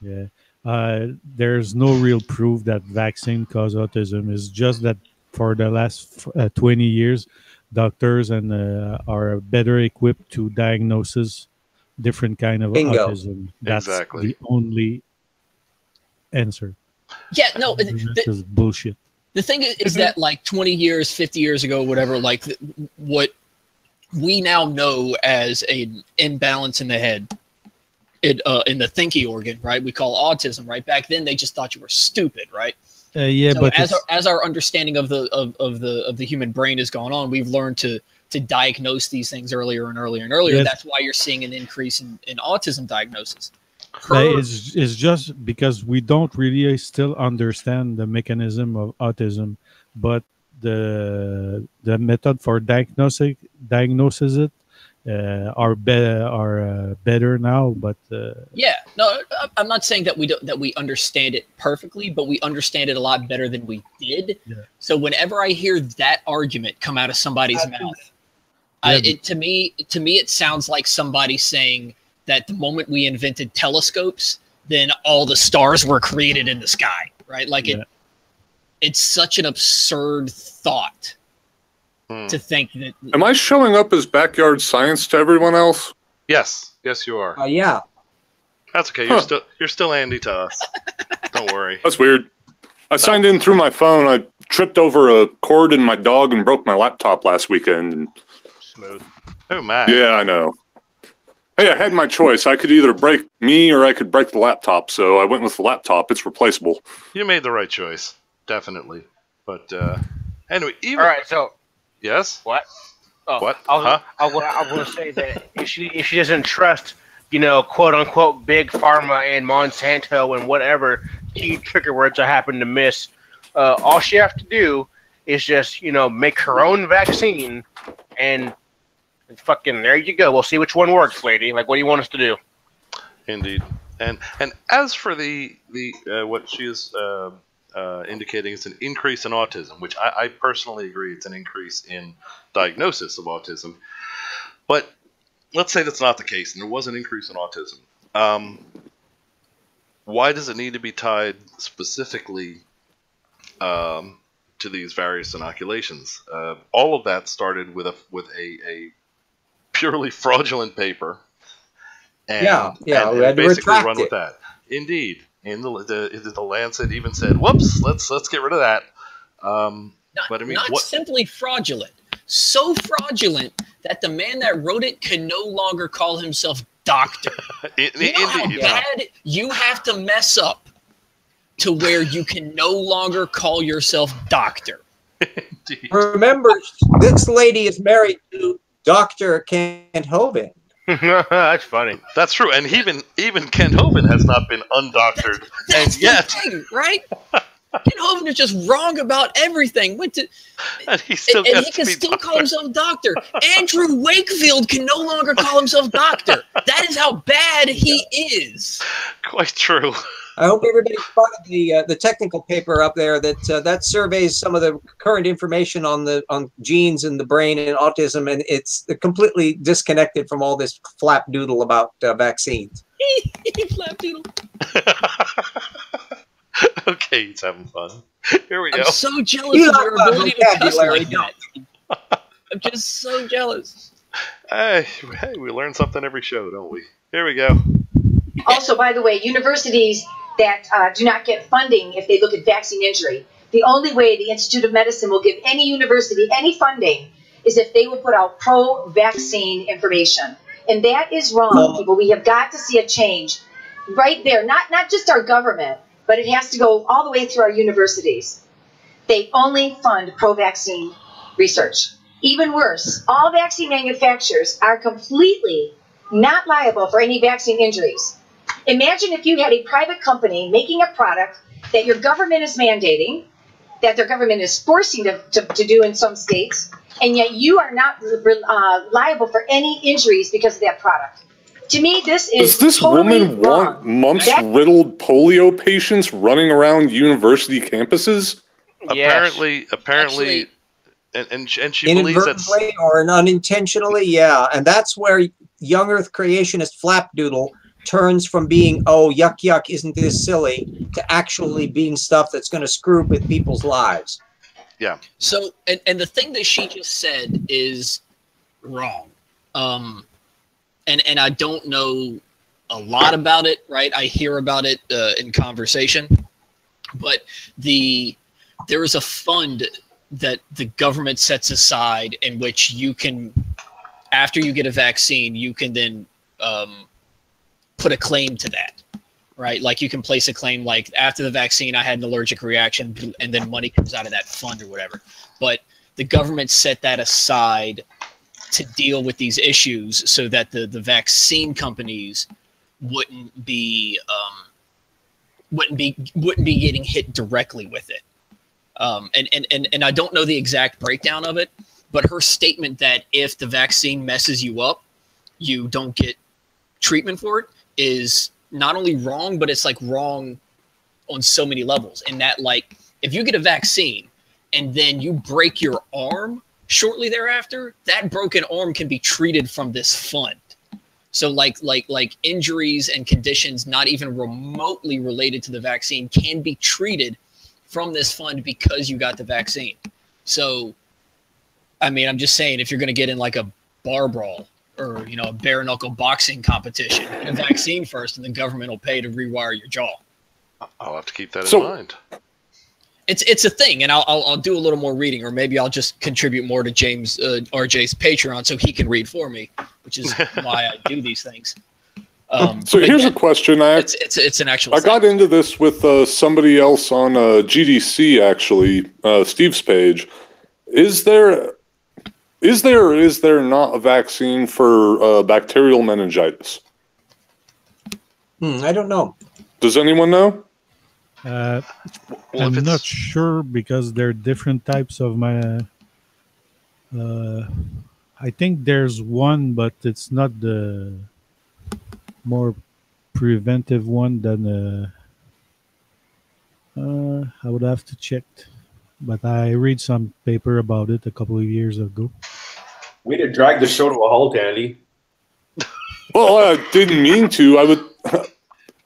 Yeah. There's no real proof that vaccine cause autism. It's just that for the last 20 years, doctors are better equipped to diagnose different kind of autism. That's the only answer. Yeah, no, this is bullshit. The thing is that like 20 years, 50 years ago, whatever, like what we now know as an imbalance in the head, in the thinking organ, right? We call autism, right? Back then, they just thought you were stupid, right? Yeah, so but as our understanding of the human brain has gone on, we've learned to diagnose these things earlier and earlier and earlier. Yes. That's why you're seeing an increase in autism diagnosis. It's just because we don't really still understand the mechanism of autism, but the method for diagnosis it are better now. But yeah, no, I'm not saying that we understand it perfectly, but we understand it a lot better than we did. Yeah. So whenever I hear that argument come out of somebody's mouth, to me it sounds like somebody saying that the moment we invented telescopes, then all the stars were created in the sky, right? Like it's such an absurd thought to think that. Am I showing up as backyard science to everyone else? Yes, you are. Yeah. That's okay. You're still Andy to us. Don't worry. That's weird. I signed in through my phone. I tripped over a cord in my dog and broke my laptop last weekend. Smooth. Oh my. Yeah, I know. Hey, I had my choice. I could either break me or I could break the laptop, so I went with the laptop. It's replaceable. You made the right choice, definitely. But anyway, all right. So yes. What? Oh, what? I want to say that if she doesn't trust you know, quote unquote big pharma and Monsanto and whatever key trigger words I happen to miss. All she has to do is just, you know, make her own vaccine, and fucking there you go. We'll see which one works, lady. Like, what do you want us to do? Indeed. And as for the what she is indicating is an increase in autism, which I personally agree it's an increase in diagnosis of autism. But let's say that's not the case, and there was an increase in autism. Why does it need to be tied specifically to these various inoculations? All of that started with a purely fraudulent paper. And, we had to basically retract run it. with that. Indeed, in the Lancet even said, "Whoops, let's get rid of that." But I mean, not simply fraudulent, so fraudulent that the man that wrote it can no longer call himself doctor. You know how bad you have to mess up to where you can no longer call yourself doctor. Remember, this lady is married to Dr. Kent Hovind. That's funny. That's true, and even Kent Hovind has not been undoctored, That's and yet, the thing, right? Kent Hovind is just wrong about everything. And he still and gets he can to be still doctor. call himself doctor. Andrew Wakefield can no longer call himself doctor. That is how bad he is. Quite true. I hope everybody spotted the technical paper up there that surveys some of the current information on genes in the brain and autism, and it's completely disconnected from all this flapdoodle about vaccines. Flapdoodle. Okay, he's having fun. Here we go. I'm so jealous of your ability to cuss like that. I'm just so jealous. Hey, we learn something every show, don't we? Here we go. Also, by the way, universities that do not get funding if they look at vaccine injury, the only way the Institute of Medicine will give any university any funding is if they will put out pro-vaccine information. And that is wrong, people. We have got to see a change right there. Not just our government, but it has to go all the way through our universities. They only fund pro-vaccine research. Even worse, all vaccine manufacturers are completely not liable for any vaccine injuries. Imagine if you had a private company making a product that your government is mandating, that their government is forcing to do in some states, and yet you are not liable for any injuries because of that product. To me, this is Does this totally woman wrong. want mumps-riddled polio patients running around university campuses? Apparently, and she believes that's Inadvertently or unintentionally, yeah. And that's where young Earth creationist flapdoodle turns from being, oh, yuck, yuck, isn't this silly, to actually being stuff that's going to screw with people's lives. Yeah. So, and the thing that she just said is wrong. And I don't know a lot about it, right? I hear about it in conversation, but there is a fund that the government sets aside in which you can, after you get a vaccine, you can then put a claim to that, right? Like you can place a claim like, after the vaccine, I had an allergic reaction, and then money comes out of that fund or whatever. But the government set that aside to deal with these issues so that the vaccine companies wouldn't be getting hit directly with it. And I don't know the exact breakdown of it, but her statement that if the vaccine messes you up, you don't get treatment for it is not only wrong, but it's like wrong on so many levels. In that, like, if you get a vaccine and then you break your arm shortly thereafter, that broken arm can be treated from this fund. So like injuries and conditions not even remotely related to the vaccine can be treated from this fund because you got the vaccine. So, I mean, I'm just saying, if you're going to get in like a bar brawl or, you know, a bare knuckle boxing competition, get a vaccine first, and the government will pay to rewire your jaw. I'll have to keep that in mind. It's a thing, and I'll do a little more reading, or maybe I'll just contribute more to James RJ's Patreon so he can read for me, which is why I do these things. So here's a question. It's an actual. I got into this with somebody else on GDC, actually, Steve's page. Is there or is there not a vaccine for bacterial meningitis? I don't know. Does anyone know? I'm not sure because there are different types of my. I think there's one, but it's not the more preventive one than. I would have to check, but I read some paper about it a couple of years ago. Way to drag the show to a halt, Andy. Well, I didn't mean to. I would,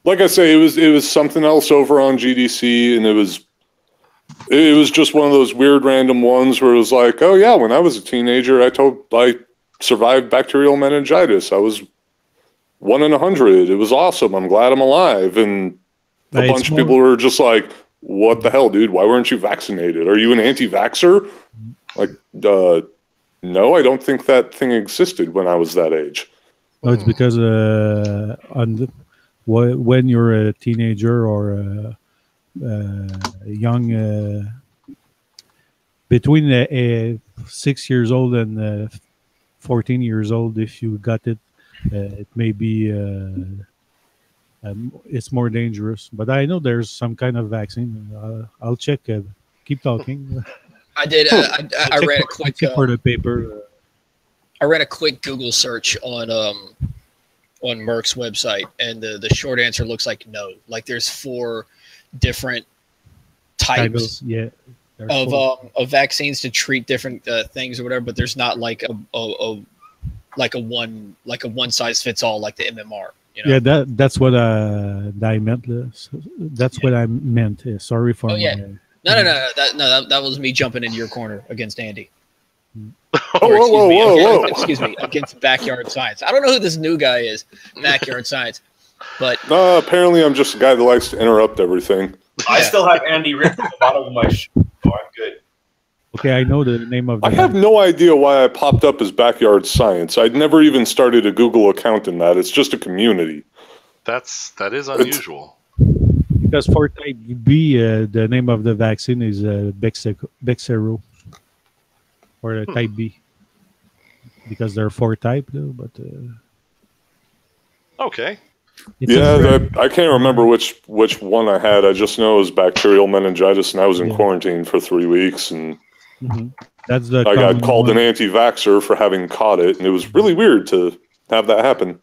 like I say, it was something else over on GDC, and it was just one of those weird random ones where it was like, oh yeah, when I was a teenager, I survived bacterial meningitis. I was 1 in 100. It was awesome. I'm glad I'm alive. And a bunch of people were just like, what the hell, dude? Why weren't you vaccinated? Are you an anti-vaxxer? Like, no, I don't think that thing existed when I was that age. No, it's because when you're a teenager or a young, between 6 years old and 14 years old, if you got it, it may be it's more dangerous. But I know there's some kind of vaccine. I'll check. Keep talking. I did. I read a quick for the paper. I ran a quick Google search on Merck's website, and the short answer looks like no. Like there's 4 different types of vaccines to treat different things or whatever, but there's not like a one size fits all like the MMR. You know? Yeah, that's what I meant. That's what I meant. Sorry for. Oh yeah. No. That was me jumping in your corner against Andy. Whoa. Excuse me, against Backyard Science. I don't know who this new guy is, Backyard Science, but apparently I'm just a guy that likes to interrupt everything. I still have Andy written at the bottom of my show, so I'm good. Okay, I know the name of. I have no idea why I popped up as Backyard Science. I'd never even started a Google account in that. It's just a community. That is unusual. Because for type B, the name of the vaccine is Bexero. Or type B, because there are 4 types, though. But okay, I can't remember which one I had. I just know it was bacterial meningitis, and I was in quarantine for 3 weeks, and that's the. I got called an anti-vaxxer for having caught it, and it was really weird to have that happen.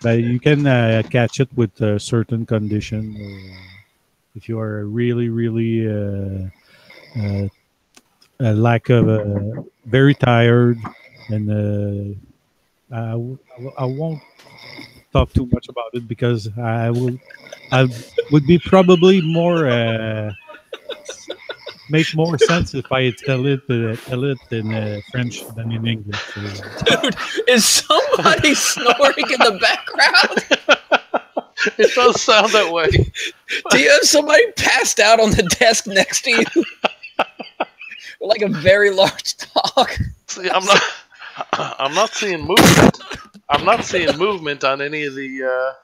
But you can catch it with a certain condition, if you are really, lack of very tired, and I won't talk too much about it because I would be probably more make more sense if I tell it in French than in English. Dude, is somebody snoring in the background? It does sound that way. Do you have somebody passed out on the desk next to you? Like a very large dog. See, I'm not seeing movement. I'm not seeing movement on any of the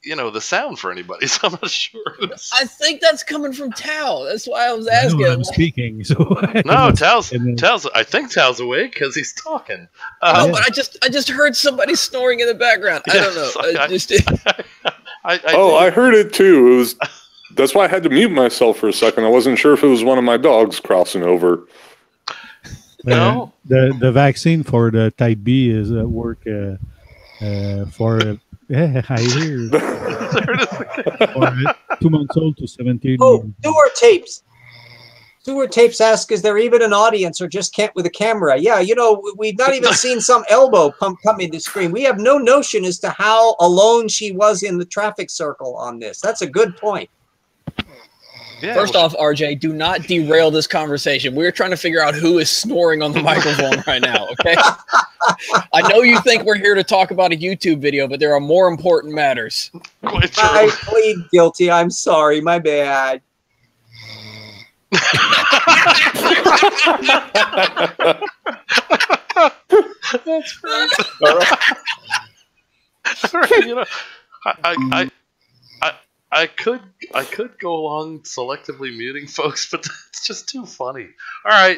the sound for anybody, so I'm not sure. I think that's coming from Tao. That's why I was asking. I'm speaking. So no, Tao's. I think Tao's awake because he's talking. No, but I just heard somebody snoring in the background. I don't know. I heard it too. It was. That's why I had to mute myself for a second. I wasn't sure if it was one of my dogs crossing over. No. The vaccine for the type B is at work for. I hear. For 2 months old to 17. Oh, Sewer Tapes ask, is there even an audience or just Kent with a camera? Yeah, we've not even seen some elbow come into screen. We have no notion as to how alone she was in the traffic circle on this. That's a good point. Yeah, First off, RJ, do not derail this conversation. We're trying to figure out who is snoring on the microphone right now, okay? I know you think we're here to talk about a YouTube video, but there are more important matters. I plead guilty. I'm sorry. My bad. That's right. I could go along selectively muting folks, but it's just too funny. All right.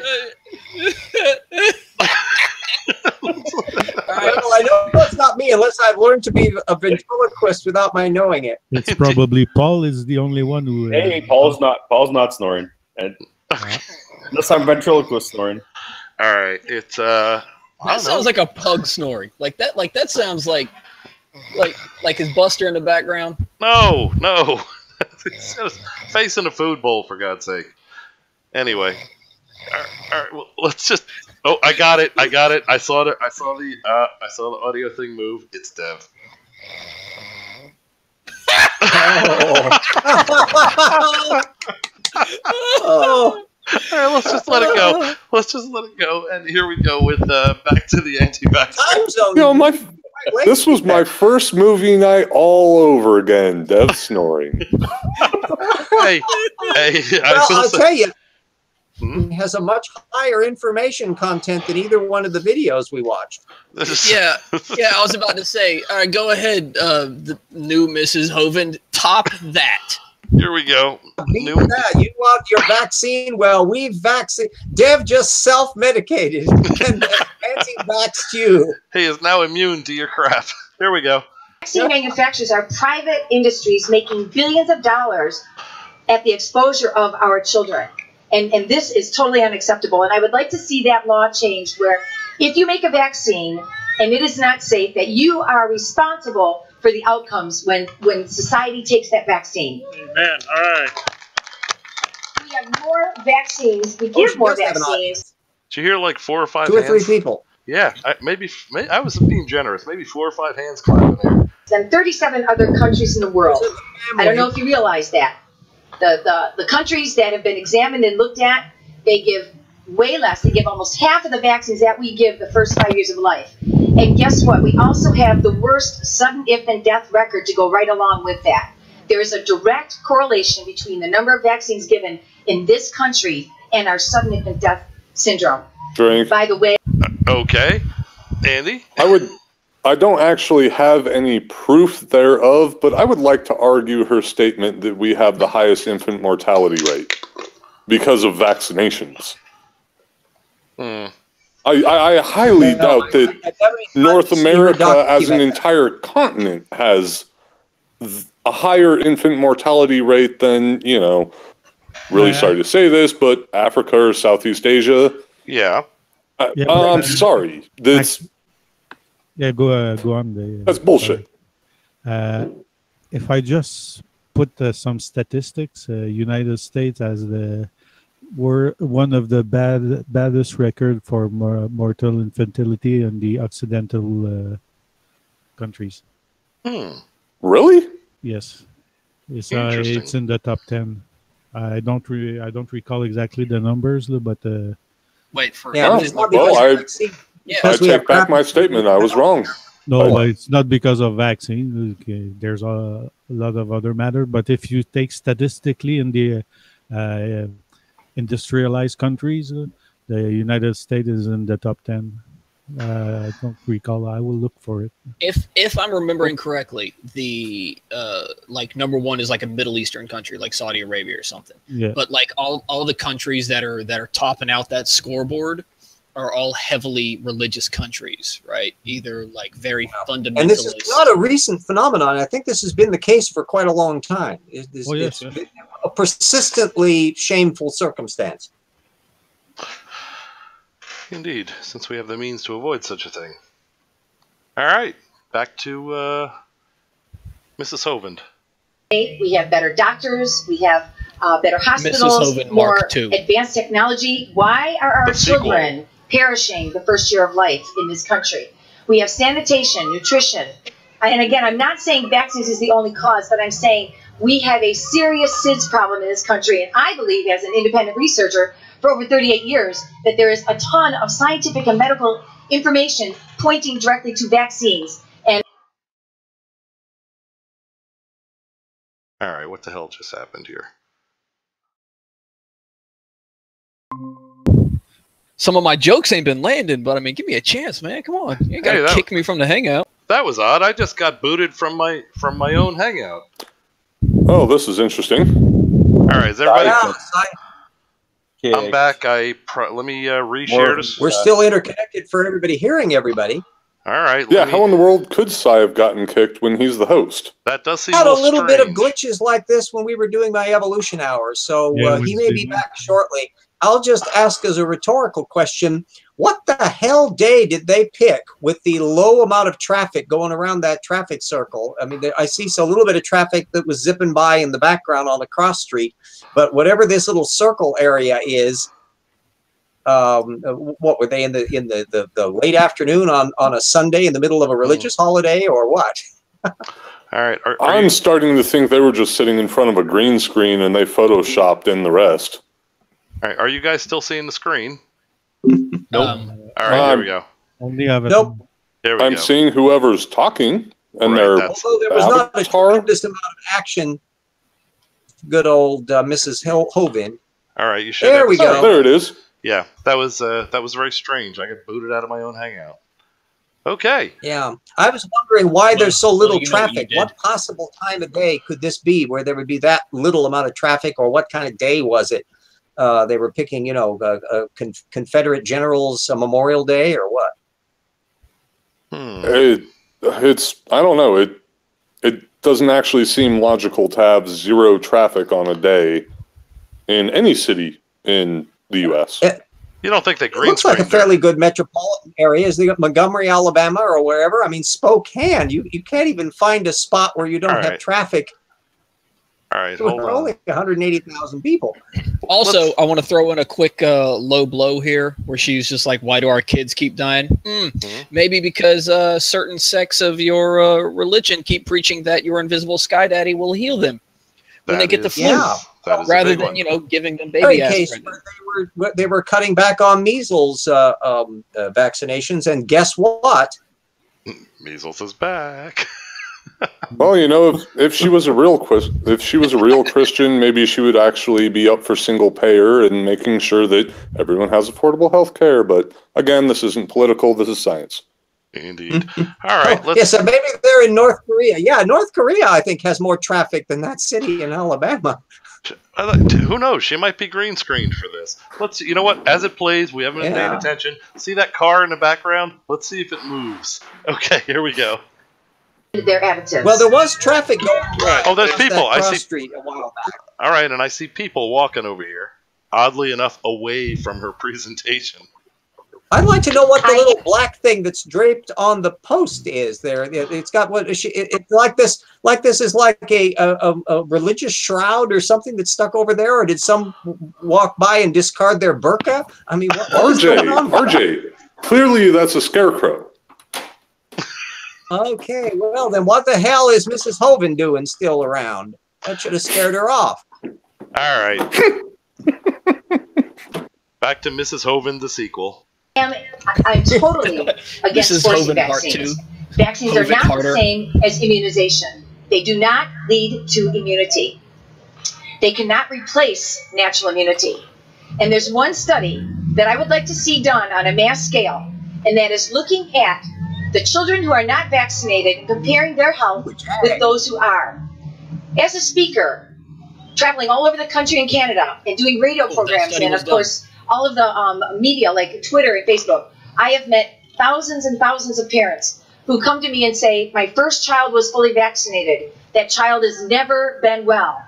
Well, I know it's not me unless I've learned to be a ventriloquist without my knowing it. It's probably Paul is the only one who. Hey, Paul's not snoring. Unless I'm ventriloquist snoring. All right, it's That sounds like a pug snoring. Like that sounds like his Buster in the background. No. He's got his face in a food bowl, for God's sake. Anyway, all right. Well, let's just. Oh, I got it. I saw it. I saw the audio thing move. It's Dev. Oh. All right, let's just let it go. And here we go with back to the anti-vax. This was my first movie night all over again. Dev snoring. Hey, I'll tell you, it has a much higher information content than either one of the videos we watched. Yeah, I was about to say, all right, go ahead, the new Mrs. Hovind, top that. Here we go. You want your vaccine? Well, we vaccine. Dev just self-medicated and anti-vaxxed you. He is now immune to your crap. Here we go. Vaccine manufacturers are private industries making billions of dollars at the exposure of our children. And this is totally unacceptable. And I would like to see that law changed where if you make a vaccine and it is not safe, that you are responsible for the outcomes when society takes that vaccine. Amen. All right. We have more vaccines. We give more vaccines. Did you hear like 4 or 5 2 or hands? 3 people. Yeah, maybe I was being generous. Maybe 4 or 5 hands climbing there. And 37 other countries in the world. I don't know if you realize that. The countries that have been examined and looked at, they give way less. They give almost half of the vaccines that we give the first 5 years of life. And guess what? We also have the worst sudden infant death record to go right along with that. There is a direct correlation between the number of vaccines given in this country and our sudden infant death syndrome. Drink. By the way. Okay. Andy? I don't actually have any proof thereof, but I would like to argue her statement that we have the highest infant mortality rate because of vaccinations. I highly doubt that North America as an entire continent has a higher infant mortality rate than, really sorry to say this, but Africa or Southeast Asia. Yeah. I'm sorry. Go on. That's bullshit. If I just put some statistics, United States as one of the baddest record for mortal infertility in the Occidental countries. Really? Yes, it's in the top 10. I don't recall exactly the numbers, but wait for I take back my statement. I was wrong. No, it's not because of vaccine. Okay, there's a lot of other matter. But if you take statistically in the industrialized countries, the United States is in the top 10. I don't recall. I will look for it. If I'm remembering correctly, the number 1 is like a Middle Eastern country, like Saudi Arabia or something. Yeah. But like all the countries that are topping out that scoreboard are all heavily religious countries, right? Either like very fundamentalist. And this is not a recent phenomenon. I think this has been the case for quite a long time. It's been a persistently shameful circumstance. Indeed, since we have the means to avoid such a thing. All right, back to Mrs. Hovind. We have better doctors. We have better hospitals, more advanced technology. Why are our children perishing the first year of life in this country? We have sanitation, nutrition. And again, I'm not saying vaccines is the only cause, but I'm saying we have a serious SIDS problem in this country. And I believe, as an independent researcher for over 38 years, that there is a ton of scientific and medical information pointing directly to vaccines. And all right, what the hell just happened here? Some of my jokes ain't been landing, but I mean, give me a chance, man. Come on, you ain't gotta kick me from the hangout. That was odd. I just got booted from my own hangout. Oh, this is interesting. All right, is everybody? I'm back. Let me reshare this. We're still interconnected for everybody hearing everybody. All right. Yeah, how in the world could Cy have gotten kicked when he's the host? That does seem Had a little bit of strange. glitches like this when we were doing my evolution hours, so Yeah, he may be back shortly. I'll just ask as a rhetorical question, what the hell day did they pick with the low amount of traffic going around that traffic circle? I mean, I see a little bit of traffic that was zipping by in the background on the cross street, but whatever this little circle area is, what were they in the late afternoon on a Sunday in the middle of a religious holiday or what? All right. I'm starting to think they were just sitting in front of a green screen and they photoshopped in the rest. All right. Are you guys still seeing the screen? Nope. All right. Here we go. Only have it. Nope. There we go. I'm seeing whoever's talking, and they're although there was not a tremendous amount of action. Good old Mrs. Hovind. All right. You should. There we go. There it is. Yeah, that was very strange. I got booted out of my own Hangout. Okay. Yeah, I was wondering why there's so little you know what you traffic. did. What possible time of day could this be where there would be that little amount of traffic, or what kind of day was it? They were picking, Confederate Generals Memorial Day, or what? It's I don't know. It doesn't actually seem logical to have zero traffic on a day in any city in the U.S. You don't think they It green looks like a screened fairly good metropolitan area. Is it Montgomery, Alabama, or wherever? I mean, Spokane. You can't even find a spot where you don't have traffic. All right, There hold are on. only 180,000 people. Also, I want to throw in a quick low blow here, where she's just like, "Why do our kids keep dying? Maybe because certain sects of your religion keep preaching that your invisible sky daddy will heal them when they get the flu, rather than giving them baby aspirin." They were cutting back on measles vaccinations, and guess what? Measles is back. Well, if she was a real Christian, maybe she would actually be up for single payer and making sure that everyone has affordable health care. But again, this isn't political. This is science. Indeed. All right. Yeah, so maybe they're in North Korea. Yeah, North Korea, I think, has more traffic than that city in Alabama. Who knows? She might be green screened for this. Let's. You know what? As it plays, we haven't been paying attention. See that car in the background? Let's see if it moves. Okay, here we go. Their additives. Well, there was traffic going Right. Oh, there's across people. that I cross see. street a while back. All right, and I see people walking over here. Oddly enough, away from her presentation. I'd like to know what the little black thing that's draped on the post is there. It's got what it's like this. Like this is like a religious shroud or something that's stuck over there, or did some walk by and discard their burqa? I mean, what is going on? RJ, clearly that's a scarecrow. Okay, well then, what the hell is Mrs. Hovind doing still around? That should have scared her off. All right. Back to Mrs. Hovind, the sequel. I'm totally against forcing vaccines. Vaccines are not the same as immunization. They do not lead to immunity. They cannot replace natural immunity. And there's one study that I would like to see done on a mass scale, and that is looking at the children who are not vaccinated and comparing their health with those who are. As a speaker, traveling all over the country and Canada and doing radio programs and, of course, all of the media like Twitter and Facebook, I have met thousands and thousands of parents who come to me and say, my first child was fully vaccinated. That child has never been well.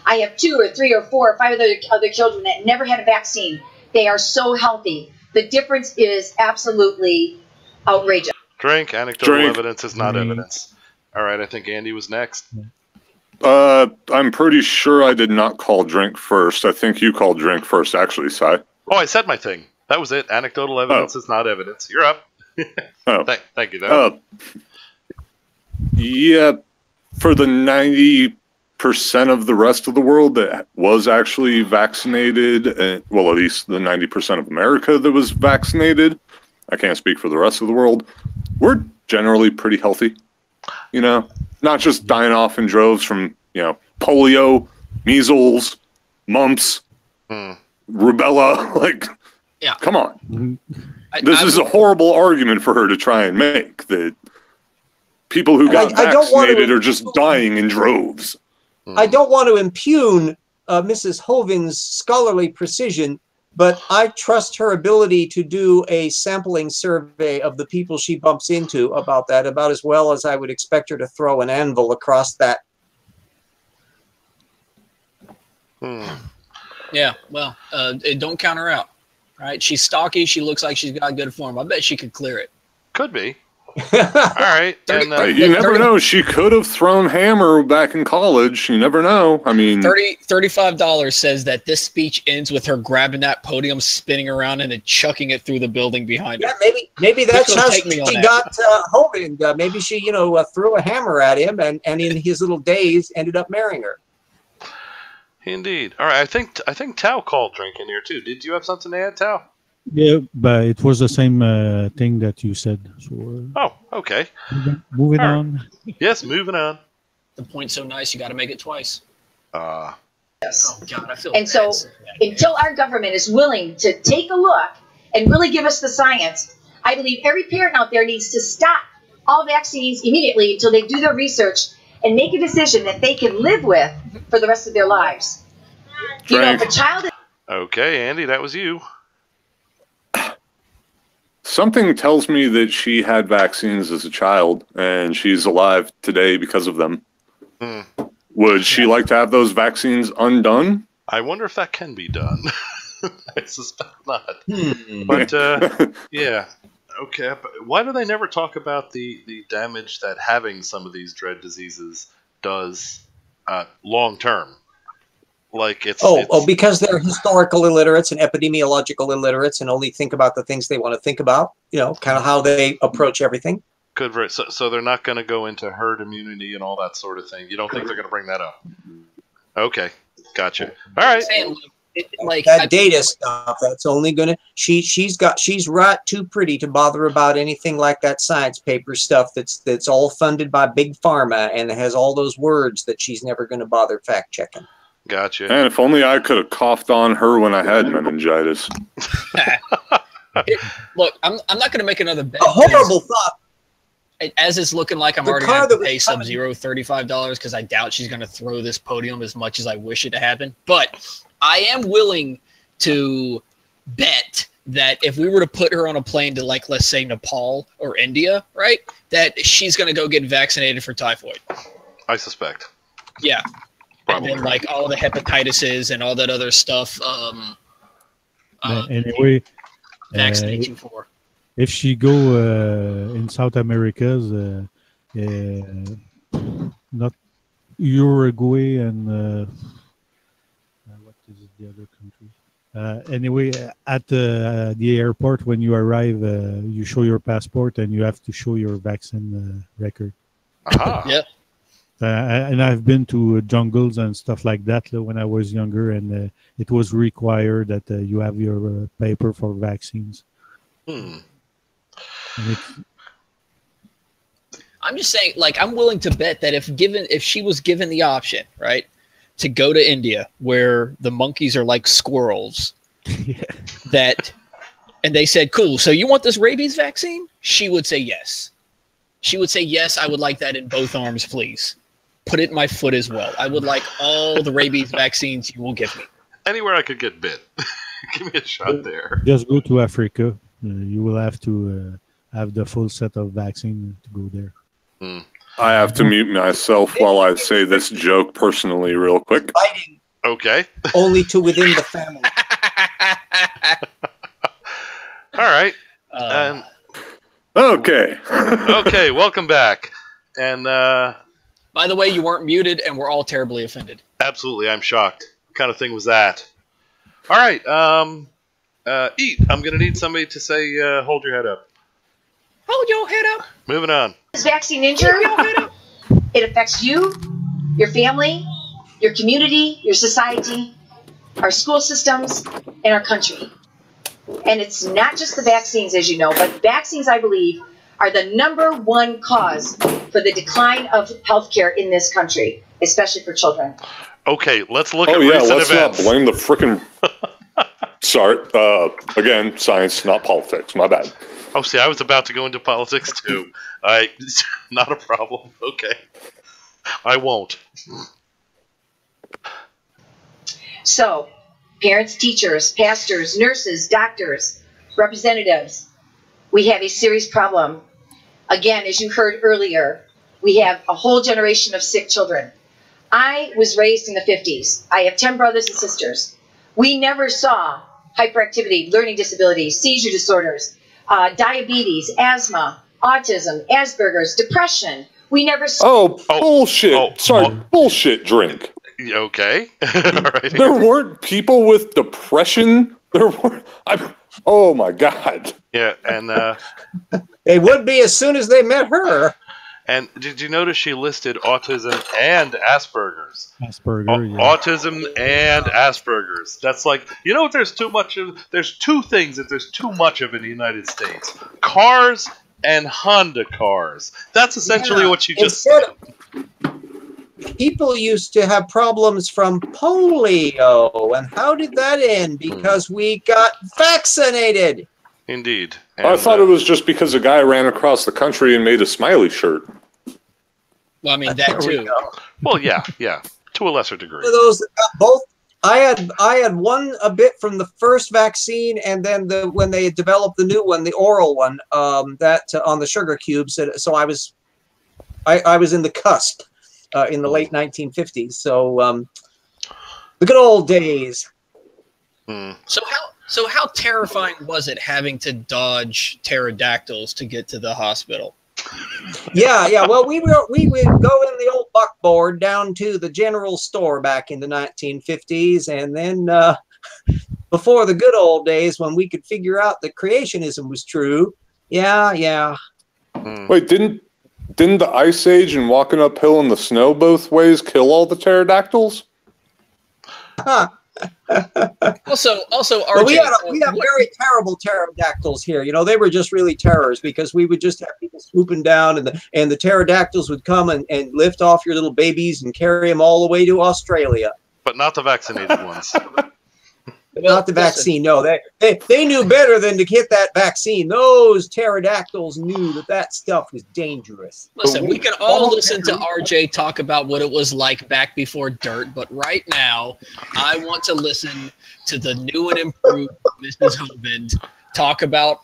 I have 2 or 3 or 4 or 5 other children that never had a vaccine. They are so healthy. The difference is absolutely outrageous. Drink. Anecdotal evidence is not evidence. All right, I think Andy was next. I'm pretty sure I did not call drink first. I think you called drink first, actually, Cy. Oh, I said my thing. That was it. Anecdotal evidence is not evidence. You're up. Thank you, though. Yeah, for the 90% of the rest of the world that was actually vaccinated, well, at least the 90% of America that was vaccinated, I can't speak for the rest of the world, we're generally pretty healthy. Not just dying off in droves from, polio, measles, mumps, rubella. Come on. This is a horrible argument for her to try and make, that people who got vaccinated are just dying in droves. I don't want to impugn Mrs. Hovind's scholarly precision, but I trust her ability to do a sampling survey of the people she bumps into about that about as well as I would expect her to throw an anvil across that. Yeah, well, don't count her out, right? She's stocky. She looks like she's got good form. I bet she could clear it. Could be. All right. And, you never know. She could have thrown hammer back in college. You never know. I mean, $35 says that this speech ends with her grabbing that podium, spinning around, and then chucking it through the building behind her. Yeah, maybe that's how she got Hogan. Maybe she, threw a hammer at him, and in his little days ended up marrying her. Indeed. All right. I think Tao called drinking here too. Did you have something to add, Tao? Yeah, but it was the same thing that you said. So, oh, okay. Moving on. Yes, moving on. The point's so nice, you got to make it twice. Yes. Oh, God, I feel and so, until our government is willing to take a look and really give us the science, I believe every parent out there needs to stop all vaccines immediately until they do their research and make a decision that they can live with for the rest of their lives. You know, if a child is okay, Andy, that was you. Something tells me that she had vaccines as a child, and she's alive today because of them. Would she like to have those vaccines undone? I wonder if that can be done. I suspect not. But, yeah. Okay, but why do they never talk about the damage that having some of these dread diseases does long term? Like it's because they're historical illiterates and epidemiological illiterates and only think about the things they want to think about, kind of how they approach everything. Good, so they're not going to go into herd immunity and all that sort of thing. You don't think they're going to bring that up? Okay, gotcha. All right. Like that data stuff, that's only gonna she's right too pretty to bother about anything like that science paper stuff that's all funded by big pharma and has all those words that she's never going to bother fact checking. Gotcha. And if only I could have coughed on her when I had meningitis. Look, I'm not going to make another bet. A horrible thought. As it's looking like I'm already going to have to pay Sub-Zero $35 because I doubt she's going to throw this podium as much as I wish it to happen. But I am willing to bet that if we were to put her on a plane to, like, let's say Nepal or India, right, that she's going to go get vaccinated for typhoid. I suspect. Yeah. Probably. And then, like, all the hepatitis and all that other stuff. Anyway, vaccinate you for. If she go in South America's, not Uruguay and what is it, the other country? Anyway, at the airport when you arrive, you show your passport and you have to show your vaccine record. Yeah. And I've been to jungles and stuff like that when I was younger, and it was required that you have your paper for vaccines. I'm just saying, like, I'm willing to bet that if she was given the option, right, to go to India where the monkeys are like squirrels, and they said, cool, so you want this rabies vaccine? She would say yes. She would say, yes, I would like that in both arms, please. Put it in my foot as well. I would like all the rabies vaccines you will give me. Anywhere I could get bit. Give me a shot there. Just go to Africa. You will have to have the full set of vaccine to go there. I have to mute myself while I say this joke personally real quick. Okay. Only to within the family. All right. Okay. Okay, welcome back. And by the way, you weren't muted, and we're all terribly offended. Absolutely, I'm shocked. What kind of thing was that? All right, Eet, I'm going to need somebody to say, hold your head up. Hold your head up. Moving on. This vaccine injury, it affects you, your family, your community, your society, our school systems, and our country. And it's not just the vaccines, as you know, but vaccines, I believe, are the #1 cause for the decline of healthcare in this country, especially for children. Okay, let's look at recent events. Let's not blame the frickin'... Sorry, again, science, not politics. My bad. Oh, see, I was about to go into politics, too. Not a problem. Okay. I won't. So, parents, teachers, pastors, nurses, doctors, representatives, we have a serious problem. Again, as you heard earlier, we have a whole generation of sick children. I was raised in the 50s. I have 10 brothers and sisters. We never saw hyperactivity, learning disabilities, seizure disorders, diabetes, asthma, autism, Asperger's, depression. We never saw. Oh, bullshit. Sorry, bullshit drink. Okay. All right. There weren't people with depression. There weren't. Oh my God. Yeah, and they would be as soon as they met her. And did you notice she listed autism and Asperger's? Asperger, yeah. Autism and Asperger's. That's like, you know what there's too much of? There's two things that there's too much of in the United States. Cars and Honda cars. That's essentially what you just said. People used to have problems from polio. And how did that end? Because we got vaccinated. Indeed. And, I thought it was just because a guy ran across the country and made a smiley shirt. Well, I mean, that too. Well, yeah, to a lesser degree. For those that got both, I had one a bit from the first vaccine, and then when they developed the new one, the oral one, that on the sugar cubes. So I was in the cusp in the late 1950s. So the good old days. So how terrifying was it having to dodge pterodactyls to get to the hospital? Yeah. Well, we would go in the old buckboard down to the general store back in the 1950s, and then before the good old days when we could figure out that creationism was true. Yeah. Wait, didn't the Ice Age and walking uphill in the snow both ways kill all the pterodactyls? Also, RJ, we had very terrible pterodactyls here. You know, they were just really terrors because we would just have people swooping down, and the pterodactyls would come and lift off your little babies and carry them all the way to Australia. But not the vaccinated ones. Not the vaccine. No, they knew better than to get that vaccine. Those pterodactyls knew that stuff was dangerous. Listen, we can all listen to RJ talk about what it was like back before dirt, but right now, I want to listen to the new and improved Mrs. Hovind talk about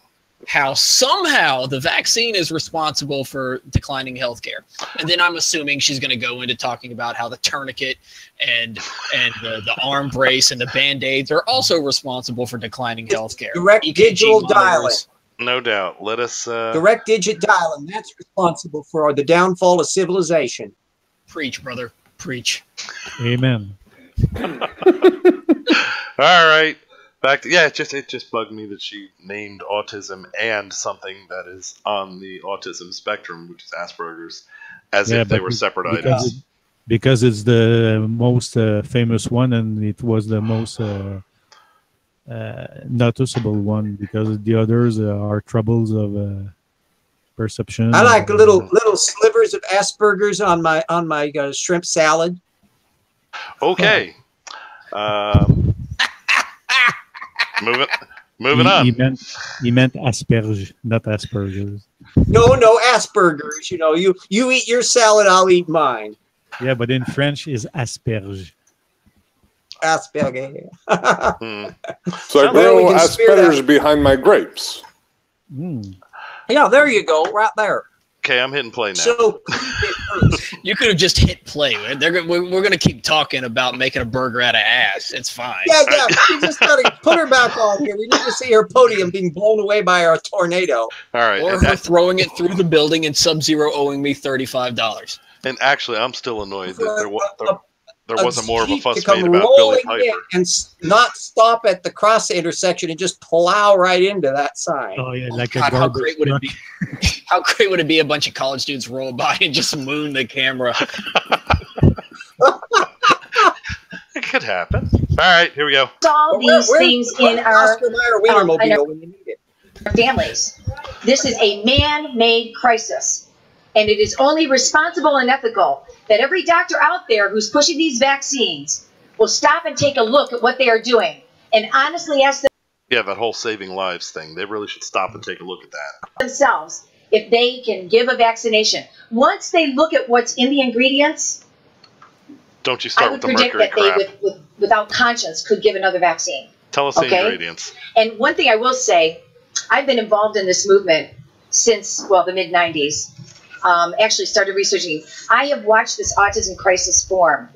how somehow the vaccine is responsible for declining healthcare. And then I'm assuming she's going to go into talking about how the tourniquet and the arm brace and the Band-Aids are also responsible for declining healthcare. Direct digital dialing. No doubt. Let us... Direct digit dialing. That's responsible for the downfall of civilization. Preach, brother. Preach. Amen. All right. Back to, it just bugged me that she named autism and something that is on the autism spectrum, which is Asperger's, as if they were separate items. Because it's the most famous one, and it was the most noticeable one, because the others are troubles of perception. I like little slivers of Asperger's on my shrimp salad. Okay. Moving on. He meant asperge, not Asperger's. No, Asperger's. You know, you eat your salad, I'll eat mine. Yeah, but in French is asperge. Asperger. So I grow asperges behind my grapes. Yeah, there you go, right there. Okay, I'm hitting play now. So you could have just hit play. We're going to keep talking about making a burger out of ass. It's fine. Yeah. We just got to put her back on here. We need to see her podium being blown away by a tornado. All right. Or her throwing it through the building and Sub-Zero owing me $35. And actually, I'm still annoyed that there wasn't more of a fuss made about Billy Piper. And not stop at the cross intersection and just plow right into that sign. Oh yeah, like God, how great would it be? How great would it be? A bunch of college students roll by and just moon the camera. It could happen. All right, here we go. All these things in our Wienermobile when you need it. Families. This is a man-made crisis, and it is only responsible and ethical that every doctor out there who's pushing these vaccines will stop and take a look at what they are doing and honestly ask that whole saving lives thing. They really should stop and take a look at that. themselves if they can give a vaccination. Once they look at what's in the ingredients, don't you start I would with the predict mercury that crap. they would without conscience could give another vaccine. Tell us the ingredients. And one thing I will say, I've been involved in this movement since, well, the mid-90s. Actually started researching. I have watched this autism crisis form.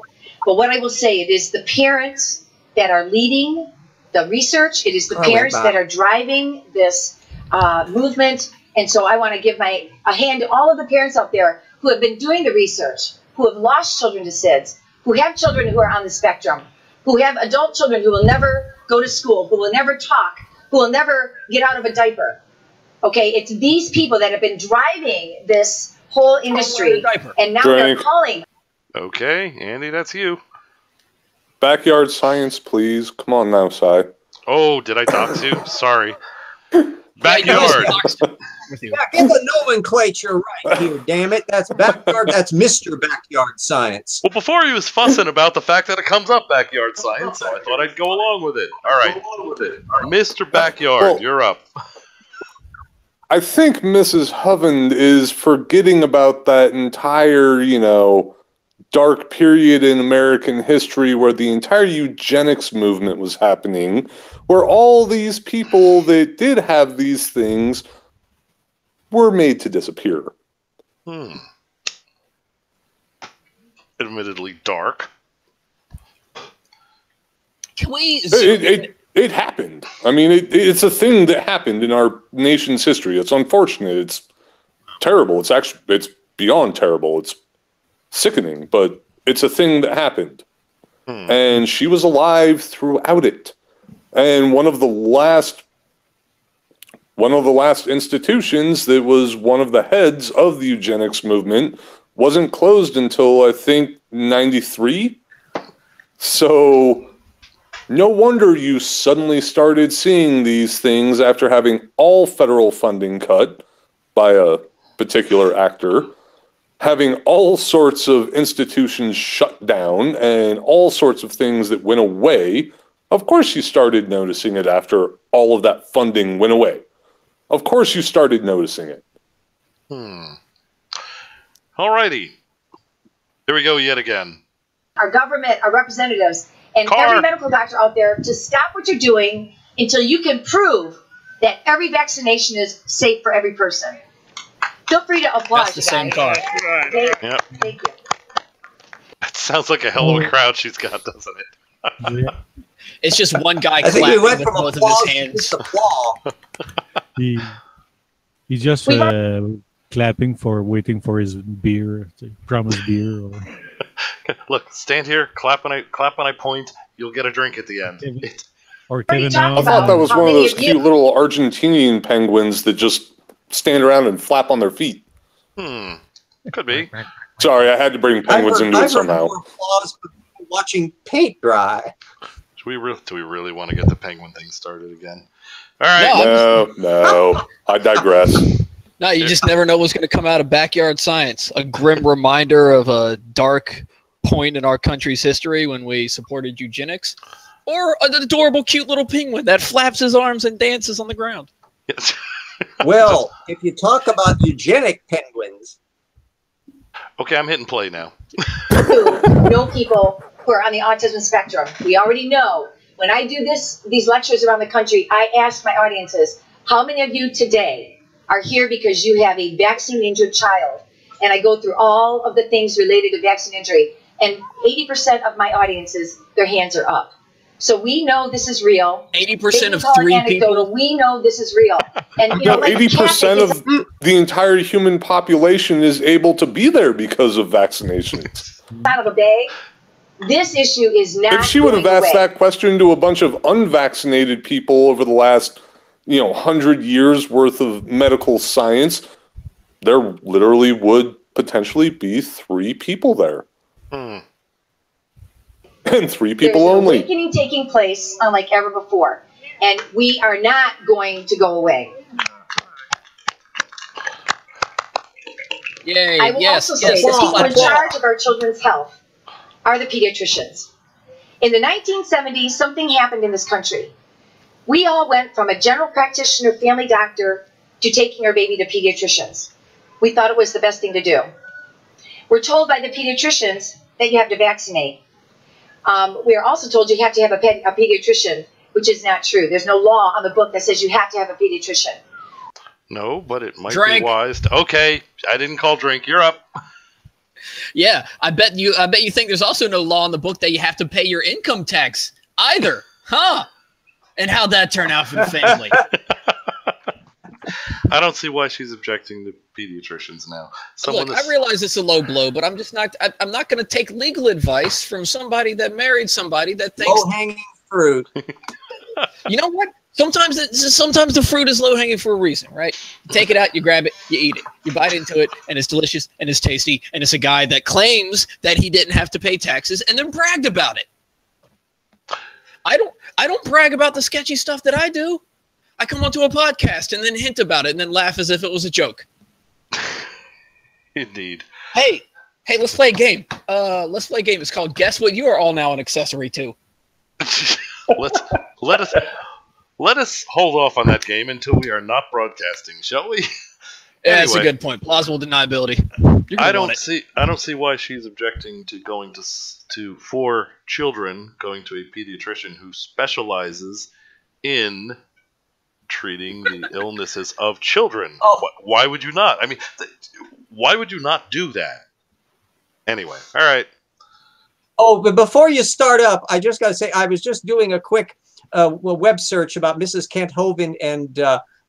But what I will say, it is the parents that are leading the research. It is the parents that are driving this movement. And so I want to give a hand to all of the parents out there who have been doing the research, who have lost children to SIDS, who have children who are on the spectrum, who have adult children who will never go to school, who will never talk, who will never get out of a diaper. Okay, it's these people that have been driving this whole industry, and now they're calling. Okay, Andy, that's you. Backyard science, please. Come on now, Si. Oh, did I dox you? Sorry. Backyard. Yeah, get the nomenclature right here, damn it. That's backyard. That's Mr. Backyard Science. Well, before he was fussing about the fact that it comes up backyard science, so I thought I'd go along with it. All right, Mr. Backyard, you're up. I think Mrs. Hovand is forgetting about that entire, dark period in American history where the entire eugenics movement was happening, where all these people that did have these things were made to disappear. Admittedly dark. Can we... It happened. I mean, it's a thing that happened in our nation's history. It's unfortunate. It's terrible. It's beyond terrible. It's sickening, but it's a thing that happened. And she was alive throughout it. And one of the last institutions that was one of the heads of the eugenics movement wasn't closed until, I think, 93. So no wonder you suddenly started seeing these things after having all federal funding cut by a particular actor, having all sorts of institutions shut down and all sorts of things that went away. Of course you started noticing it after all of that funding went away. Of course you started noticing it. Alrighty. Here we go yet again. Our government, our representatives, and every medical doctor out there to stop what you're doing until you can prove that every vaccination is safe for every person. Feel free to applaud. That's the same car. Yep. Thank you. That sounds like a hell of a crowd she's got, doesn't it? Yeah. It's just one guy I think clapping we went with from both of applause his to hands. just applause. He's just clapping for waiting for his beer, promised beer. Or... Look, stand here, clap when I point. You'll get a drink at the end. Or Kevin, I thought that was one of those cute little Argentinian penguins that just stand around and flap on their feet. Could be. Sorry, I had to bring penguins into it somehow. More applause for watching paint dry. Do we really want to get the penguin thing started again? All right. No, I digress. No, you just never know what's going to come out of backyard science. A grim reminder of a dark point in our country's history when we supported eugenics, or an adorable, cute little penguin that flaps his arms and dances on the ground. Yes. Well, if you talk about eugenic penguins. Okay, I'm hitting play now. Who know people who are on the autism spectrum. We already know. When I do these lectures around the country, I ask my audiences, how many of you today are here because you have a vaccine-injured child? And I go through all of the things related to vaccine injury. And 80% of my audiences, their hands are up. So we know this is real. 80% of 3 people. We know this is real. And 80% of the entire human population is able to be there because of vaccinations. Out of a bag. This issue is not. If she would have asked that question to a bunch of unvaccinated people over the last, 100 years worth of medical science, there literally would potentially be 3 people there. And 3 people There's only. There's an awakening taking place unlike ever before. And we are not going to go away. Yay, I will also say the people in charge of our children's health are the pediatricians. In the 1970s, something happened in this country. We all went from a general practitioner family doctor to taking our baby to pediatricians. We thought it was the best thing to do. We're told by the pediatricians that you have to vaccinate. We are also told you have to have a pediatrician, which is not true. There's no law on the book that says you have to have a pediatrician. No, but it might Drink. be wise to... Okay, I didn't call drink. You're up. Yeah, I bet you think there's also no law in the book that you have to pay your income tax either. Huh? And how'd that turn out for the family? I don't see why she's objecting to pediatricians now. Look, I realize it's a low blow, but I'm not going to take legal advice from somebody that married somebody that thinks low-hanging fruit. You know what? Sometimes the fruit is low-hanging for a reason, right? You take it out, you grab it, you eat it. You bite into it, and it's delicious, and it's tasty, and it's a guy that claims that he didn't have to pay taxes and then bragged about it. I don't brag about the sketchy stuff that I do. I come onto a podcast and then hint about it and then laugh as if it was a joke. Indeed. Hey, let's play a game. Let's play a game. It's called Guess What You Are All Now an Accessory To. Let us hold off on that game until we are not broadcasting, shall we? Yeah, that's a good point. Plausible deniability. I don't see why she's objecting to going for children going to a pediatrician who specializes in treating the illnesses of children. Oh. Why would you not? I mean, why would you not do that? Anyway, all right. Oh, but before you start up, I just got to say, I was just doing a quick web search about Mrs. Kent Hovind and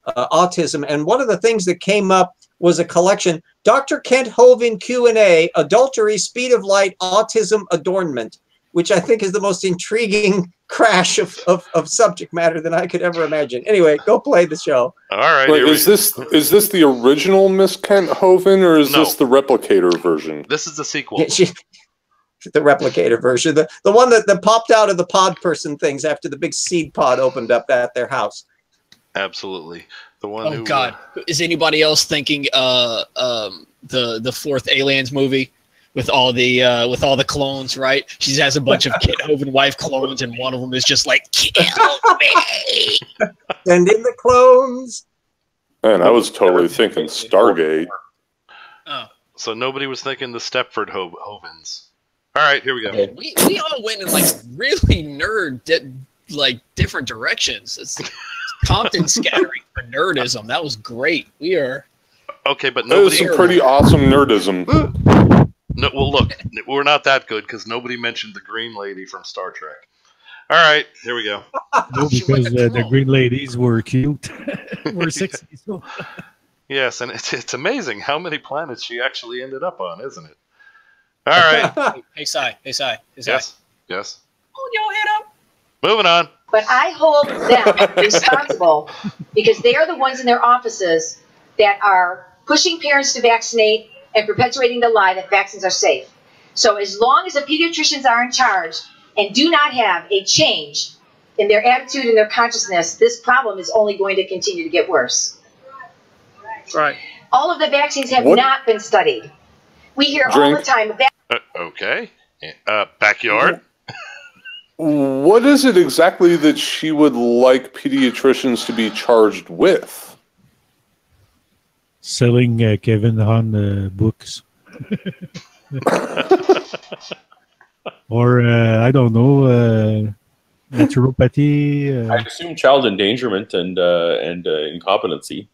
autism, and one of the things that came up was a collection, Dr. Kent Hovind Q&A, Adultery, Speed of Light, Autism Adornment, which I think is the most intriguing crash of subject matter that I could ever imagine. Anyway, go play the show. All right. Wait, is this the original Miss Kent Hovind, or is this the replicator version? This is the sequel. Yeah, the replicator version, the one that popped out of the pod person things after the big seed pod opened up at their house. Absolutely. The one Oh God, is anybody else thinking the fourth Aliens movie with all the clones? Right, she has a bunch of Kent Hovind wife clones, and one of them is just like, kill me. Send in the clones. Man, I was totally thinking Stargate. Oh, so nobody was thinking the Stepford Hovinds. All right, here we go. We all went in like really different directions. It's Compton scattering for nerdism. That was great. We are okay, but nobody. That was some pretty awesome nerdism. No, well, look, we're not that good because nobody mentioned the Green Lady from Star Trek. All right, here we go. No, because the Green Ladies were cute. We're 60. So. Yes, and it's amazing how many planets she actually ended up on, isn't it? All right. Hey, Sai. Yes. Hold your head up. Moving on. But I hold them responsible because they are the ones in their offices that are pushing parents to vaccinate and perpetuating the lie that vaccines are safe. So as long as the pediatricians are in charge and do not have a change in their attitude and their consciousness, this problem is only going to continue to get worse. Right. All of the vaccines have not been studied. We hear all the time. Okay. Backyard. What is it exactly that she would like pediatricians to be charged with? Selling Kevin Hahn books. Or, I don't know, naturopathy. I assume child endangerment and incompetency.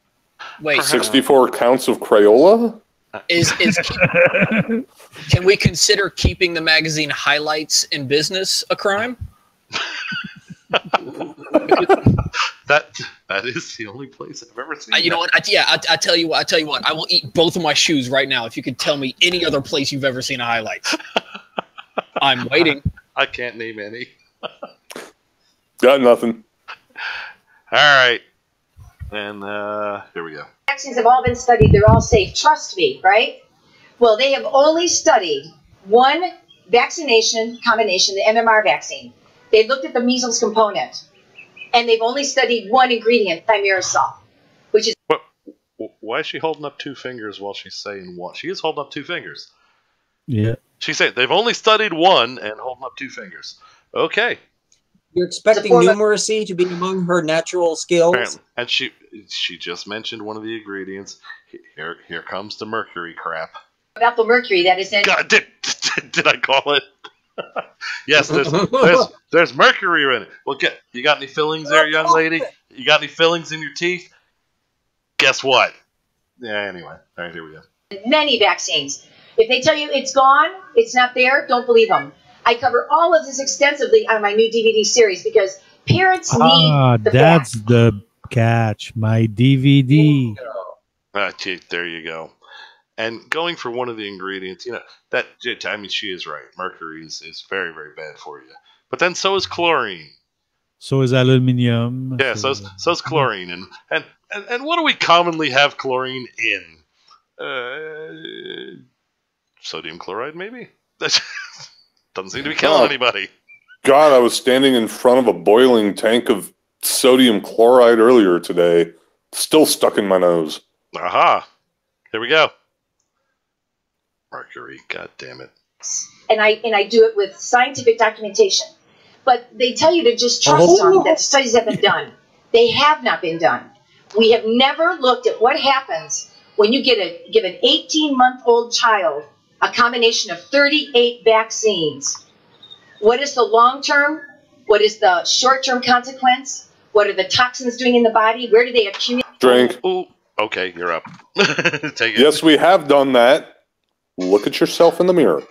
Wait. 64 counts of Crayola? Can we consider keeping the magazine highlights in business a crime? That is the only place I've ever seen. You know what? I tell you what. I will eat both of my shoes right now if you could tell me any other place you've ever seen a highlights. I'm waiting. I can't name any. Got nothing. All right. And here we go. Vaccines have all been studied. They're all safe. Trust me, right? Well, they have only studied one vaccination combination, the MMR vaccine. They looked at the measles component, and they've only studied one ingredient, thimerosal, which is... Why is she holding up two fingers while she's saying one? She is holding up two fingers. Yeah. She said they've only studied one and holding up two fingers. Okay. You're expecting numeracy to be among her natural skills? Apparently. And she just mentioned one of the ingredients. Here comes the mercury crap. About the mercury that is in... God, did I call it? Yes, there's mercury in it. Well, you got any fillings there, young lady? You got any fillings in your teeth? Guess what? Yeah, anyway. All right, here we go. Many vaccines. If they tell you it's gone, it's not there, don't believe them. I cover all of this extensively on my new DVD series because parents need the that's facts. the catch. My DVD. Gee, there you go. And going for one of the ingredients, I mean, she is right. Mercury is very, very bad for you. But then so is chlorine. So is aluminium. Yeah, so is chlorine. And what do we commonly have chlorine in? Sodium chloride, maybe? That doesn't seem to be killing anybody. God, I was standing in front of a boiling tank of sodium chloride earlier today. Still stuck in my nose. Aha. Here we go. Mercury, god damn it. And I do it with scientific documentation. But they tell you to just trust them that studies have been done. They have not been done. We have never looked at what happens when you give an 18-month-old child a combination of 38 vaccines. What is the long-term? What is the short-term consequence? What are the toxins doing in the body? Where do they accumulate? Drink. Ooh, okay, you're up. Take it. Yes, we have done that. Look at yourself in the mirror.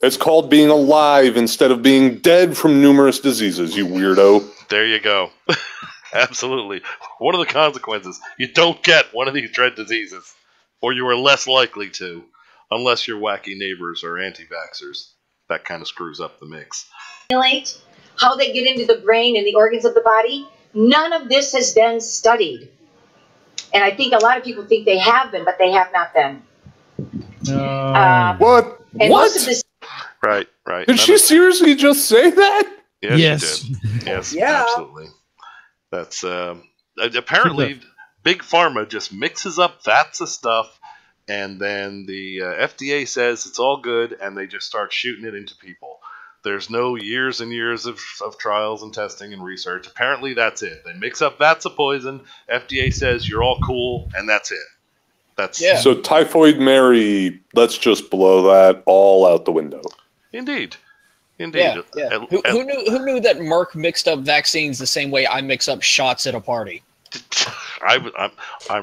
It's called being alive instead of being dead from numerous diseases, you weirdo. There you go. Absolutely. What are the consequences? You don't get one of these dread diseases, or you are less likely to, unless your wacky neighbors are anti-vaxxers. That kind of screws up the mix. How they get into the brain and the organs of the body, none of this has been studied. And I think a lot of people think they have been, but they have not been. What? And what? Most of this Right. Did she seriously just say that? Yes. She did. Yes, Yeah. Absolutely. That's apparently Big Pharma just mixes up vats of stuff, and then the FDA says it's all good, and they just start shooting it into people. There's no years and years of trials and testing and research. Apparently, that's it. They mix up vats of poison. FDA says you're all cool, and that's it. So Typhoid Mary, let's just blow that all out the window. Indeed. Yeah. Who knew that Merck mixed up vaccines the same way I mix up shots at a party? I'm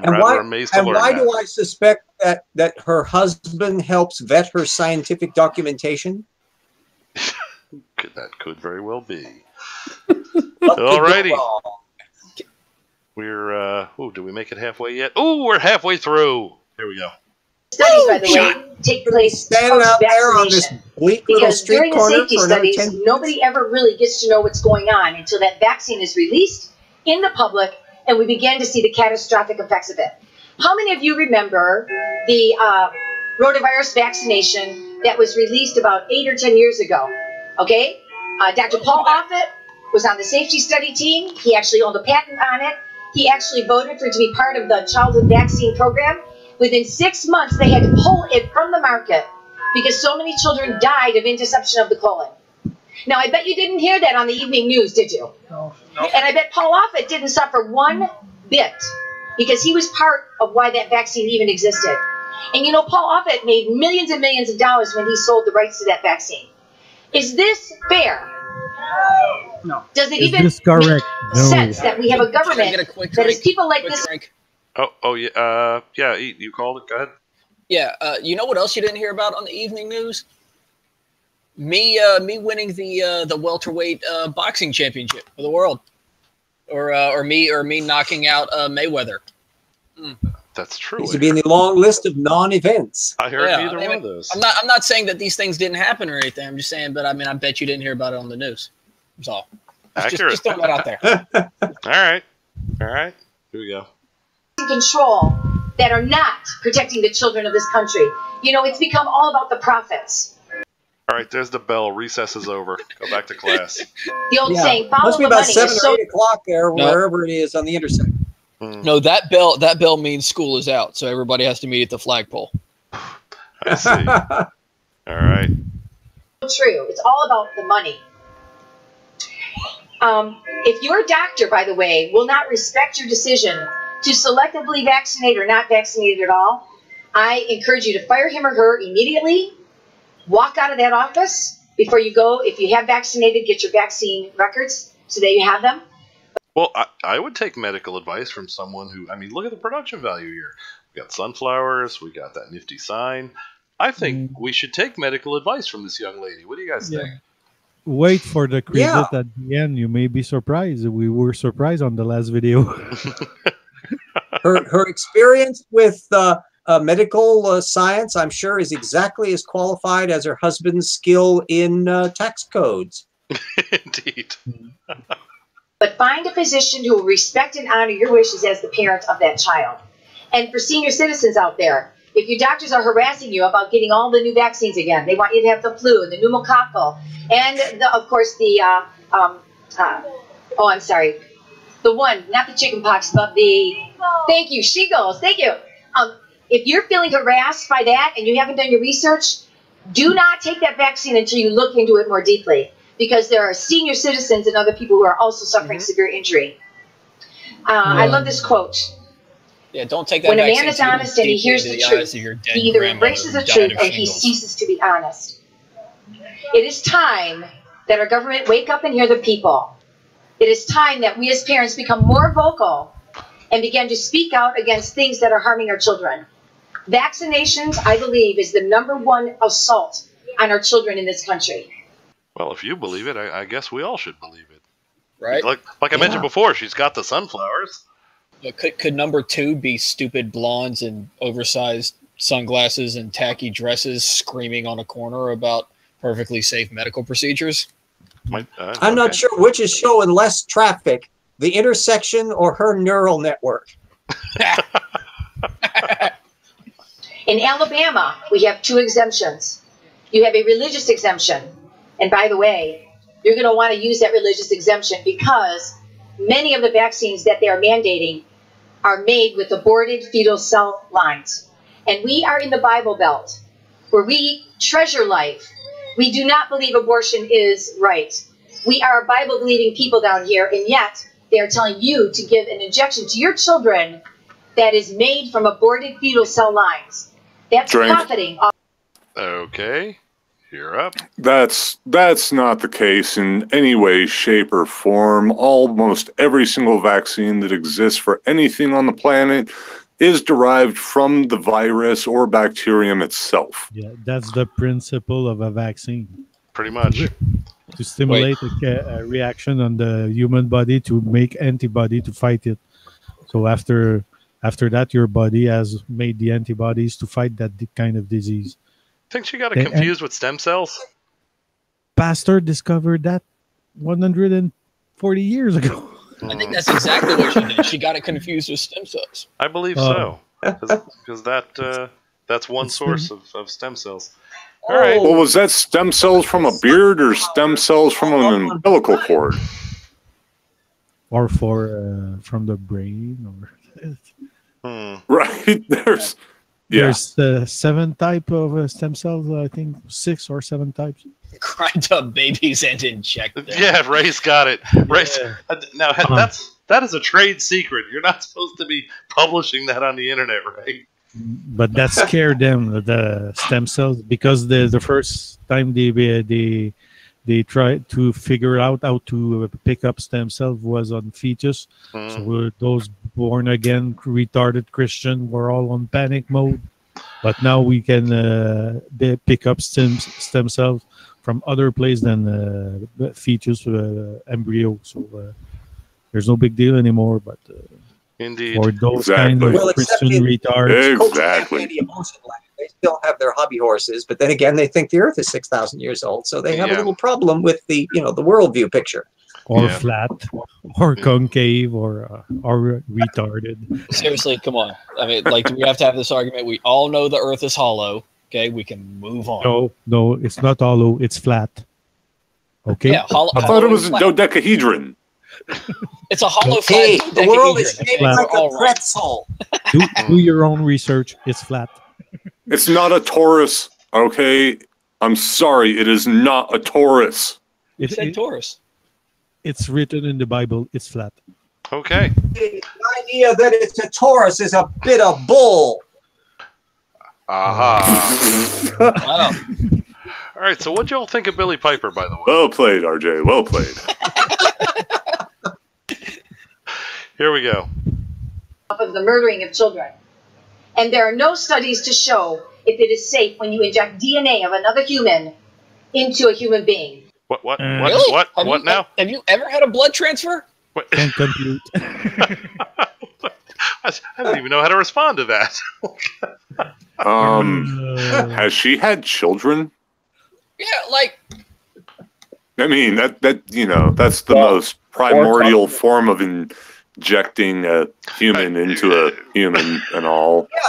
rather amazed to learn And why that. do I suspect that her husband helps vet her scientific documentation? That could very well be. Alrighty. We're do we make it halfway yet? Oh, we're halfway through. Here we go. Studies, by the way, take place standing out there on this bleak little because street during the corner safety for another studies, 10 minutes? nobody ever really gets to know what's going on until that vaccine is released in the public and we begin to see the catastrophic effects of it. How many of you remember the rotavirus vaccination that was released about 8 or 10 years ago? Okay? Dr. Paul Offit was on the safety study team. He actually owned a patent on it. He actually voted for it to be part of the childhood vaccine program. Within 6 months, they had to pull it from the market because so many children died of interception of the colon. Now, I bet you didn't hear that on the evening news, did you? No. And I bet Paul Offit didn't suffer one bit because he was part of why that vaccine even existed. And you know, Paul Offit made millions and millions of dollars when he sold the rights to that vaccine. Is this fair? No. Does it even make sense that we have a government that is people like this? Yeah, Eet, you called it. Go ahead. Yeah, you know what else you didn't hear about on the evening news? Me winning the welterweight boxing championship of the world, or me knocking out Mayweather. That's true. Needs to be in the long list of non-events. I heard neither one of those. I'm not saying that these things didn't happen or anything. I'm just saying, but I mean, I bet you didn't hear about it on the news. That's all. Just throwing that out there. All right. Here we go. Control that are not protecting the children of this country. You know, it's become all about the profits. All right, there's the bell. Recess is over. Go back to class. The old saying, follow must be the about money. 7 or 8 o'clock there, wherever it is on the intersection. No, that bell means school is out, so everybody has to meet at the flagpole. I see. All right. True. It's all about the money. If your doctor, by the way, will not respect your decision to selectively vaccinate or not vaccinate at all, I encourage you to fire him or her immediately, walk out of that office, before you go. If you have vaccinated, get your vaccine records so that you have them. Well, I would take medical advice from someone who, I mean, look at the production value here. We got sunflowers, we got that nifty sign. I think we should take medical advice from this young lady. What do you guys think? Wait for the credit at the end. You may be surprised. We were surprised on the last video. her experience with medical science, I'm sure, is exactly as qualified as her husband's skill in tax codes. Indeed. But find a physician who will respect and honor your wishes as the parent of that child. And for senior citizens out there, if your doctors are harassing you about getting all the new vaccines again, they want you to have the flu and the pneumococcal, and of course the I'm sorry, the one, not the chickenpox, but the thank you, shingles. Thank you. If you're feeling harassed by that and you haven't done your research, do not take that vaccine until you look into it more deeply, because there are senior citizens and other people who are also suffering severe injury. I love this quote. Yeah, don't take that. When a man is honest and he hears the truth, he either embraces the truth or he ceases to be honest. It is time that our government wake up and hear the people. It is time that we as parents become more vocal and begin to speak out against things that are harming our children. Vaccinations, I believe, is the #1 assault on our children in this country. Well, if you believe it, I guess we all should believe it. Right? Like I mentioned before, she's got the sunflowers. Could #2 be stupid blondes and oversized sunglasses and tacky dresses screaming on a corner about perfectly safe medical procedures? I'm not sure which is showing less traffic, the intersection or her neural network. In Alabama, we have 2 exemptions. You have a religious exemption. And by the way, you're going to want to use that religious exemption because many of the vaccines that they are mandating are made with aborted fetal cell lines. And we are in the Bible Belt, where we treasure life. We do not believe abortion is right. We are Bible-believing people down here, and yet they are telling you to give an injection to your children that is made from aborted fetal cell lines. That's profiting off. Okay. You're up. That's not the case in any way, shape, or form. Almost every single vaccine that exists for anything on the planet is derived from the virus or bacterium itself. Yeah, that's the principle of a vaccine. Pretty much. To stimulate a reaction on the human body to make antibody to fight it. So after that, your body has made the antibodies to fight that kind of disease. Think she got it confused with stem cells? Pasteur discovered that 140 years ago. I think that's exactly what she did. She got it confused with stem cells. I believe so. Because that's one source of stem cells. All right. Well, was that stem cells from a beard or stem cells from an umbilical cord? Or from the brain? Or Right. There's 7 types of stem cells, I think 6 or 7 types. Grind up babies and inject them. Yeah, Ray's got it. Ray's, now, that is a trade secret. You're not supposed to be publishing that on the internet, Ray. But that scared them, the stem cells, because the first time they tried to figure out how to pick up stem cells was on fetus. So those born again retarded Christian were all on panic mode. But now we can pick up stem cells from other places than fetus embryo. So there's no big deal anymore. But indeed, for those kind of Christian retards, exactly. They still have their hobby horses, but then again, they think the Earth is 6,000 years old, so they have a little problem with the the worldview picture. Or flat, or concave, or retarded. Seriously, come on. I mean, like, do we have to have this argument? We all know the Earth is hollow. Okay, we can move on. No, it's not hollow. It's flat. Okay. Yeah, I thought it was a dodecahedron. It's a hollow flat. The world is shaped like a pretzel. Do your own research. It's flat. It's not a torus, okay? I'm sorry, it is not a torus. You said torus. It's written in the Bible. It's flat. Okay. The idea that it's a torus is a bit of bull. Aha. Wow. All All right, so what'd y'all think of Billy Piper, by the way? Well played, RJ. Well played. Here we go. Of the murdering of children. And there are no studies to show if it is safe when you inject DNA of another human into a human being. What Really? what now? Have you ever had a blood transfer? What? Can't compute. I don't even know how to respond to that. Has she had children? Yeah, like. I mean, that you know, that's the most primordial form of injecting a human into a human and all. Yeah,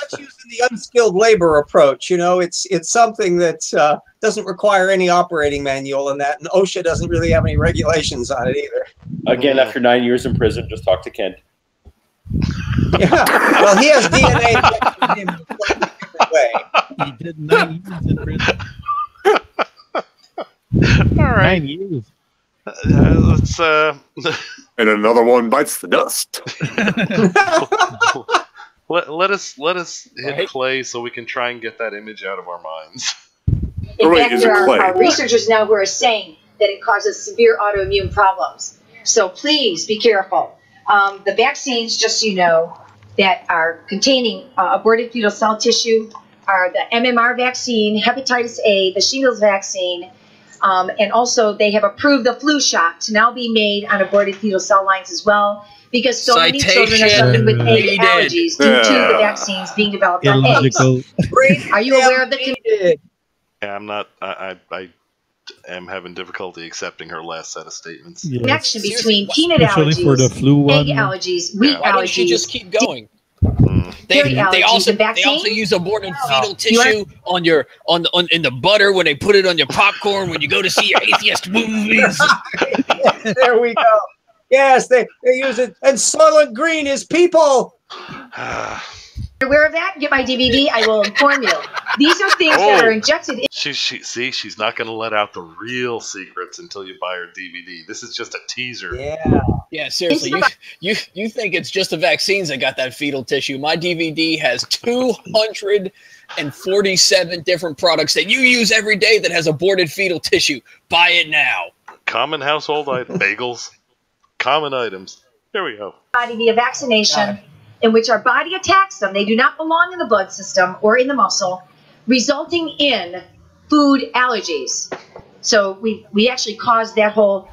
that's using the unskilled labor approach. You know, it's something that doesn't require any operating manual, and that, and OSHA doesn't really have any regulations on it either. Again, after 9 years in prison, just talk to Kent. Yeah, well, he has DNA injected in him in a slightly different way. He did 9 years in prison. All right. 9 years. Let's And another one bites the dust. let us hit play so we can try and get that image out of our minds. In fact, there are researchers now who are saying that it causes severe autoimmune problems. So please be careful. The vaccines, just so you know, that are containing aborted fetal cell tissue are the MMR vaccine, hepatitis A, the shingles vaccine, and also they have approved the flu shot to now be made on aborted fetal cell lines as well, because so many children are suffering with egg allergies due to the vaccines being developed on eggs. Are you aware of the... Yeah, I'm not. I am having difficulty accepting her last set of statements. Yes. Connection between peanut Especially allergies, for the flu egg one. allergies, wheat Why allergies. don't you just keep going? Dairy They also allergies, use aborted fetal tissue on in the butter when they put it on your popcorn when you go to see your atheist movies. There we go. Yes, they use it. And Soylent Green is people. You're aware of that? Get my DVD. I will inform you. These are things that are injected in. She's not going to let out the real secrets until you buy her DVD. This is just a teaser. Yeah, seriously. You think it's just the vaccines that got that fetal tissue. My DVD has 247 different products that you use every day that has aborted fetal tissue. Buy it now. Common household items. Bagels. Common items. Here we go. Body via vaccination, in which our body attacks them. They do not belong in the blood system or in the muscle, resulting in food allergies. So we actually caused that whole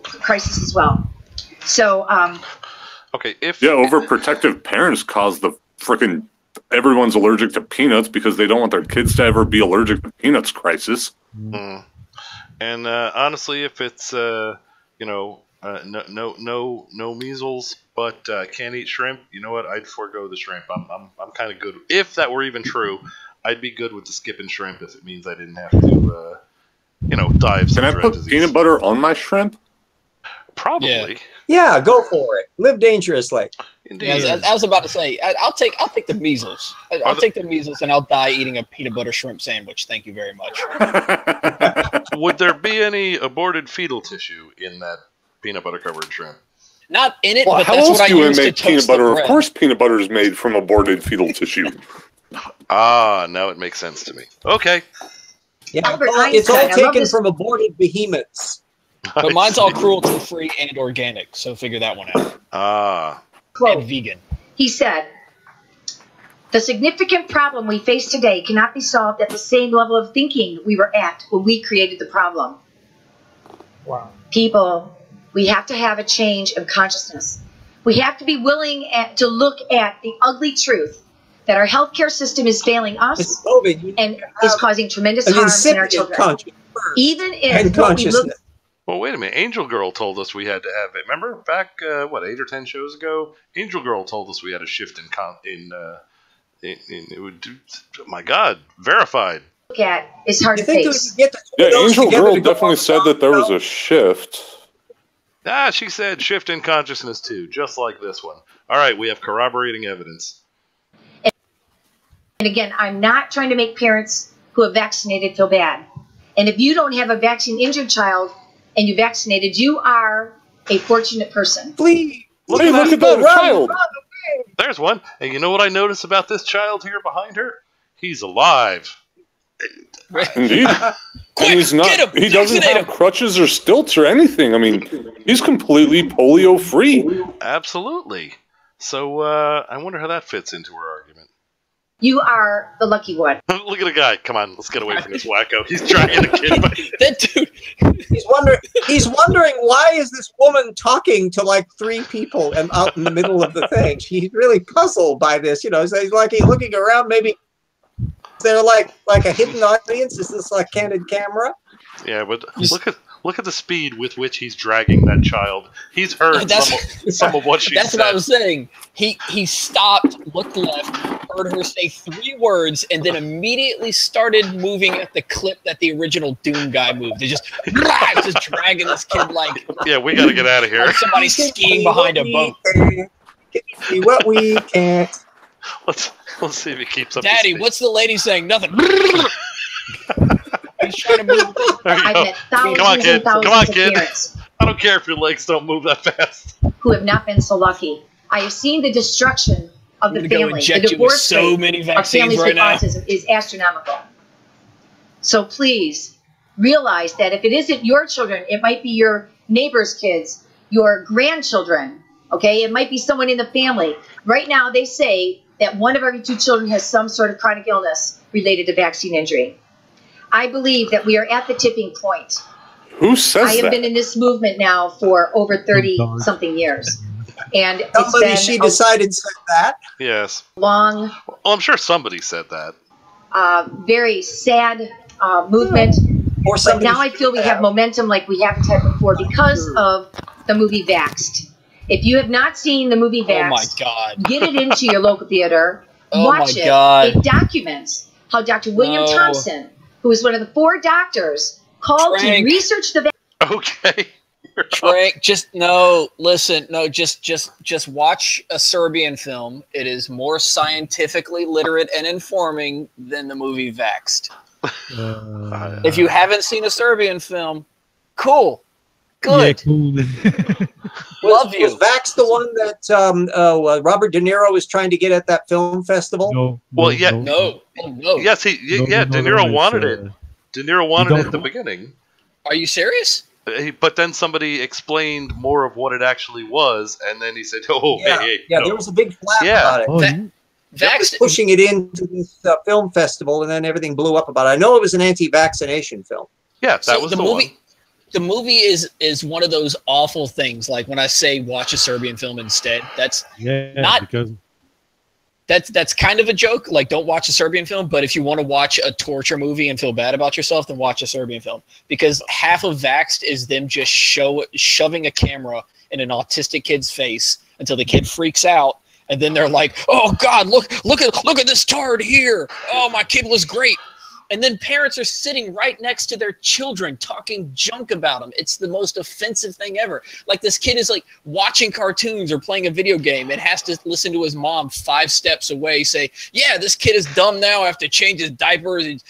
crisis as well. So okay, overprotective parents cause the frickin' everyone's allergic to peanuts because they don't want their kids to ever be allergic to peanuts crisis. And honestly, if it's no measles, but can't eat shrimp, you know what? I'd forego the shrimp. I'm kind of good. If that were even true, I'd be good with the skipping shrimp if it means I didn't have to, die of some Can I put peanut butter on my shrimp? Probably. Yeah, go for it. Live dangerously. Yeah, I was about to say, I'll take the measles. I'll take the measles, and I'll die eating a peanut butter shrimp sandwich. Thank you very much. Would there be any aborted fetal tissue in that peanut butter covered shrimp? Not in it, Well, but how that's else what I do you use to make toast peanut the butter? Of bread. course, peanut butter is made from aborted fetal tissue. Now it makes sense to me. Okay. Yeah, it's all taken from aborted behemoths. But mine's all cruelty-free and organic, so figure that one out. Quote, and vegan. He said, "The significant problem we face today cannot be solved at the same level of thinking we were at when we created the problem." Wow. People, we have to have a change of consciousness. We have to be willing to look at the ugly truth that our healthcare system is failing us and is causing tremendous harm in our children. Even if what we look... Well, wait a minute. Angel Girl told us we had to have it. Remember back, 8 or 10 shows ago? Angel Girl told us we had a shift it would do, oh my God, verified. Look at is hard to face. Yeah, Angel Girl definitely said that there was a shift. She said shift in consciousness too, just like this one. All right, we have corroborating evidence. And again, I'm not trying to make parents who have vaccinated feel bad. And if you don't have a vaccine-injured child and you vaccinated, you are a fortunate person. Please. Look at that child. There's one. And you know what I notice about this child here behind her? He's alive. Indeed. And he's not. He doesn't have crutches or stilts or anything. I mean, he's completely polio free. Absolutely. So I wonder how that fits into her argument. You are the lucky one. Look at the guy. Come on, let's get away from this wacko. He's dragging a kid. That dude. He's wondering why is this woman talking to like 3 people and out in the middle of the thing. She's really puzzled by this. You know, so he's like he's looking around. Maybe they're like a hidden audience. Is this like candid camera? Yeah, but look at the speed with which he's dragging that child. He's heard some of what she said. That's what I was saying. He stopped, looked left, heard her say 3 words, and then immediately started moving at the clip that the original Doom guy moved. They just dragging this kid like... Yeah, we got to get out of here. Like somebody skiing behind a boat. See what we can't. Let's see if he keeps up. Daddy, what's the lady saying? Nothing. He's trying to move. I've met thousands Come on, kid. and thousands Come on, of kid. parents I don't care if your legs don't move that fast. who have not been so lucky. I have seen the destruction of the family. The divorce rate of families with autism is astronomical. So please realize that if it isn't your children, it might be your neighbor's kids, your grandchildren. Okay, it might be someone in the family. Right now, they say that 1 of every 2 children has some sort of chronic illness related to vaccine injury. I believe that we are at the tipping point. Who says I have that? been in this movement now for over 30-something years. And Somebody it's she been decided said that. Yes. long, Well, I'm sure somebody said that. very sad movement. Or But now I feel we have momentum like we haven't had before because of the movie Vaxxed. If you have not seen the movie Vaxxed, Oh my God. get it into your local theater. Oh Watch my it. God. It documents how Dr. William No. Thompson, who is one of the 4 doctors, called to Trank. research the Okay. Frank, just no. Listen, no. Just watch a Serbian film. It is more scientifically literate and informing than the movie Vaxxed. If you haven't seen a Serbian film, cool, good, love you. Was Vax the one that Robert De Niro was trying to get at that film festival? No. Well, yeah. No. Yes, De Niro wanted it. De Niro wanted it at the beginning. Are you serious? But then somebody explained more of what it actually was, and then he said, "Oh, Yeah, hey, yeah, no." there was a big flap about it. Oh, Vaxxed, Pushing it into this film festival, and then everything blew up about it. I know it was an anti-vaccination film. Yeah, that was the movie. one. The movie is one of those awful things. Like when I say watch a Serbian film instead, that's because that's kind of a joke. Like don't watch a Serbian film, but if you want to watch a torture movie and feel bad about yourself, then watch a Serbian film. Because half of Vaxxed is them just shoving a camera in an autistic kid's face until the kid freaks out, and then they're like, "Oh God, look at this turd here! Oh, my kid was great." And then parents are sitting right next to their children talking junk about them. It's the most offensive thing ever. Like this kid is like watching cartoons or playing a video game and has to listen to his mom 5 steps away say, "Yeah, this kid is dumb now. I have to change his diapers.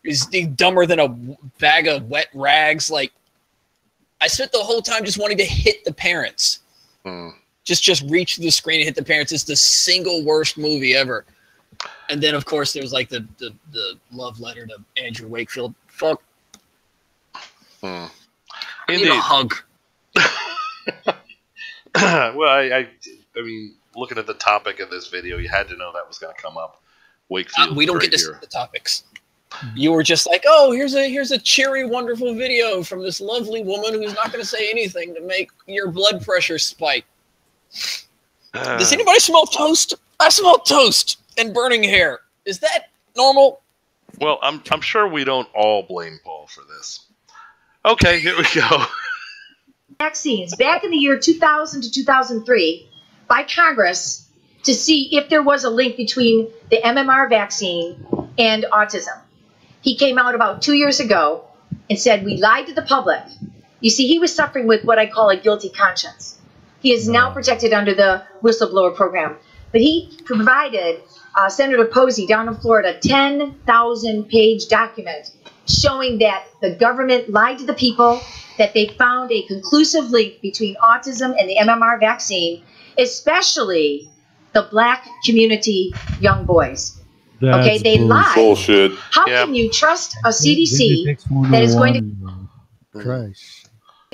He's dumber than a bag of wet rags." Like I spent the whole time just wanting to hit the parents. Just reach the screen and hit the parents. It's the single worst movie ever. And then, of course, there was like the love letter to Andrew Wakefield. Fuck. I need a hug. Well, I mean, looking at the topic of this video, you had to know that was going to come up. Wakefield. We don't get to see the topics. You were just like, "Oh, here's a cheery, wonderful video from this lovely woman who's not going to say anything to make your blood pressure spike." Does anybody smell toast? I smell toast and burning hair. Is that normal? Well, I'm sure we don't all blame Paul for this. Okay, here we go. vaccines back in the year 2000 to 2003 by Congress to see if there was a link between the MMR vaccine and autism. He came out about 2 years ago and said, "We lied to the public." You see, he was suffering with what I call a guilty conscience. He is now protected under the whistleblower program. But he provided Senator Posey down in Florida 10,000-page document showing that the government lied to the people, that they found a conclusive link between autism and the MMR vaccine, especially the black community young boys. Okay, they lie. Bullshit. How can you trust a CDC that is going to trash?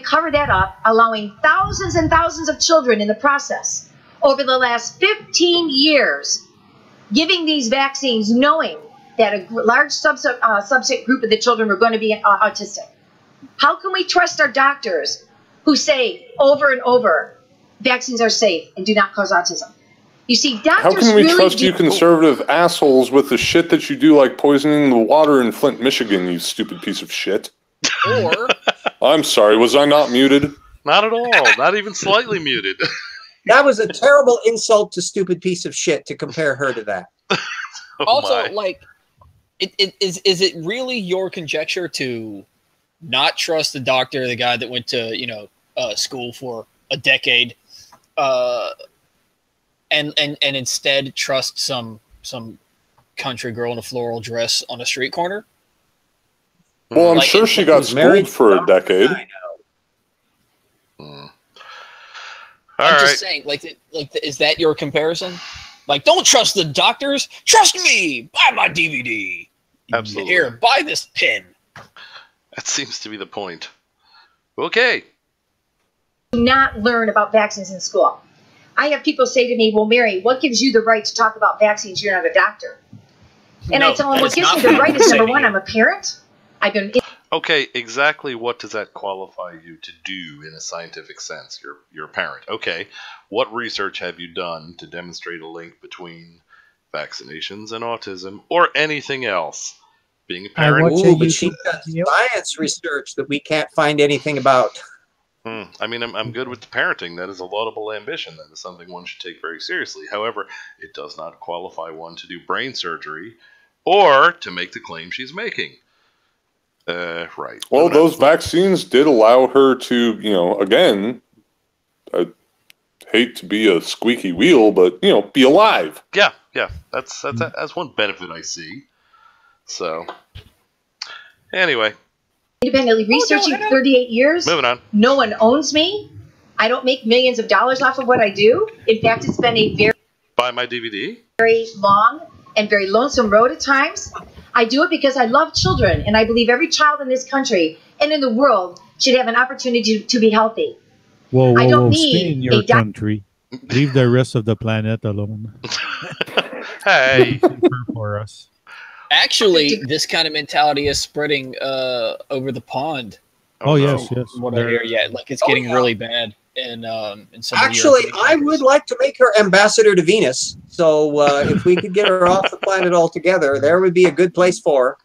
Cover that up, allowing thousands and thousands of children in the process over the last 15 years, giving these vaccines knowing that a large subset group of the children were going to be autistic? How can we trust our doctors who say over and over vaccines are safe and do not cause autism? You see, doctors How can we really trust you conservative assholes with the shit that you do, like poisoning the water in Flint, Michigan, you stupid piece of shit? Or... I'm sorry, was I not muted? Not at all. Not even slightly muted. That was a terrible insult to stupid piece of shit to compare her to that. Also, like, is it really your conjecture to not trust the doctor, the guy that went to school for a decade, and instead trust some country girl in a floral dress on a street corner? Well, I'm sure she got schooled for a decade. I'm just saying, is that your comparison? Like, don't trust the doctors. Trust me. Buy my DVD. Absolutely. Here, buy this pin. That seems to be the point. Okay. Do not learn about vaccines in school. I have people say to me, well, Mary, what gives you the right to talk about vaccines? You're not a doctor. And I tell them, what gives me the right is, number one, I'm a parent. I've been... Okay, exactly what does that qualify you to do in a scientific sense? You're a parent. Okay, what research have you done to demonstrate a link between vaccinations and autism or anything else? Being a parent... but she does science research that we can't find anything about. I mean, I'm good with the parenting. That is a laudable ambition. That is something one should take very seriously. However, it does not qualify one to do brain surgery or to make the claim she's making. Right. Well, those vaccines did allow her to, again, I hate to be a squeaky wheel, but, be alive. Yeah. That's one benefit I see. So, anyway. Independently researching for 38 years. Moving on. No one owns me. I don't make millions of dollars off of what I do. In fact, it's been a very... Buy my DVD? Very long and very lonesome road at times. I do it because I love children, and I believe every child in this country and in the world should have an opportunity to be healthy. Whoa, I don't stay in your country. Leave the rest of the planet alone. Hey. For us. Actually, this kind of mentality is spreading over the pond. Oh, yes. What I hear, like it's getting really bad in some. Actually, I would like to make her ambassador to Venus. So if we could get her off the planet altogether, there would be a good place for her.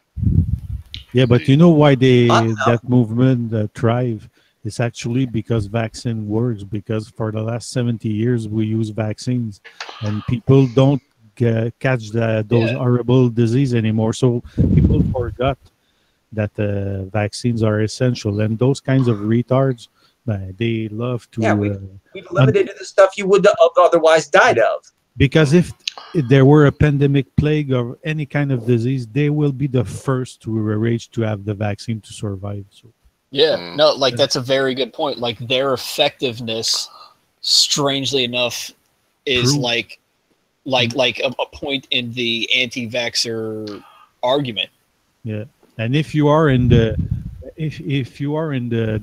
Yeah, but you know why that movement thrive? It's actually because vaccine works. Because for the last 70 years, we use vaccines, and people don't catch those horrible disease anymore. So people forgot that vaccines are essential, and those kinds of retards, they love to. Yeah, we've eliminated the stuff you would have otherwise died of. Because if there were a pandemic, plague, or any kind of disease, they will be the first to arrange to have the vaccine to survive. So. Yeah, no, like that's a very good point. Like their effectiveness, strangely enough, is like a point in the anti-vaxxer argument. Yeah, and if you are in the if you are in the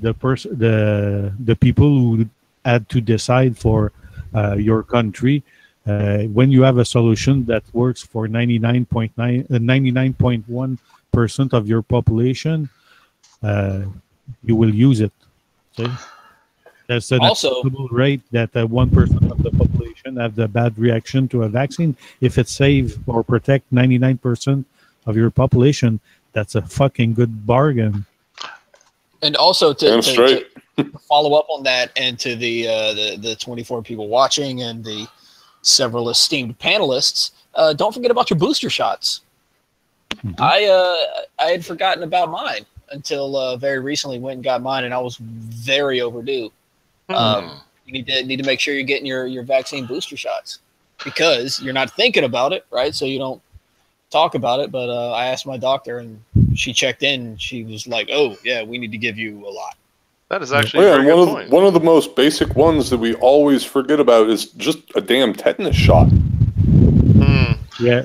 people who had to decide for your country, when you have a solution that works for 99.1% of your population, you will use it. See? There's an acceptable rate that 1% of the population have the bad reaction to a vaccine. If it save or protect 99% of your population, that's a fucking good bargain. And also to follow up on that, and to the 24 people watching and the several esteemed panelists, don't forget about your booster shots. Mm-hmm. I had forgotten about mine until very recently. Went and got mine, and I was very overdue. You need to make sure you're getting your vaccine booster shots, because you're not thinking about it, right? So you don't talk about it. But I asked my doctor, and she checked in, and she was like, "Oh yeah, we need to give you a lot." That is actually a very good point. One of the most basic ones that we always forget about is just a damn tetanus shot. Yeah,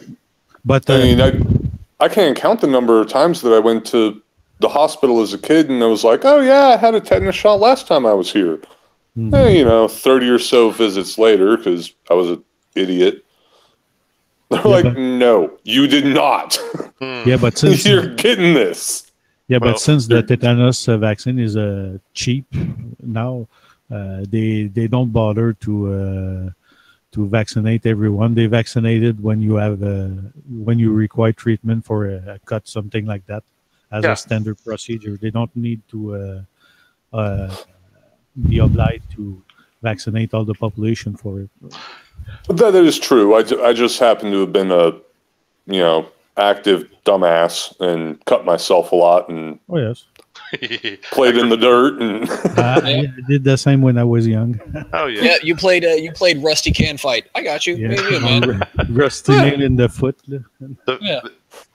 But I mean, I can't count the number of times that I went to the hospital as a kid and I was like, oh yeah, I had a tetanus shot last time I was here. You know, 30 or so visits later, because I was an idiot. They're like, no, you did not. Yeah, but since you're getting this. Yeah, but since the tetanus vaccine is cheap now, they don't bother to vaccinate everyone. They vaccinated when you have when you require treatment for a cut, something like that, as a standard procedure. They don't need to be obliged to vaccinate all the population for it. But that is true. I just happen to have been a, you know, active dumbass and cut myself a lot and played in the dirt and I did the same when I was young. Oh yeah. Yeah, you played Rusty Can Fight. I got you. Yeah. Maybe, man. Rusty nail in the foot.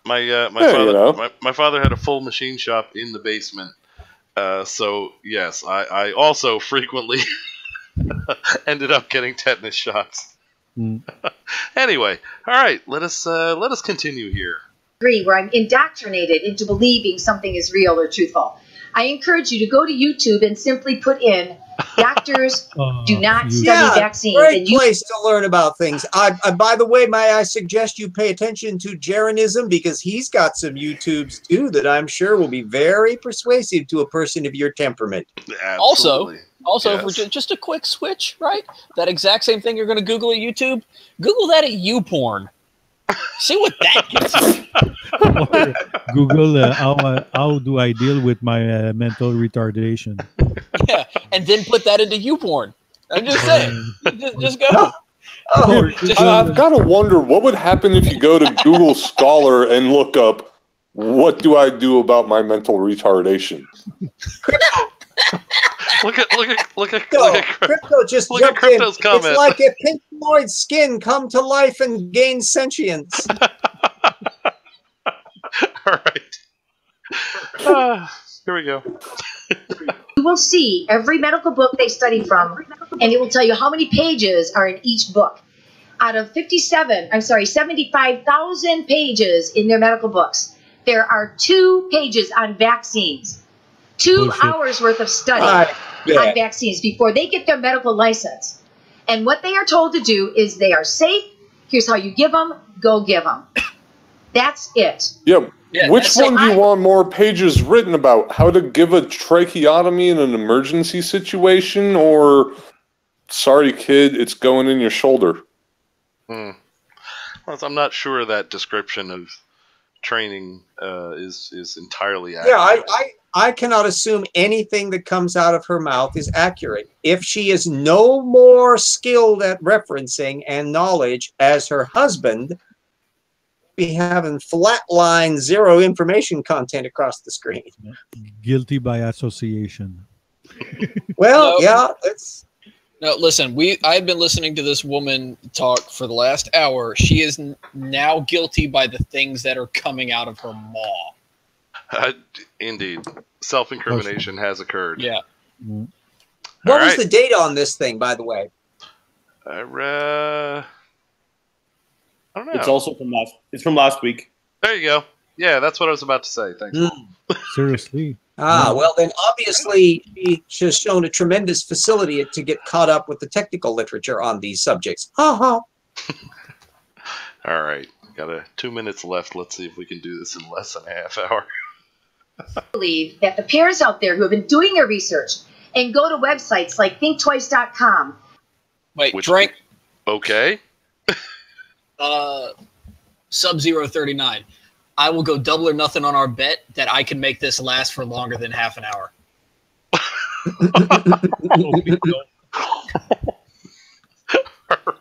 My father had a full machine shop in the basement. So yes, I also frequently ended up getting tetanus shots. Anyway, all right, let us continue here. Where I'm indoctrinated into believing something is real or truthful. I encourage you to go to YouTube and simply put in "doctors do not study vaccines." Great place to learn about things. By the way, may I suggest you pay attention to Jaronism, because he's got some YouTubes too that I'm sure will be very persuasive to a person of your temperament. Absolutely. Also, for just a quick switch, right? That exact same thing you're going to Google at YouTube. Google that at YouPorn. See what that gets you. Google how do I deal with my mental retardation? Yeah, and then put that into YouPorn. I'm just saying. Just go. I've got to wonder what would happen if you go to Google Scholar and look up, what do I do about my mental retardation? Look at Crypto just look at jumped in. Crypto's comment. It's like if Pink Floyd's skin come to life and gain sentience. All right. Here we go. You will see every medical book they study from, and it will tell you how many pages are in each book. Out of 75,000 pages in their medical books, there are 2 pages on vaccines. 2 hours worth of study on vaccines before they get their medical license. And what they are told to do is they are safe. Here's how you give them. Go give them. That's it. Yeah. Which one do you want more pages written about? How to give a tracheotomy in an emergency situation, or sorry kid, it's going in your shoulder? Well, I'm not sure that description of training is entirely accurate. Yeah, I cannot assume anything that comes out of her mouth is accurate. If she is no more skilled at referencing and knowledge as her husband, be having flat line, zero information content across the screen. Guilty by association. Well, it's... No, listen, I've been listening to this woman talk for the last hour. She is now guilty by the things that are coming out of her maw. Indeed. Self-incrimination has occurred. Yeah. What was the date on this thing, by the way? I don't know. It's also from last week. There you go. Yeah, that's what I was about to say. Thanks. Seriously. Well then obviously she has shown a tremendous facility to get caught up with the technical literature on these subjects. All right. Got 2 minutes left. Let's see if we can do this in less than a half hour. I believe that the parents out there who have been doing their research and go to websites like thinktwice.com. Wait, drink. Okay. Sub-Zero 39. I will go double or nothing on our bet that I can make this last for longer than half an hour.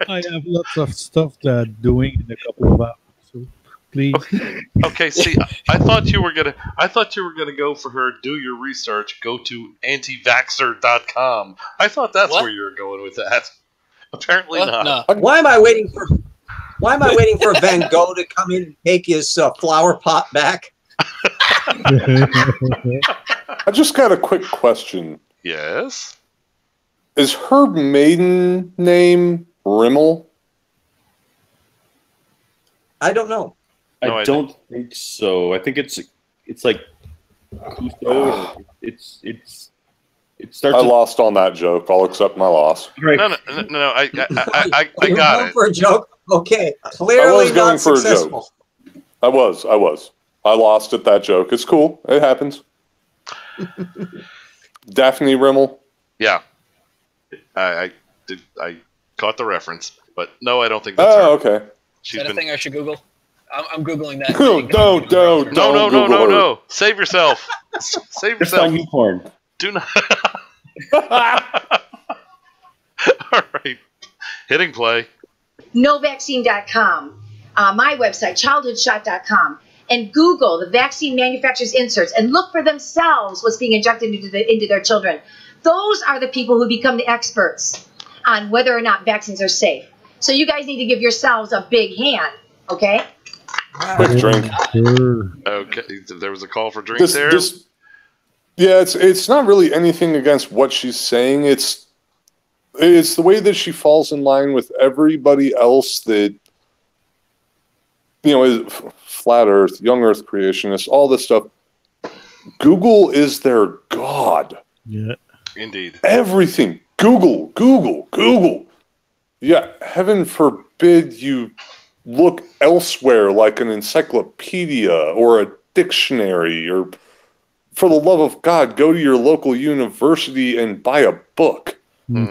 I have lots of stuff that doing in a couple of hours. So please. Okay. See, I thought you were gonna go for her. Do your research. Go to antivaxer.com. I thought that's where you were going with that. Apparently not. No. Why am I waiting for Van Gogh to come in and take his flower pot back? I just got a quick question. Yes. Is her maiden name Rimmel? I don't know. I don't think so. I think it's like it starts. I lost on that joke. I'll accept my loss. Right. No, I got it. For a joke? Okay, clearly I was going not for successful. a joke. I was. I lost at that joke. It's cool. It happens. Daphne Rimmel. Yeah, I caught the reference, but no, I don't think that's her. Okay. Is that a thing I should Google? I'm Googling that. No. Save yourself. Save yourself. On YouPorn. Do not. All right. Hitting play. NoVaccine.com, my website, childhoodshot.com, and Google the vaccine manufacturers' inserts and look for themselves what's being injected into their children. Those are the people who become the experts on whether or not vaccines are safe. So you guys need to give yourselves a big hand, okay? Quick drink. Okay, there was a call for drinks there. Yeah, it's not really anything against what she's saying. It's the way that she falls in line with everybody else that, is flat Earth, young Earth creationists, all this stuff. Google is their god. Yeah. Indeed. Everything. Google. Yeah, heaven forbid you look elsewhere like an encyclopedia or a dictionary, or for the love of God, go to your local university and buy a book.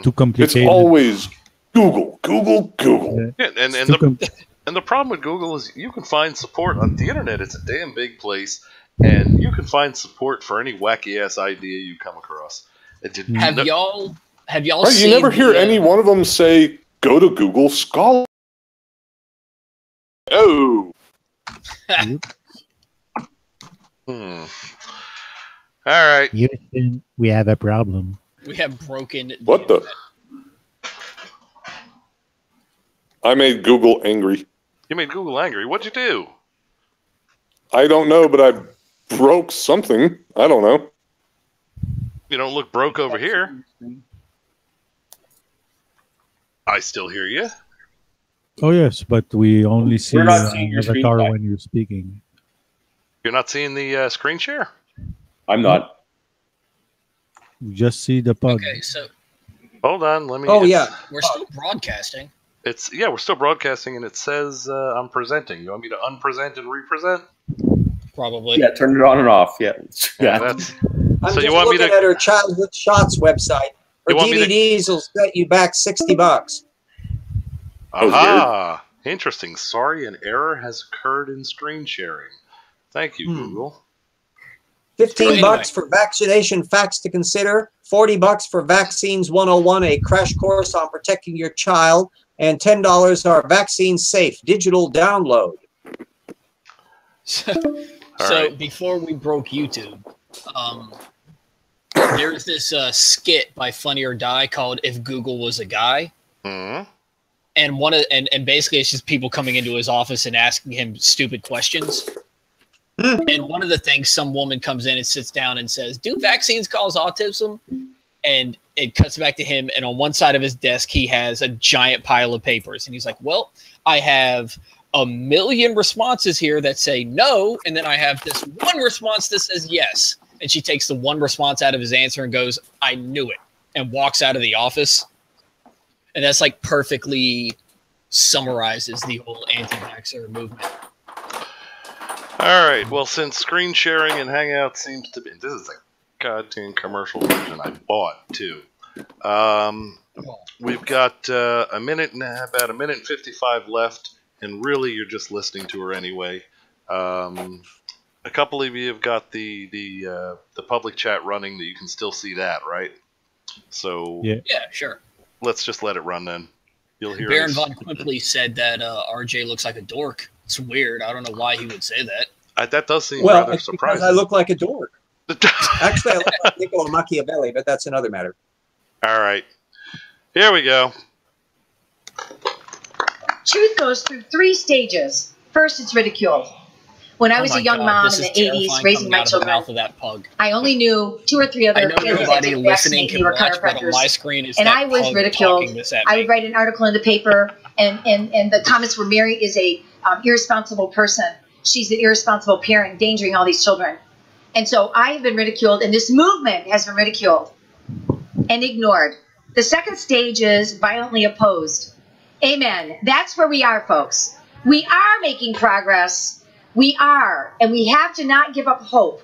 Too complicated. It's always Google. Yeah, and the problem with Google is you can find support on the internet. It's a damn big place, and you can find support for any wacky ass idea you come across. Have y'all right, seen? You never hear any one of them say, "Go to Google Scholar." Oh. All right. Houston, we have a problem. We have broken. What the? I made Google angry. You made Google angry. What'd you do? I don't know, but I broke something. I don't know. You don't look broke over here. I still hear you. Oh yes, but we only see your screen avatar time. when you're speaking. You're not seeing the screen share? I'm not. We just see the pug. Okay, so hold on. Let me. Oh yeah, we're still broadcasting. We're still broadcasting, and it says I'm presenting. You want me to unpresent and represent? Probably. Yeah, turn it on and off. Yeah. That's. I'm So just you want me looking to? at her Childhood Shots website. Her You want me to- DVDs will set you back $60. Aha! Interesting. Sorry, an error has occurred in screen sharing. Thank you, Google. $15 for vaccination facts to consider. $40 for Vaccines 101, a crash course on protecting your child, and $10 are Vaccine Safe digital download. So right. before we broke YouTube, there's this skit by Funny or Die called "If Google Was a Guy," and and basically it's just people coming into his office and asking him stupid questions. And one of the things, some woman comes in and sits down and says, "Do vaccines cause autism?" And it cuts back to him, and on one side of his desk he has a giant pile of papers, and he's like, "Well, I have 1 million responses here that say no, and then I have this one response that says yes." And she takes the one response out of his answer and goes, "I knew it," and walks out of the office. And that's like perfectly summarizes the whole anti-vaxxer movement. All right. Well, since screen sharing and Hangout seems to be, this is a goddamn commercial version I bought too. We've got about a minute and 55 left, and really you're just listening to her anyway. A couple of you have got the public chat running that you can still see that, right? So yeah, sure. Let's just let it run then. You'll hear. Baron von Quimply said that RJ looks like a dork. It's weird. I don't know why he would say that. That does seem Well, rather it's surprising. because I look like a dork. Actually, I look like Niccolo Machiavelli, but that's another matter. All right. Here we go. Truth goes through 3 stages. First, it's ridiculed. When I was a young mom in the 80s, raising my children, mouth of that pug. I only knew 2 or 3 other I know kids that nobody did listening vaccinate can me were watch, but on chiropractors. my screen is And that I was pug ridiculed. talking this at I me. would write an article in the paper, and the comments were, Mary is a irresponsible person. she's an irresponsible parent endangering all these children. And so I have been ridiculed, and this movement has been ridiculed and ignored. The second stage is violently opposed. Amen. That's where we are, folks. We are making progress. We are. And we have to not give up hope.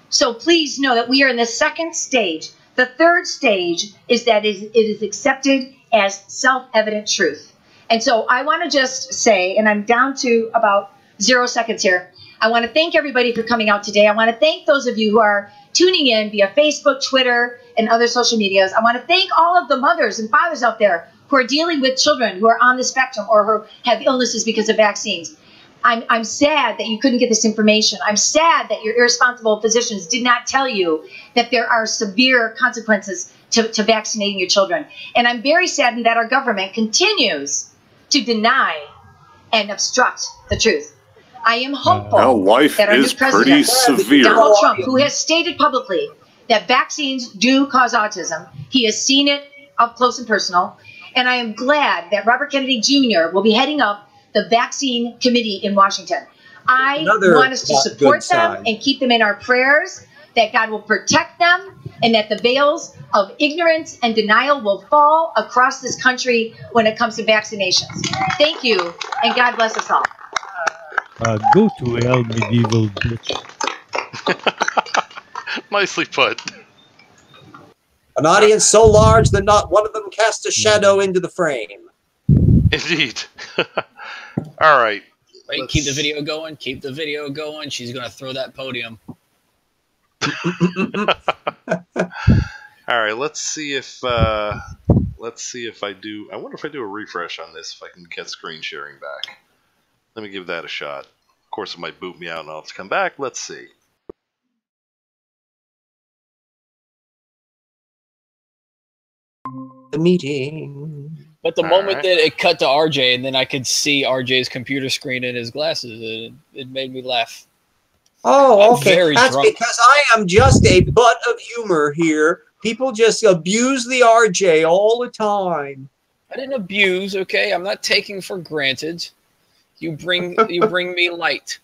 So please know that we are in the second stage. The third stage is that it is accepted as self-evident truth. And so I want to just say, and I'm down to about 0 seconds here, I want to thank everybody for coming out today. I want to thank those of you who are tuning in via Facebook, Twitter, and other social medias. I want to thank all of the mothers and fathers out there who are dealing with children who are on the spectrum or who have illnesses because of vaccines. I'm sad that you couldn't get this information. I'm sad that your irresponsible physicians did not tell you that there are severe consequences to vaccinating your children. And I'm very saddened that our government continues to deny and obstruct the truth. I am hopeful that our new president, Donald Trump, who has stated publicly that vaccines do cause autism, he has seen it up close and personal, and I am glad that Robert Kennedy Jr. will be heading up the vaccine committee in Washington. I want us to support them and keep them in our prayers, that God will protect them, and that the veils of ignorance and denial will fall across this country when it comes to vaccinations. Thank you, and God bless us all. Go to hell, medieval bitch. Nicely put. An audience so large that not one of them casts a shadow into the frame. Indeed. All right. Wait, keep the video going. Keep the video going. She's going to throw that podium. All right. Let's see if I do. I wonder if I do a refresh on this, if I can get screen sharing back. Let me give that a shot. Of course, it might boot me out and I'll have to come back. Let's see. The meeting. But the moment that it cut to RJ, and then I could see RJ's computer screen and his glasses, it made me laugh. Oh, okay. That's because I am just a butt of humor here. People just abuse the RJ all the time. I didn't abuse, okay? I'm not taking for granted. You bring me light.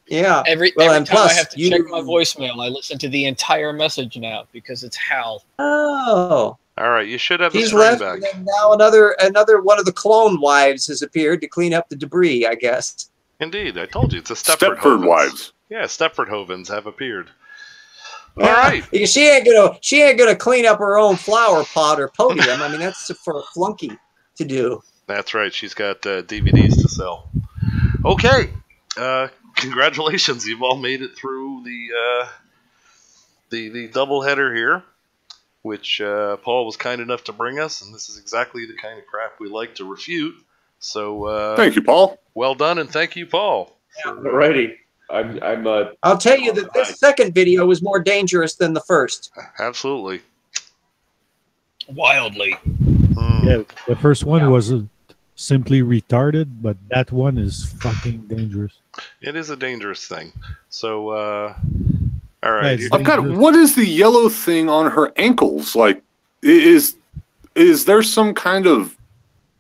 Yeah. Every time I have to check my voicemail, I listen to the entire message now because it's Hal. Oh. All right, you should have the screen left, back. And then now another one of the clone wives has appeared to clean up the debris, I guess. Indeed, I told you it's a Stepford wives. Yeah, Stepford Hovens have appeared. All right. She ain't gonna clean up her own flower pot or podium. I mean, that's for a flunky to do. That's right. She's got DVDs to sell. Okay. Congratulations, you've all made it through the doubleheader here, which Paul was kind enough to bring us, and this is exactly the kind of crap we like to refute. So thank you, Paul. Well done, and thank you, Paul. Alrighty. I'll tell you that this second video was more dangerous than the first. Absolutely. Wildly. Yeah, the first one was simply retarded, but that one is fucking dangerous. It is a dangerous thing. So, all right. I've got. What is the yellow thing on her ankles? Like, is there some kind of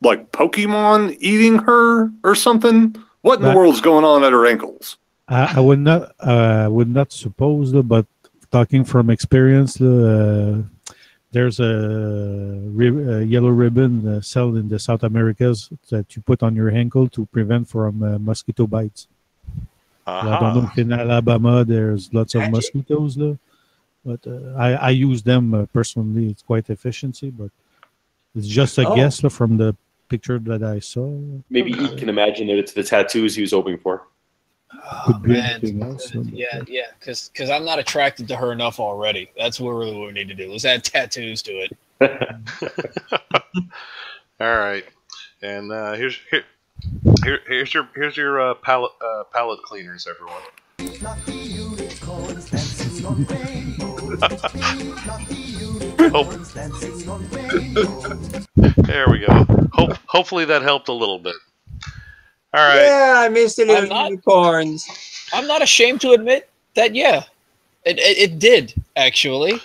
like Pokemon eating her or something? What in the world's going on at her ankles? I would not suppose, but talking from experience, there's a yellow ribbon sold in the South Americas that you put on your ankle to prevent from mosquito bites. I don't know if in Alabama there's lots of mosquitoes though, but I use them personally. It's quite efficiency, but it's just a guess from the picture that I saw. Maybe you can imagine that it's the tattoos he was hoping for. Could be anything else. Yeah, because I'm not attracted to her enough already. That's what really what we need to do. Let's add tattoos to it. All right, and here's your palette cleaners, everyone. There we go. Hopefully that helped a little bit. All right. Yeah, I missed the little unicorns. I'm not ashamed to admit that. Yeah, it did actually.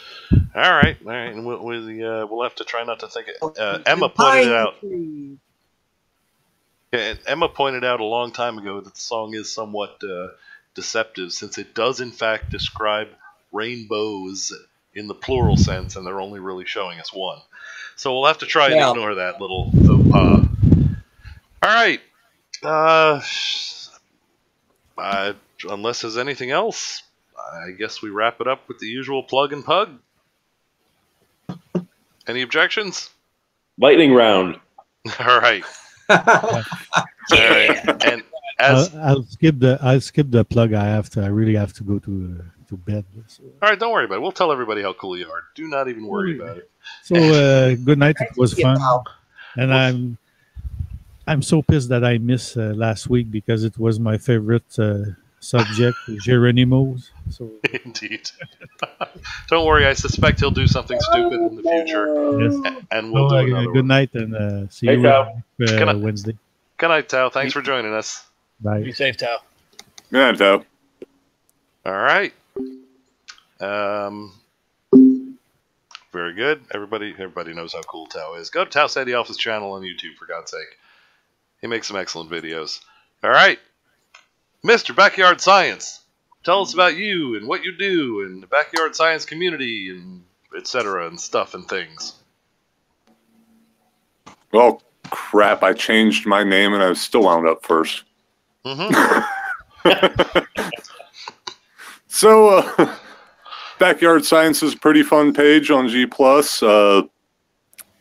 All right, and we'll have to try not to think it. Emma pointed it out. And Emma pointed out a long time ago that the song is somewhat deceptive, since it does in fact describe rainbows in the plural sense, and they're only really showing us one. So we'll have to try and ignore that little faux pas. Alright. Unless there's anything else, I guess we wrap it up with the usual plug and pug. Any objections? Lightning round. Alright. Alright. And I'll skip the plug. I really have to go to bed. So. All right, don't worry about it. We'll tell everybody how cool you are. Do not even worry about it. So good night. It was fun, and I'm so pissed that I missed last week because it was my favorite subject, Geronimo's. So indeed. Don't worry. I suspect he'll do something stupid in the future. Yes. And we'll do another good one. night, and see you Wednesday. Good night, Tao. Thanks for joining us. Bye. Be safe, Tao. Good night, Tao. All right. Very good. Everybody knows how cool Tao is. Go to Tao Sadie Alpha's channel on YouTube, for God's sake. He makes some excellent videos. All right. Mr. Backyard Science. Tell us about you and what you do in the backyard science community and etc. and stuff and things. Well, crap. I changed my name and I was still wound up first. So, Backyard Science is a pretty fun page on G+.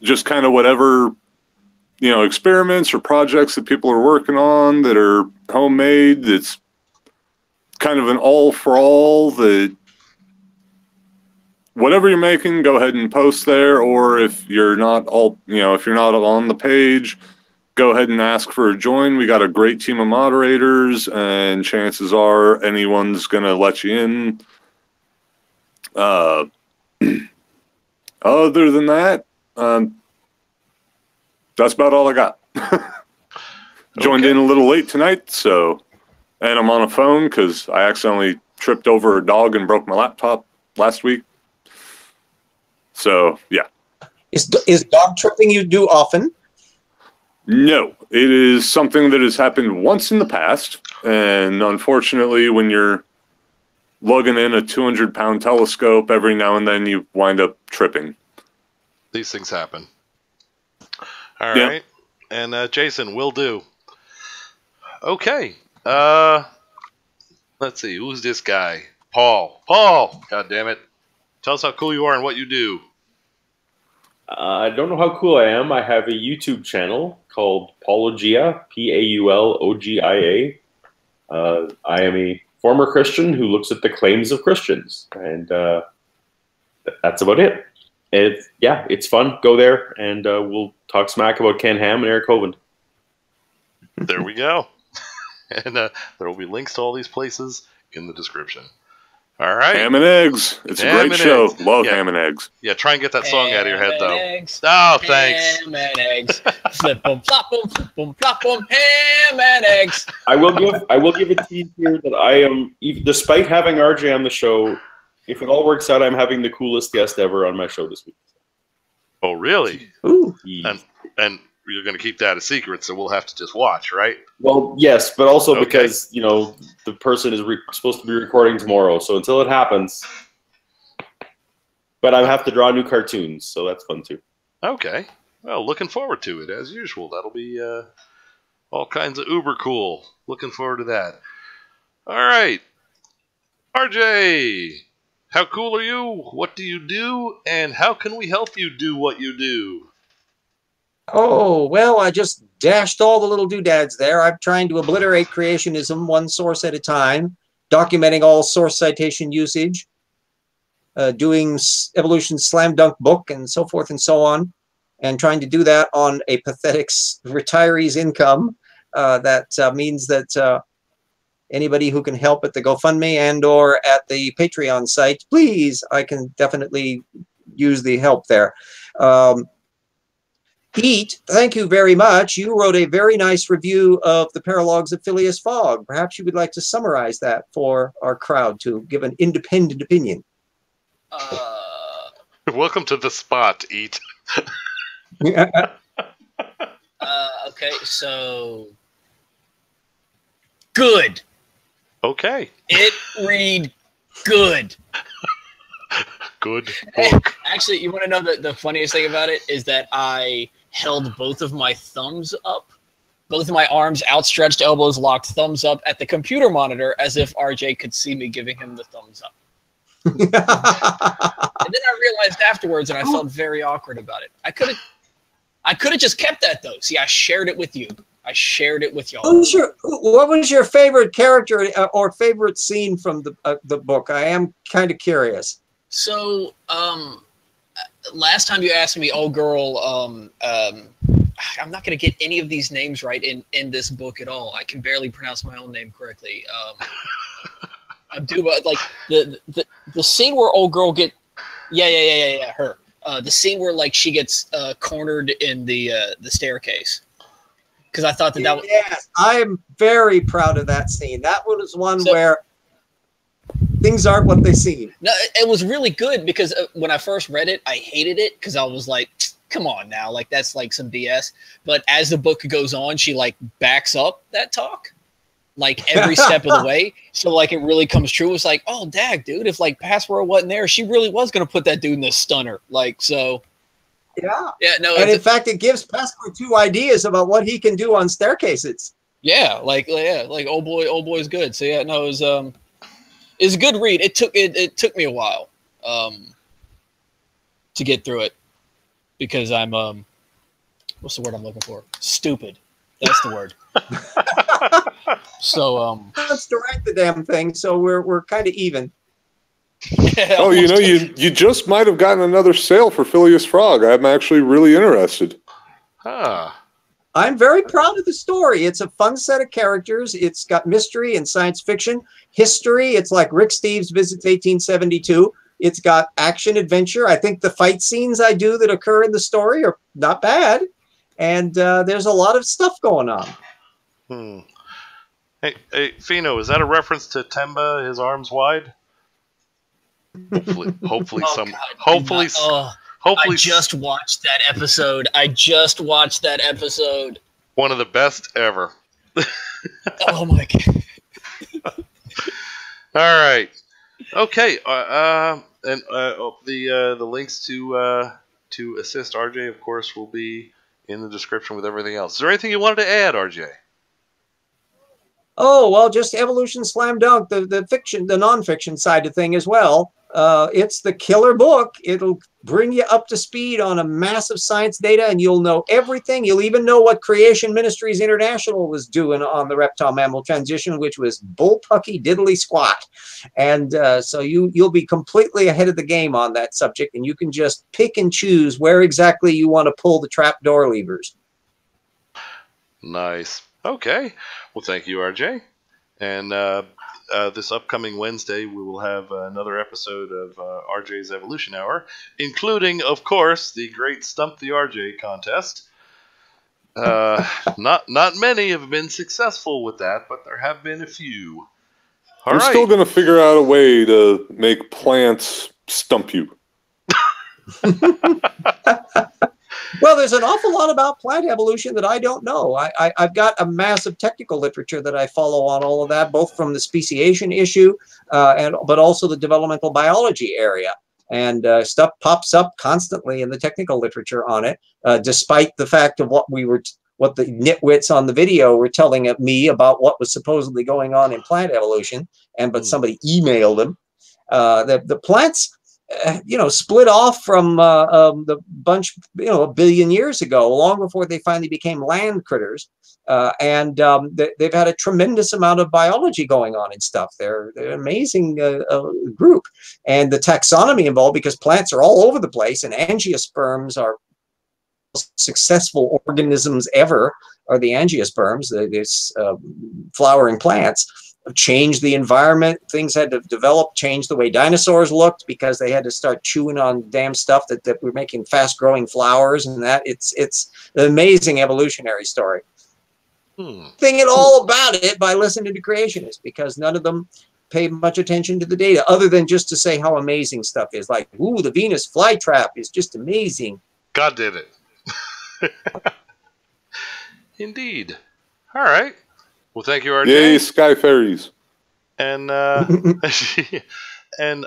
Just kind of whatever, experiments or projects that people are working on that are homemade. It's kind of an all-for-all that whatever you're making, go ahead and post there. Or if you're not if you're not on the page, go ahead and ask for a join. We got a great team of moderators, and chances are anyone's going to let you in. Other than that, that's about all I got. Joined in a little late tonight, and I'm on a phone because I accidentally tripped over a dog and broke my laptop last week. So, yeah. Is dog tripping you do often? No, it is something that has happened once in the past, and unfortunately, when you're lugging in a 200-pound telescope, every now and then you wind up tripping. These things happen. All right, and Jason, will do. Okay, let's see, who's this guy? Paul, God damn it! Tell us how cool you are and what you do. I don't know how cool I am. I have a YouTube channel called Paulogia, Paulogia. I am a former Christian who looks at the claims of Christians, and that's about it. It's fun. Go there, and we'll talk smack about Ken Ham and Eric Hovind. There we go. And there will be links to all these places in the description. All right. Ham and Eggs. It's a great show. Love Ham and Eggs. Yeah, try and get that song out of your head, though. Eggs. Oh, thanks. Ham and eggs. Flip them, flop them, flip them, flop them. Ham and eggs. I will give a tease here that I am, despite having RJ on the show, if it all works out, I'm having the coolest guest ever on my show this week. Oh, really? Ooh. And you're going to keep that a secret, so we'll have to just watch, right? Well, yes, but also because, the person is supposed to be recording tomorrow, so until it happens. But I have to draw new cartoons, so that's fun too. Okay. Well, looking forward to it, as usual. That'll be all kinds of uber cool. Looking forward to that. All right. RJ, how cool are you? What do you do? And how can we help you do what you do? Oh, well, I just dashed all the little doodads there. I'm trying to obliterate creationism one source at a time, documenting all source citation usage, doing evolution slam dunk book and so forth and so on, and trying to do that on a pathetic retiree's income. That means that anybody who can help at the GoFundMe and or at the Patreon site, please, I can definitely use the help there. Eet, thank you very much. You wrote a very nice review of the Paralogues of Phileas Fogg. Perhaps you would like to summarize that for our crowd to give an independent opinion. Welcome to the spot, Eet. Okay, so good. Okay. It read good. Good book. Actually, you want to know the funniest thing about it is that I held both of my thumbs up, both of my arms outstretched, elbows locked, thumbs up at the computer monitor as if RJ could see me giving him the thumbs up. And then I realized afterwards, and I felt very awkward about it. I could have just kept that though. See, I shared it with you. I shared it with y'all. What was your favorite character or favorite scene from the book? I am kind of curious. So, last time you asked me, oh girl, I'm not going to get any of these names right in this book at all. I can barely pronounce my own name correctly. I do, but like the scene where old girl her. The scene where like she gets cornered in the staircase. Because I thought that was... Yes, I am very proud of that scene. That was one where things aren't what they seem. No, it was really good because when I first read it, I hated it because I was like, come on now, like that's like some BS. But as the book goes on, she like backs up that talk, like every step of the way. So like it really comes true. It's like, oh, dag, dude, if like Password wasn't there, she really was going to put that dude in the stunner. Like, so... Yeah, no. And in fact, it gives Passport 2 ideas about what he can do on staircases. Yeah, like old boy's good. So yeah, no, it's a good read. It took me a while to get through it because I'm what's the word I'm looking for? Stupid. That's the word. So let's direct the damn thing. So we're kind of even. Oh, you know, you just might have gotten another sale for Phileas Frog. I'm actually really interested. I'm very proud of the story. It's a fun set of characters. It's got mystery and science fiction, history. It's like Rick Steves visits 1872. It's got action adventure. I think the fight scenes I do that occur in the story are not bad. And there's a lot of stuff going on. Hey, Fino, is that a reference to Temba, his arms wide? Hopefully, hopefully. I just watched that episode. One of the best ever. Oh my god! All right, okay. The links to assist RJ, of course, will be in the description with everything else. Is there anything you wanted to add, RJ? Oh well, just evolution slam dunk. The fiction, the nonfiction side of thing as well. It's the killer book. It'll bring you up to speed on a massive science data, and you'll know everything. You'll even know what Creation Ministries International was doing on the reptile-mammal transition, which was bullpucky diddly squat. And so you'll be completely ahead of the game on that subject, and you can just pick and choose where exactly you want to pull the trapdoor levers. Nice. Okay. Well, thank you, RJ. And this upcoming Wednesday, we will have another episode of RJ's Evolution Hour, including, of course, the great Stump the RJ contest. Not many have been successful with that, but there have been a few. We're still going to figure out a way to make plants stump you. Well, there's an awful lot about plant evolution that I don't know. I've got a massive technical literature that I follow on all of that, both from the speciation issue but also the developmental biology area. And stuff pops up constantly in the technical literature on it, despite the fact of what the nitwits on the video were telling me about what was supposedly going on in plant evolution. But somebody emailed them. The plants... split off from the bunch, a billion years ago, long before they finally became land critters. They've had a tremendous amount of biology going on and stuff. They're an amazing group. And the taxonomy involved, because plants are all over the place, and angiosperms are successful organisms ever, are the angiosperms, these flowering plants. Changed the environment. Things had to develop, change the way dinosaurs looked, because they had to start chewing on damn stuff that were making fast-growing flowers, and that it's an amazing evolutionary story. Thing it all about it by listening to creationists, because none of them pay much attention to the data, other than just to say how amazing stuff is. Like, ooh, the Venus flytrap is just amazing. God did it. Indeed. All right. Well, thank you, RJ. Yay, Sky Fairies. And and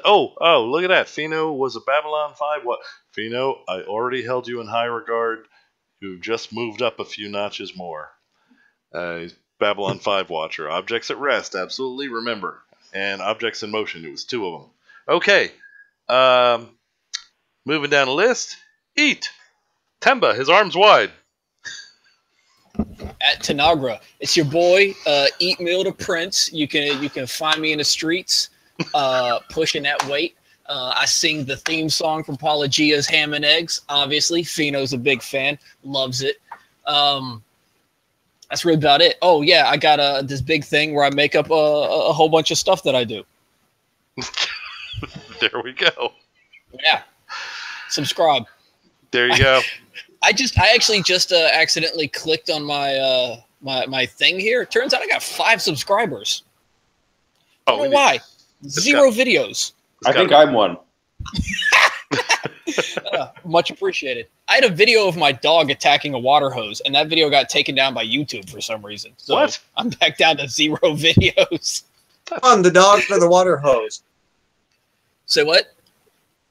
look at that. Pheno was a Babylon 5. What? Pheno, I already held you in high regard. You've just moved up a few notches more. Babylon 5 watcher. Objects at rest, absolutely, remember. And objects in motion, it was 2 of them. Okay. Moving down the list. Eet. Temba, his arms wide. At Tanagra. It's your boy, Eet MeeL to Prince. You can find me in the streets, pushing that weight. I sing the theme song from Paulogia's Ham and Eggs. Obviously, Pheno's a big fan, loves it. That's really about it. Oh yeah, I got this big thing where I make up a whole bunch of stuff that I do. There we go. Yeah, subscribe. There you go. I actually just accidentally clicked on my my thing here. It turns out I got 5 subscribers. I don't know why. 0 videos. I think I'm one. Much appreciated. I had a video of my dog attacking a water hose, and that video got taken down by YouTube for some reason. So what? I'm back down to 0 videos. On the dog for the water hose. Say what?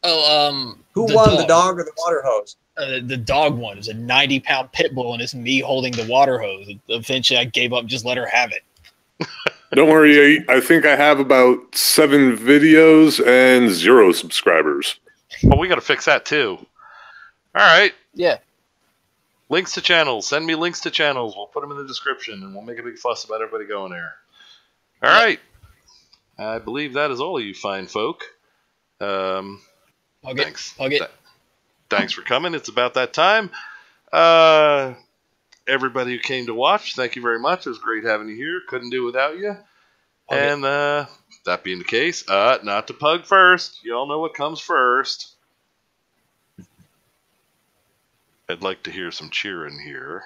Oh, who won, the dog or the water hose? The dog won. It was a 90-pound pit bull, and it's me holding the water hose. Eventually, I gave up and just let her have it. Don't worry, I think I have about 7 videos and 0 subscribers. Well, we got to fix that too. All right. Yeah. Links to channels. Send me links to channels. We'll put them in the description, and we'll make a big fuss about everybody going there. All right. I believe that is all of you fine folk. Thanks. Thanks for coming. It's about that time. Everybody who came to watch, thank you very much. It was great having you here. Couldn't do it without you. And that being the case, not to pug first. You all know what comes first. I'd like to hear some cheering here.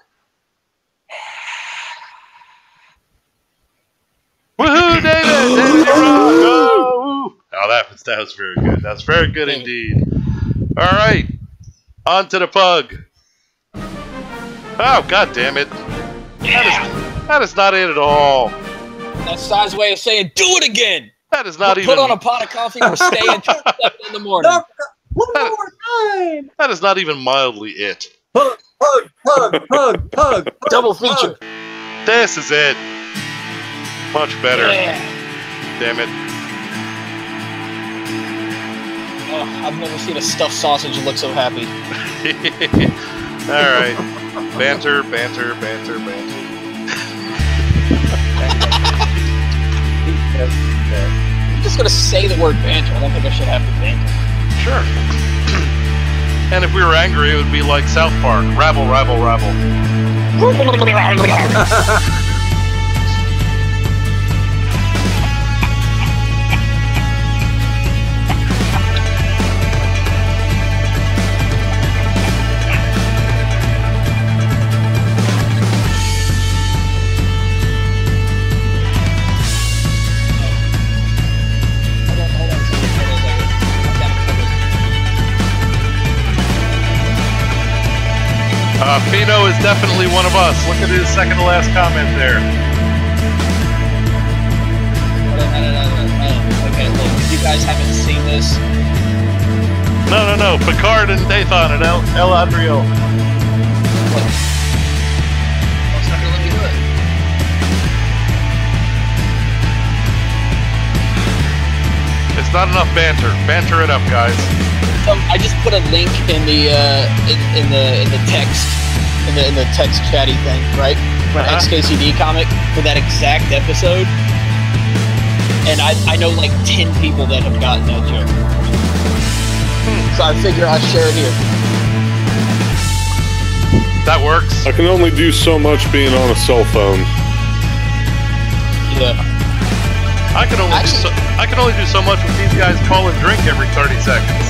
Woohoo, David! David, you're on! Go! Oh, that was very good. That's very good indeed. All right, on to the pug. Oh, god damn it! That is not it at all. That's Si's way of saying, "Do it again." That is not Put even. Put on a pot of coffee. We're staying till 7 in the morning. One more time. That is not even mildly it. Pug, pug, pug, pug, pug. Double feature. This is it. Much better. Yeah. Damn it. Oh, I've never seen a stuffed sausage look so happy. All right. Banter, banter, banter, banter. I'm just going to say the word banter. I don't think I should have to banter. Sure. And if we were angry, it would be like South Park. Rabble, rabble, rabble. Pheno is definitely one of us. Look at his second to last comment there. Okay, look, if you guys haven't seen this. No. Picard and Dathan and El Adriel. What? It's not gonna let me do it. It's not enough banter. Banter it up, guys. I just put a link in the in the text in the text chatty thing, right? For an XKCD comic for that exact episode, and I know like 10 people that have gotten that joke. So I figure I'll share it here. That works. I can only do so much being on a cell phone. Yeah. I can only do so much with these guys call and drink every 30 seconds.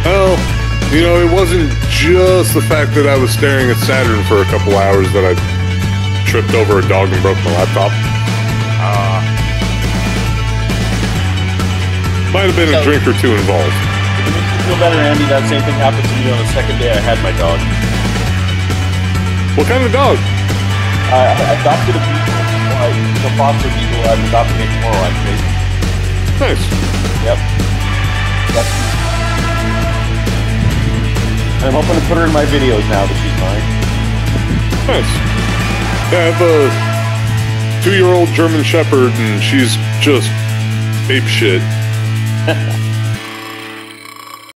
Well, you know, it wasn't just the fact that I was staring at Saturn for a couple hours that I tripped over a dog and broke my laptop. Might have been a drink or two involved. If you feel better, Andy, that same thing happened to me on the second day I had my dog. What kind of dog? I adopted a beagle. It's a foster beagle. I'm adopting it tomorrow, actually. Nice. Yep. That's I'm hoping to put her in my videos now that she's mine. Nice. Yeah, I have a 2-year-old German Shepherd, and she's just ape shit.